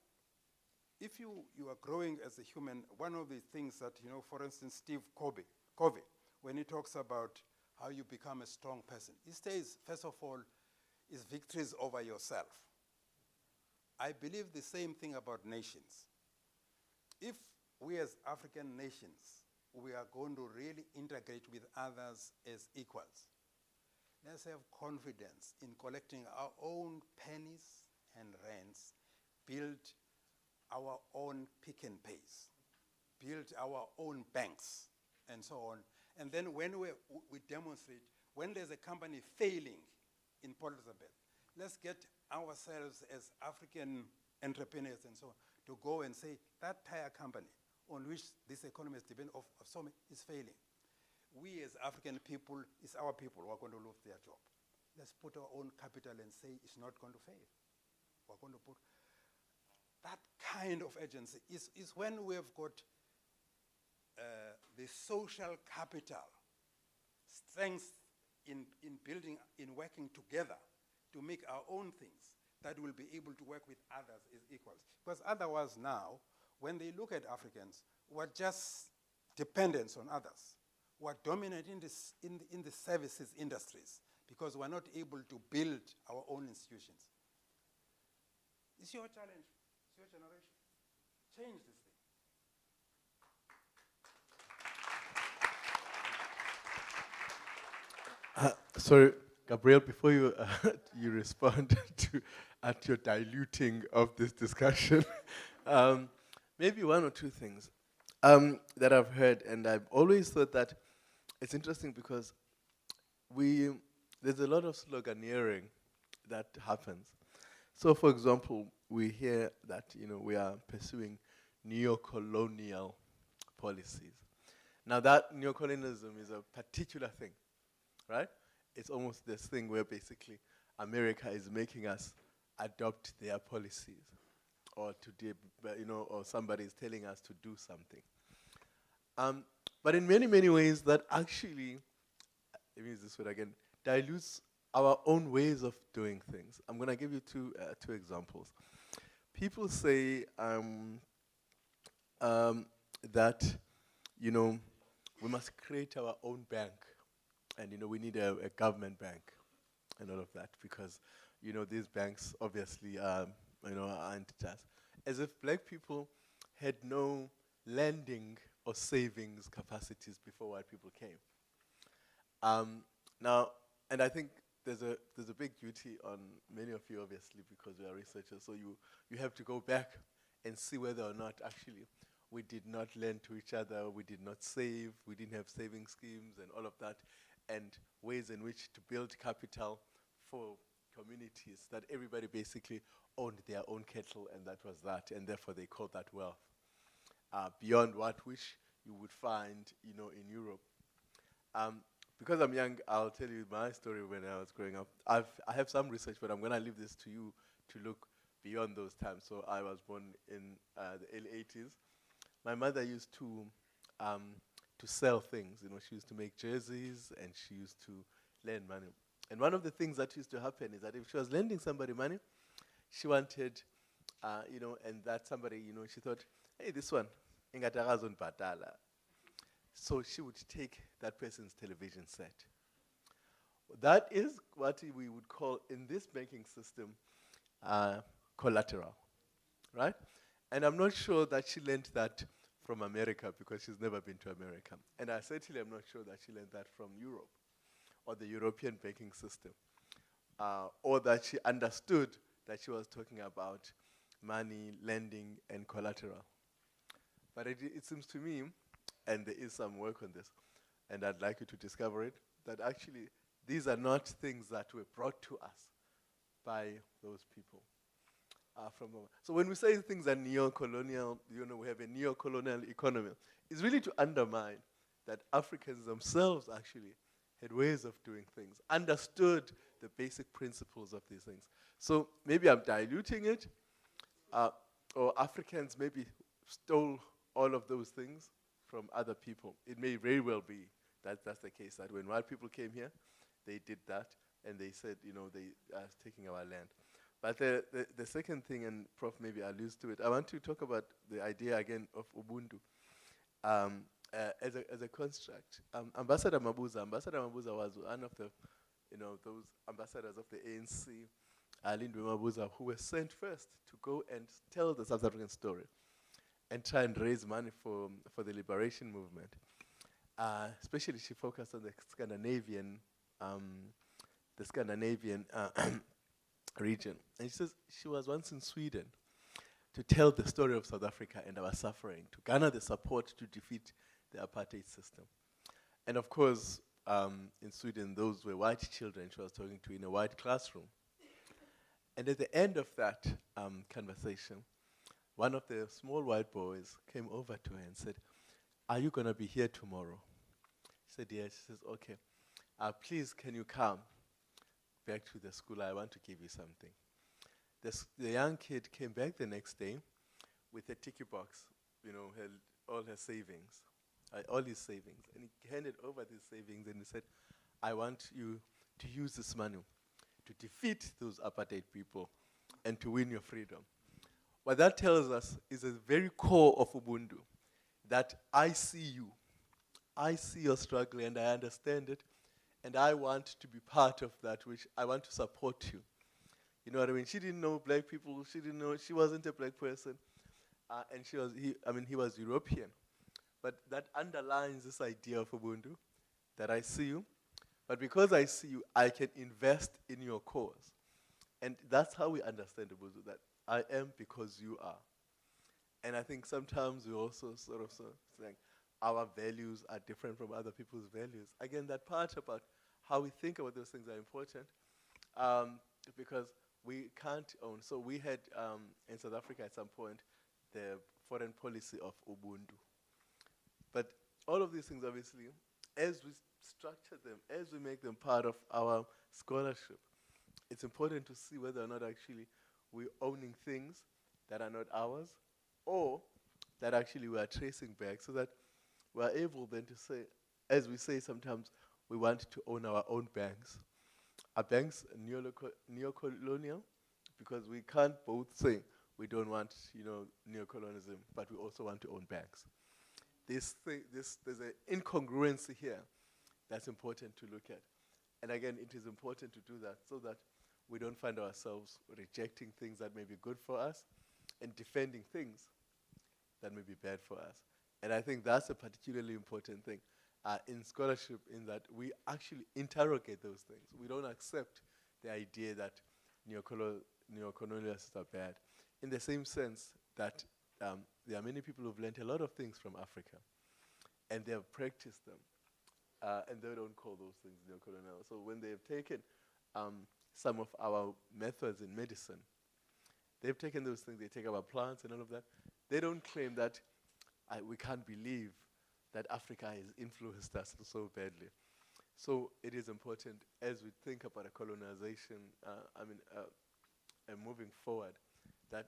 S3: if you are growing as a human, one of the things that, you know, for instance, Steve Covey, when he talks about how you become a strong person, he says, first of all, is victories over yourself. I believe the same thing about nations. If we as African nations, we are going to really integrate with others as equals, let's have confidence in collecting our own pennies and rents, build our own pick and pays, build our own banks, and so on. And then when we demonstrate, when there's a company failing in Port Elizabeth, let's get ourselves as African entrepreneurs and so on to go and say, that tire company on which this economy is dependent of so many is failing. We as African people, it's our people who are going to lose their job. Let's put our own capital and say it's not going to fail. We're going to put that kind of agency is when we have got the social capital, strength in building, in working together to make our own things that will be able to work with others as equals. Because otherwise now, when they look at Africans, we're just dependent on others. We're dominant in the services industries because we're not able to build our own institutions. It's your challenge, it's your generation. Change this thing.
S7: Sorry, Gabriel, before you you respond at your diluting of this discussion, maybe one or two things that I've heard, and I've always thought that it's interesting because there's a lot of sloganeering that happens. So, for example, we hear that we are pursuing neo-colonial policies. Now, that neocolonialism is a particular thing, right? It's almost this thing where basically America is making us adopt their policies, or or somebody is telling us to do something. But in many, many ways, that actually, let me use this word again, dilutes our own ways of doing things. I'm going to give you two examples. People say that, we must create our own bank, and we need a government bank and all of that, because these banks obviously aren't just, as if black people had no lending or savings capacities before white people came. Now, and I think there's a big duty on many of you, obviously, because we are researchers, so you have to go back and see whether or not actually we did not lend to each other, we did not save, we didn't have saving schemes and all of that, and ways in which to build capital for communities, that everybody basically owned their own kettle, and that was that, and therefore they called that wealth. Beyond which you would find, in Europe. Because I'm young, I'll tell you my story when I was growing up. I have some research, but I'm going to leave this to you to look beyond those times. So I was born in the early 80s. My mother used to sell things. She used to make jerseys, and she used to lend money. And one of the things that used to happen is that if she was lending somebody money, she wanted, and that somebody, she thought, hey, this one, ingatagazon badala. So she would take that person's television set. That is what we would call, in this banking system, collateral, right? And I'm not sure that she lent that from America, because she's never been to America. And I certainly am not sure that she lent that from Europe or the European banking system, or that she understood that she was talking about money, lending, and collateral. But it seems to me, and there is some work on this, and I'd like you to discover it, that actually these are not things that were brought to us by those people. So when we say things are neo-colonial, we have a neo-colonial economy, it's really to undermine that Africans themselves actually had ways of doing things, understood the basic principles of these things. So maybe I'm diluting it, or Africans maybe stole all of those things from other people. It may very well be that that's the case, that when white people came here, they did that, and they said, they are taking our land. But the second thing, and Prof maybe alludes to it, I want to talk about the idea again of Ubuntu as a construct. Ambassador Mabuza was one of the, those ambassadors of the ANC, Lindwe Mabuza, who were sent first to go and tell the South African story and try and raise money for the liberation movement. Especially she focused on the Scandinavian region. And she says she was once in Sweden to tell the story of South Africa and our suffering, to garner the support to defeat the apartheid system. And of course, in Sweden, those were white children she was talking to in a white classroom. And at the end of that conversation, one of the small white boys came over to her and said, "Are you going to be here tomorrow?" She said, "Yes." She says, "Okay, please can you come back to the school? I want to give you something." The young kid came back the next day with a ticky box, all her savings, all his savings. And he handed over these savings and he said, "I want you to use this money to defeat those apartheid people and to win your freedom." What that tells us is the very core of Ubuntu, that I see you. I see your struggle and I understand it, and I want to be part of that, which I want to support you. You know what I mean? She didn't know black people. She wasn't a black person. And he was European. But that underlines this idea of Ubuntu, that I see you, but because I see you, I can invest in your cause. And that's how we understand Ubuntu, that I am because you are. And I think sometimes we also sort of saying our values are different from other people's values. Again, that part about how we think about those things are important, because we can't own. So we had, in South Africa at some point, the foreign policy of Ubuntu. But all of these things, obviously, as we structure them, as we make them part of our scholarship, it's important to see whether or not actually we're owning things that are not ours, or that actually we are tracing back, so that we are able then to say, as we say sometimes, we want to own our own banks. Are banks neo-colonial? Because we can't both say we don't want, neo-colonialism, but we also want to own banks. There's an incongruency here that's important to look at. And again, it is important to do that so that we don't find ourselves rejecting things that may be good for us and defending things that may be bad for us. And I think that's a particularly important thing in scholarship, in that we actually interrogate those things. We don't accept the idea that neo-colonialists are bad, in the same sense that there are many people who've learned a lot of things from Africa, and they have practiced them, and they don't call those things neo-colonial. So when they have taken some of our methods in medicine, they've taken those things, they take our plants and all of that. They don't claim that we can't believe that Africa has influenced us so badly. So it is important, as we think about a colonization, and moving forward, that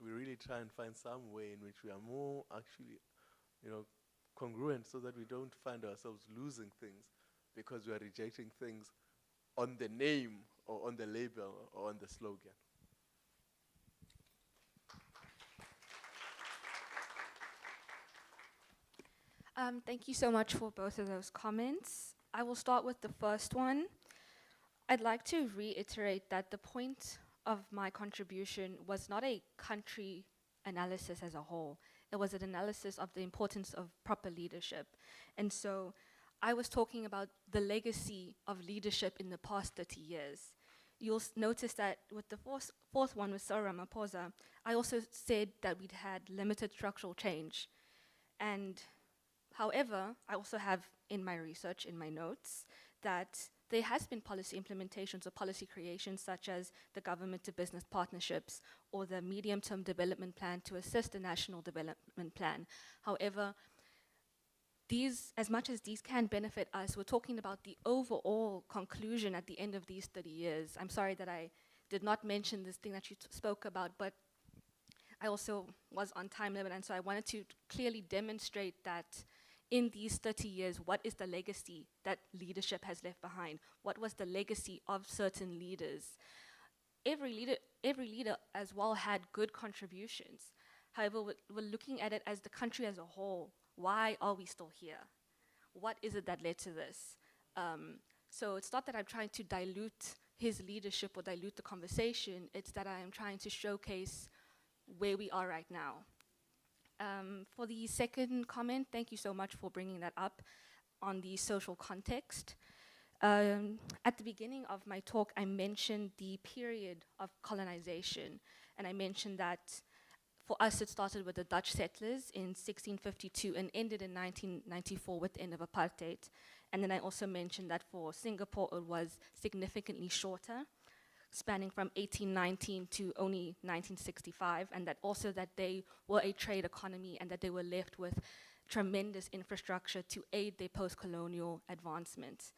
S7: we really try and find some way in which we are more actually, congruent, so that we don't find ourselves losing things because we are rejecting things on the name or on the label or on the slogan.
S6: Thank you so much for both of those comments. I will start with the first one. I'd like to reiterate that the point of my contribution was not a country analysis as a whole. It was an analysis of the importance of proper leadership. And so I was talking about the legacy of leadership in the past 30 years. You'll notice that with the fourth one with Cyril Ramaphosa, I also said that we'd had limited structural change. And however, I also have in my research, in my notes, that there has been policy implementations or policy creations, such as the government to business partnerships or the medium-term development plan to assist the national development plan. However, these, as much as these can benefit us, we're talking about the overall conclusion at the end of these 30 years. I'm sorry that I did not mention this thing that you spoke about, but I also was on time limit, and so I wanted to clearly demonstrate that in these 30 years, what is the legacy that leadership has left behind? What was the legacy of certain leaders? Every leader as well had good contributions. However, we're looking at it as the country as a whole. Why are we still here? What is it that led to this? So it's not that I'm trying to dilute his leadership or dilute the conversation, it's that I am trying to showcase where we are right now. For the second comment, thank you so much for bringing that up on the social context. At the beginning of my talk, I mentioned the period of colonization, and I mentioned that for us it started with the Dutch settlers in 1652 and ended in 1994 with the end of apartheid. And then I also mentioned that for Singapore it was significantly shorter, spanning from 1819 to only 1965, and that also that they were a trade economy and that they were left with tremendous infrastructure to aid their post-colonial advancements.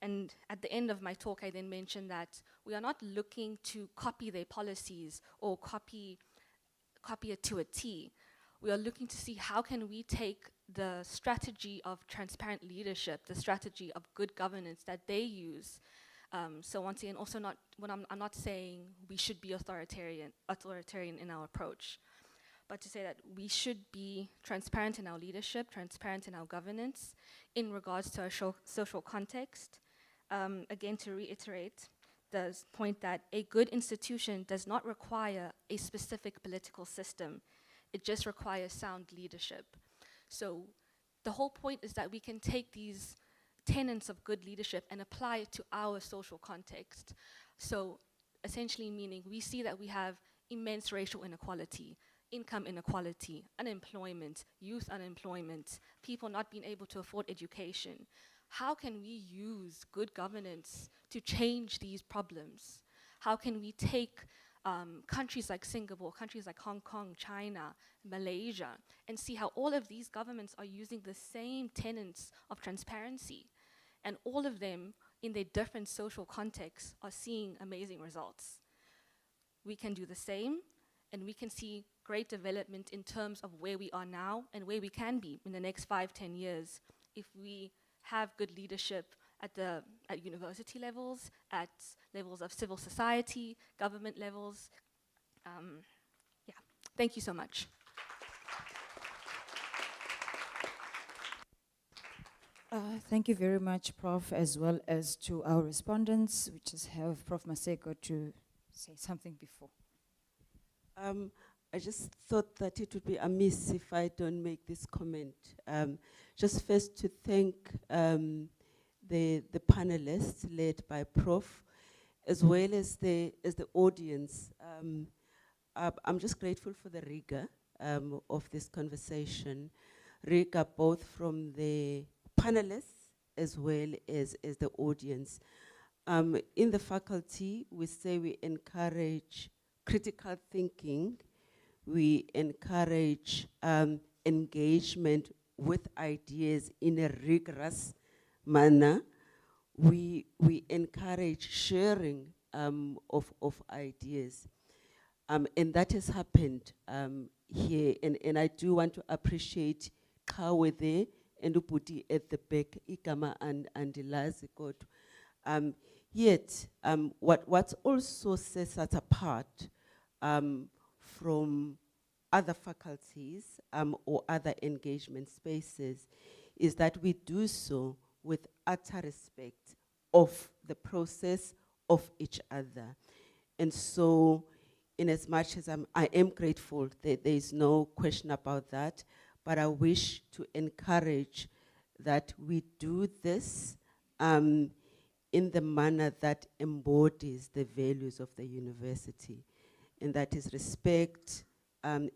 S6: And at the end of my talk, I then mentioned that we are not looking to copy their policies or copy it to a T. We are looking to see how can we take the strategy of transparent leadership, the strategy of good governance that they use. So once again, also I'm not saying we should be authoritarian in our approach, but to say that we should be transparent in our leadership, transparent in our governance in regards to our social context. Again, to reiterate the point that a good institution does not require a specific political system. It just requires sound leadership. So the whole point is that we can take these tenets of good leadership and apply it to our social context. So essentially meaning we see that we have immense racial inequality, income inequality, unemployment, youth unemployment, people not being able to afford education. How can we use good governance to change these problems? How can we take countries like Singapore, countries like Hong Kong, China, Malaysia, and see how all of these governments are using the same tenets of transparency, and all of them in their different social contexts are seeing amazing results. we can do the same, and we can see great development in terms of where we are now and where we can be in the next 5-10 years if we have good leadership at university levels, at levels of civil society, government levels. Yeah, thank you so much.
S5: Thank you very much, Prof, as well as to our respondents. We just have Prof Maseko to say something before.
S2: I just thought that it would be amiss if I don't make this comment. Just first to thank the panelists led by Prof, as well as the audience. I'm just grateful for the rigor of this conversation. Rigor both from the panelists as well as the audience. In the faculty, we say we encourage critical thinking. We encourage engagement with ideas in a rigorous manner. We encourage sharing of ideas. And that has happened here. And I do want to appreciate Kawede and Uputi at the back, Ikama and Ilazi God. Yet, what also sets us apart from other faculties or other engagement spaces is that we do so with utter respect of the process of each other. And so, in as much as I am grateful, that there is no question about that, but I wish to encourage that we do this in the manner that embodies the values of the university, and that is respect,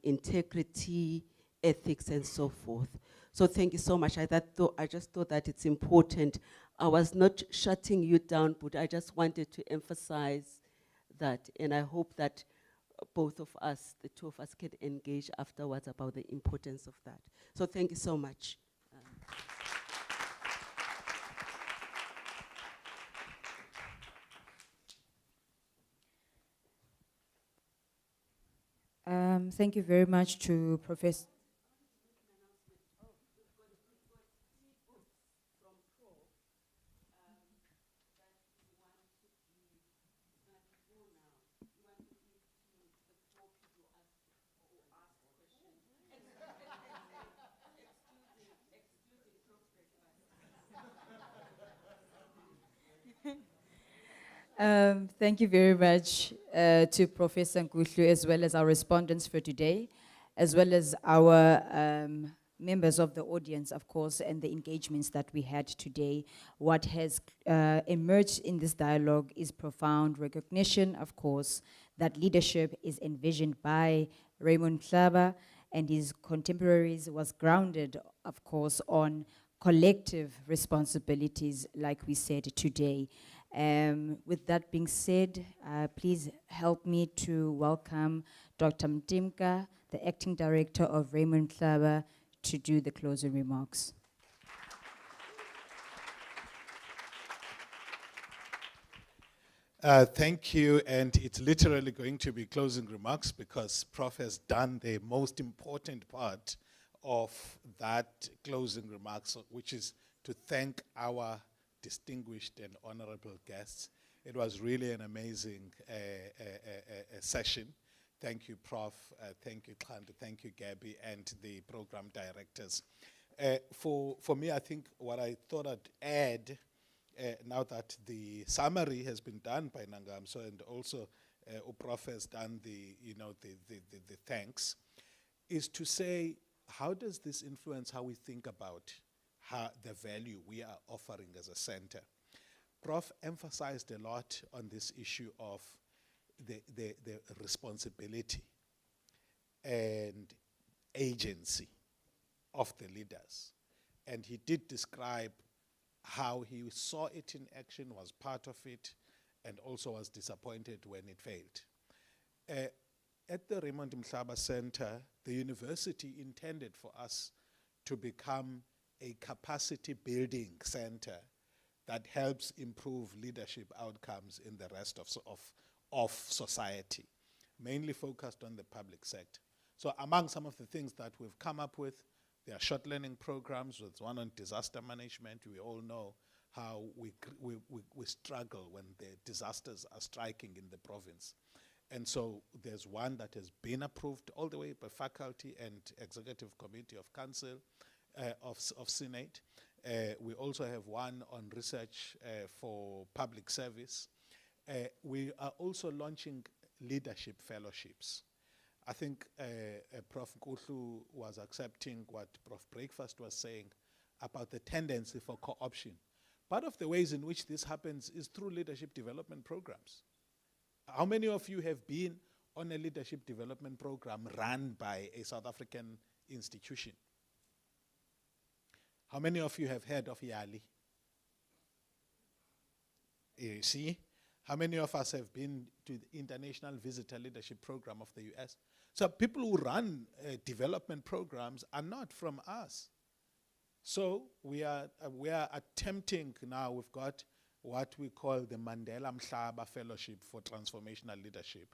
S2: integrity, ethics, and so forth. So thank you so much. I just thought that it's important. I was not shutting you down, but I just wanted to emphasize that, and I hope that both of us, the two of us, can engage afterwards about the importance of that. So thank you so much.
S5: Thank you very much to Professor. Thank you very much to Professor Nkuhlu, as well as our respondents for today, as well as our members of the audience, of course, and the engagements that we had today. What has emerged in this dialogue is profound recognition, of course, that leadership is envisioned by Raymond Mhlaba and his contemporaries was grounded, of course, on collective responsibilities, like we said today. With that being said, please help me to welcome Dr. Mtimka, the Acting Director of Raymond Mhlaba, to do the closing remarks.
S4: Thank you, and it's literally going to be closing remarks because Prof has done the most important part of that closing remarks, which is to thank our distinguished and honorable guests. It was really an amazing session. Thank you, Prof. Thank you, Khandi. Thank you, Gabby, and the program directors. For me, I think what I thought I'd add, now that the summary has been done by Nangamso and also Prof has done the thanks, is to say, how does this influence how we think about the value we are offering as a center? Prof emphasized a lot on this issue of the responsibility and agency of the leaders. And he did describe how he saw it in action, was part of it, and also was disappointed when it failed. At the Raymond Mhlaba Center, the university intended for us to become a capacity building center that helps improve leadership outcomes in the rest of society. mainly focused on the public sector. So among some of the things that we've come up with, there are short learning programs. There's one on disaster management. We all know how we struggle when the disasters are striking in the province. And so there's one that has been approved all the way by faculty and executive committee of council of Senate. We also have one on research for public service. We are also launching leadership fellowships. I think Prof. Kuhlu was accepting what Prof. Breakfast was saying about the tendency for co-option. Part of the ways in which this happens is through leadership development programs. How many of you have been on a leadership development program run by a South African institution? How many of you have heard of YALI? You see? How many of us have been to the International Visitor Leadership Program of the US? So people who run development programs are not from us. So we are attempting now, we've got what we call the Mandela Mhlaba Fellowship for Transformational Leadership,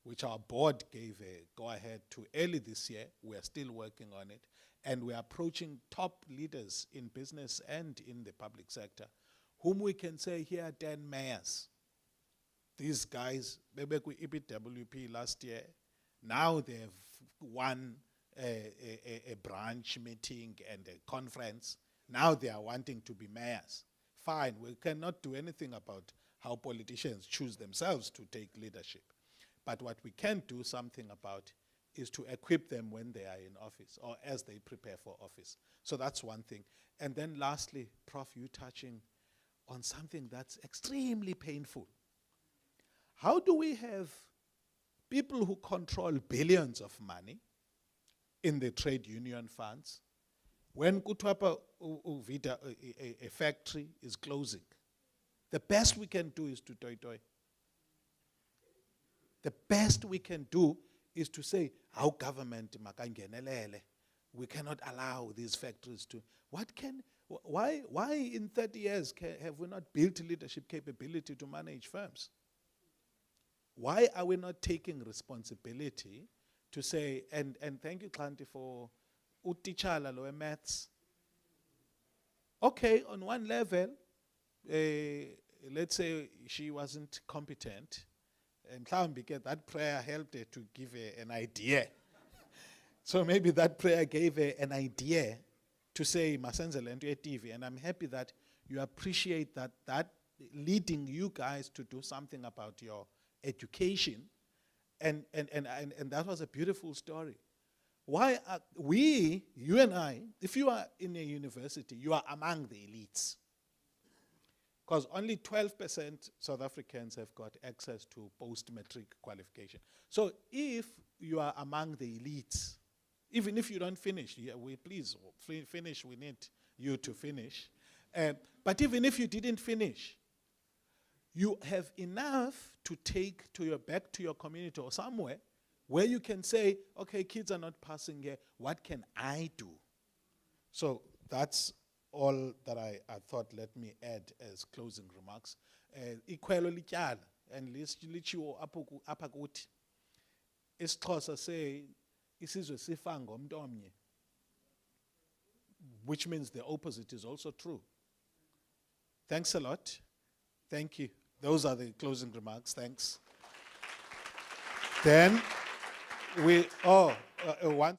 S4: which our board gave a go-ahead to early this year. We are still working on it. And we are approaching top leaders in business and in the public sector, whom we can say here are 10 mayors. These guys, they were with EPWP last year. Now they have won a branch meeting and a conference. Now they are wanting to be mayors. Fine, we cannot do anything about how politicians choose themselves to take leadership. But what we can do something about is to equip them when they are in office or as they prepare for office. So that's one thing. And then lastly, Prof, you touching on something that's extremely painful. How do we have people who control billions of money in the trade union funds when Kutwapa Uvita, a factory is closing? The best we can do is to toy. The best we can do is to say, our government, we cannot allow these factories to. Why in 30 years have we not built leadership capability to manage firms? Why are we not taking responsibility to say, and thank you, Klanti, for utichala lo maths. Okay, on one level, let's say she wasn't competent, and that prayer helped her to give her an idea. So maybe that prayer gave her an idea to say, Masenzele into a TV, and I'm happy that you appreciate that leading you guys to do something about your education, and that was a beautiful story. Why are we, you and I, if you are in a university, you are among the elites. Because only 12% South Africans have got access to post-matric qualification. So if you are among the elites, even if you don't finish, please finish, we need you to finish. But even if you didn't finish, you have enough to take back to your community or somewhere where you can say, okay, kids are not passing here, what can I do? So that's all that I thought, let me add as closing remarks. Ikwelo lityala, and lichiwo apha kuthi. IsiXhosa say, isizwe sifa ngomntu omnye, which means the opposite is also true. Thanks a lot. Thank you. Those are the closing remarks. Thanks. Then we, one.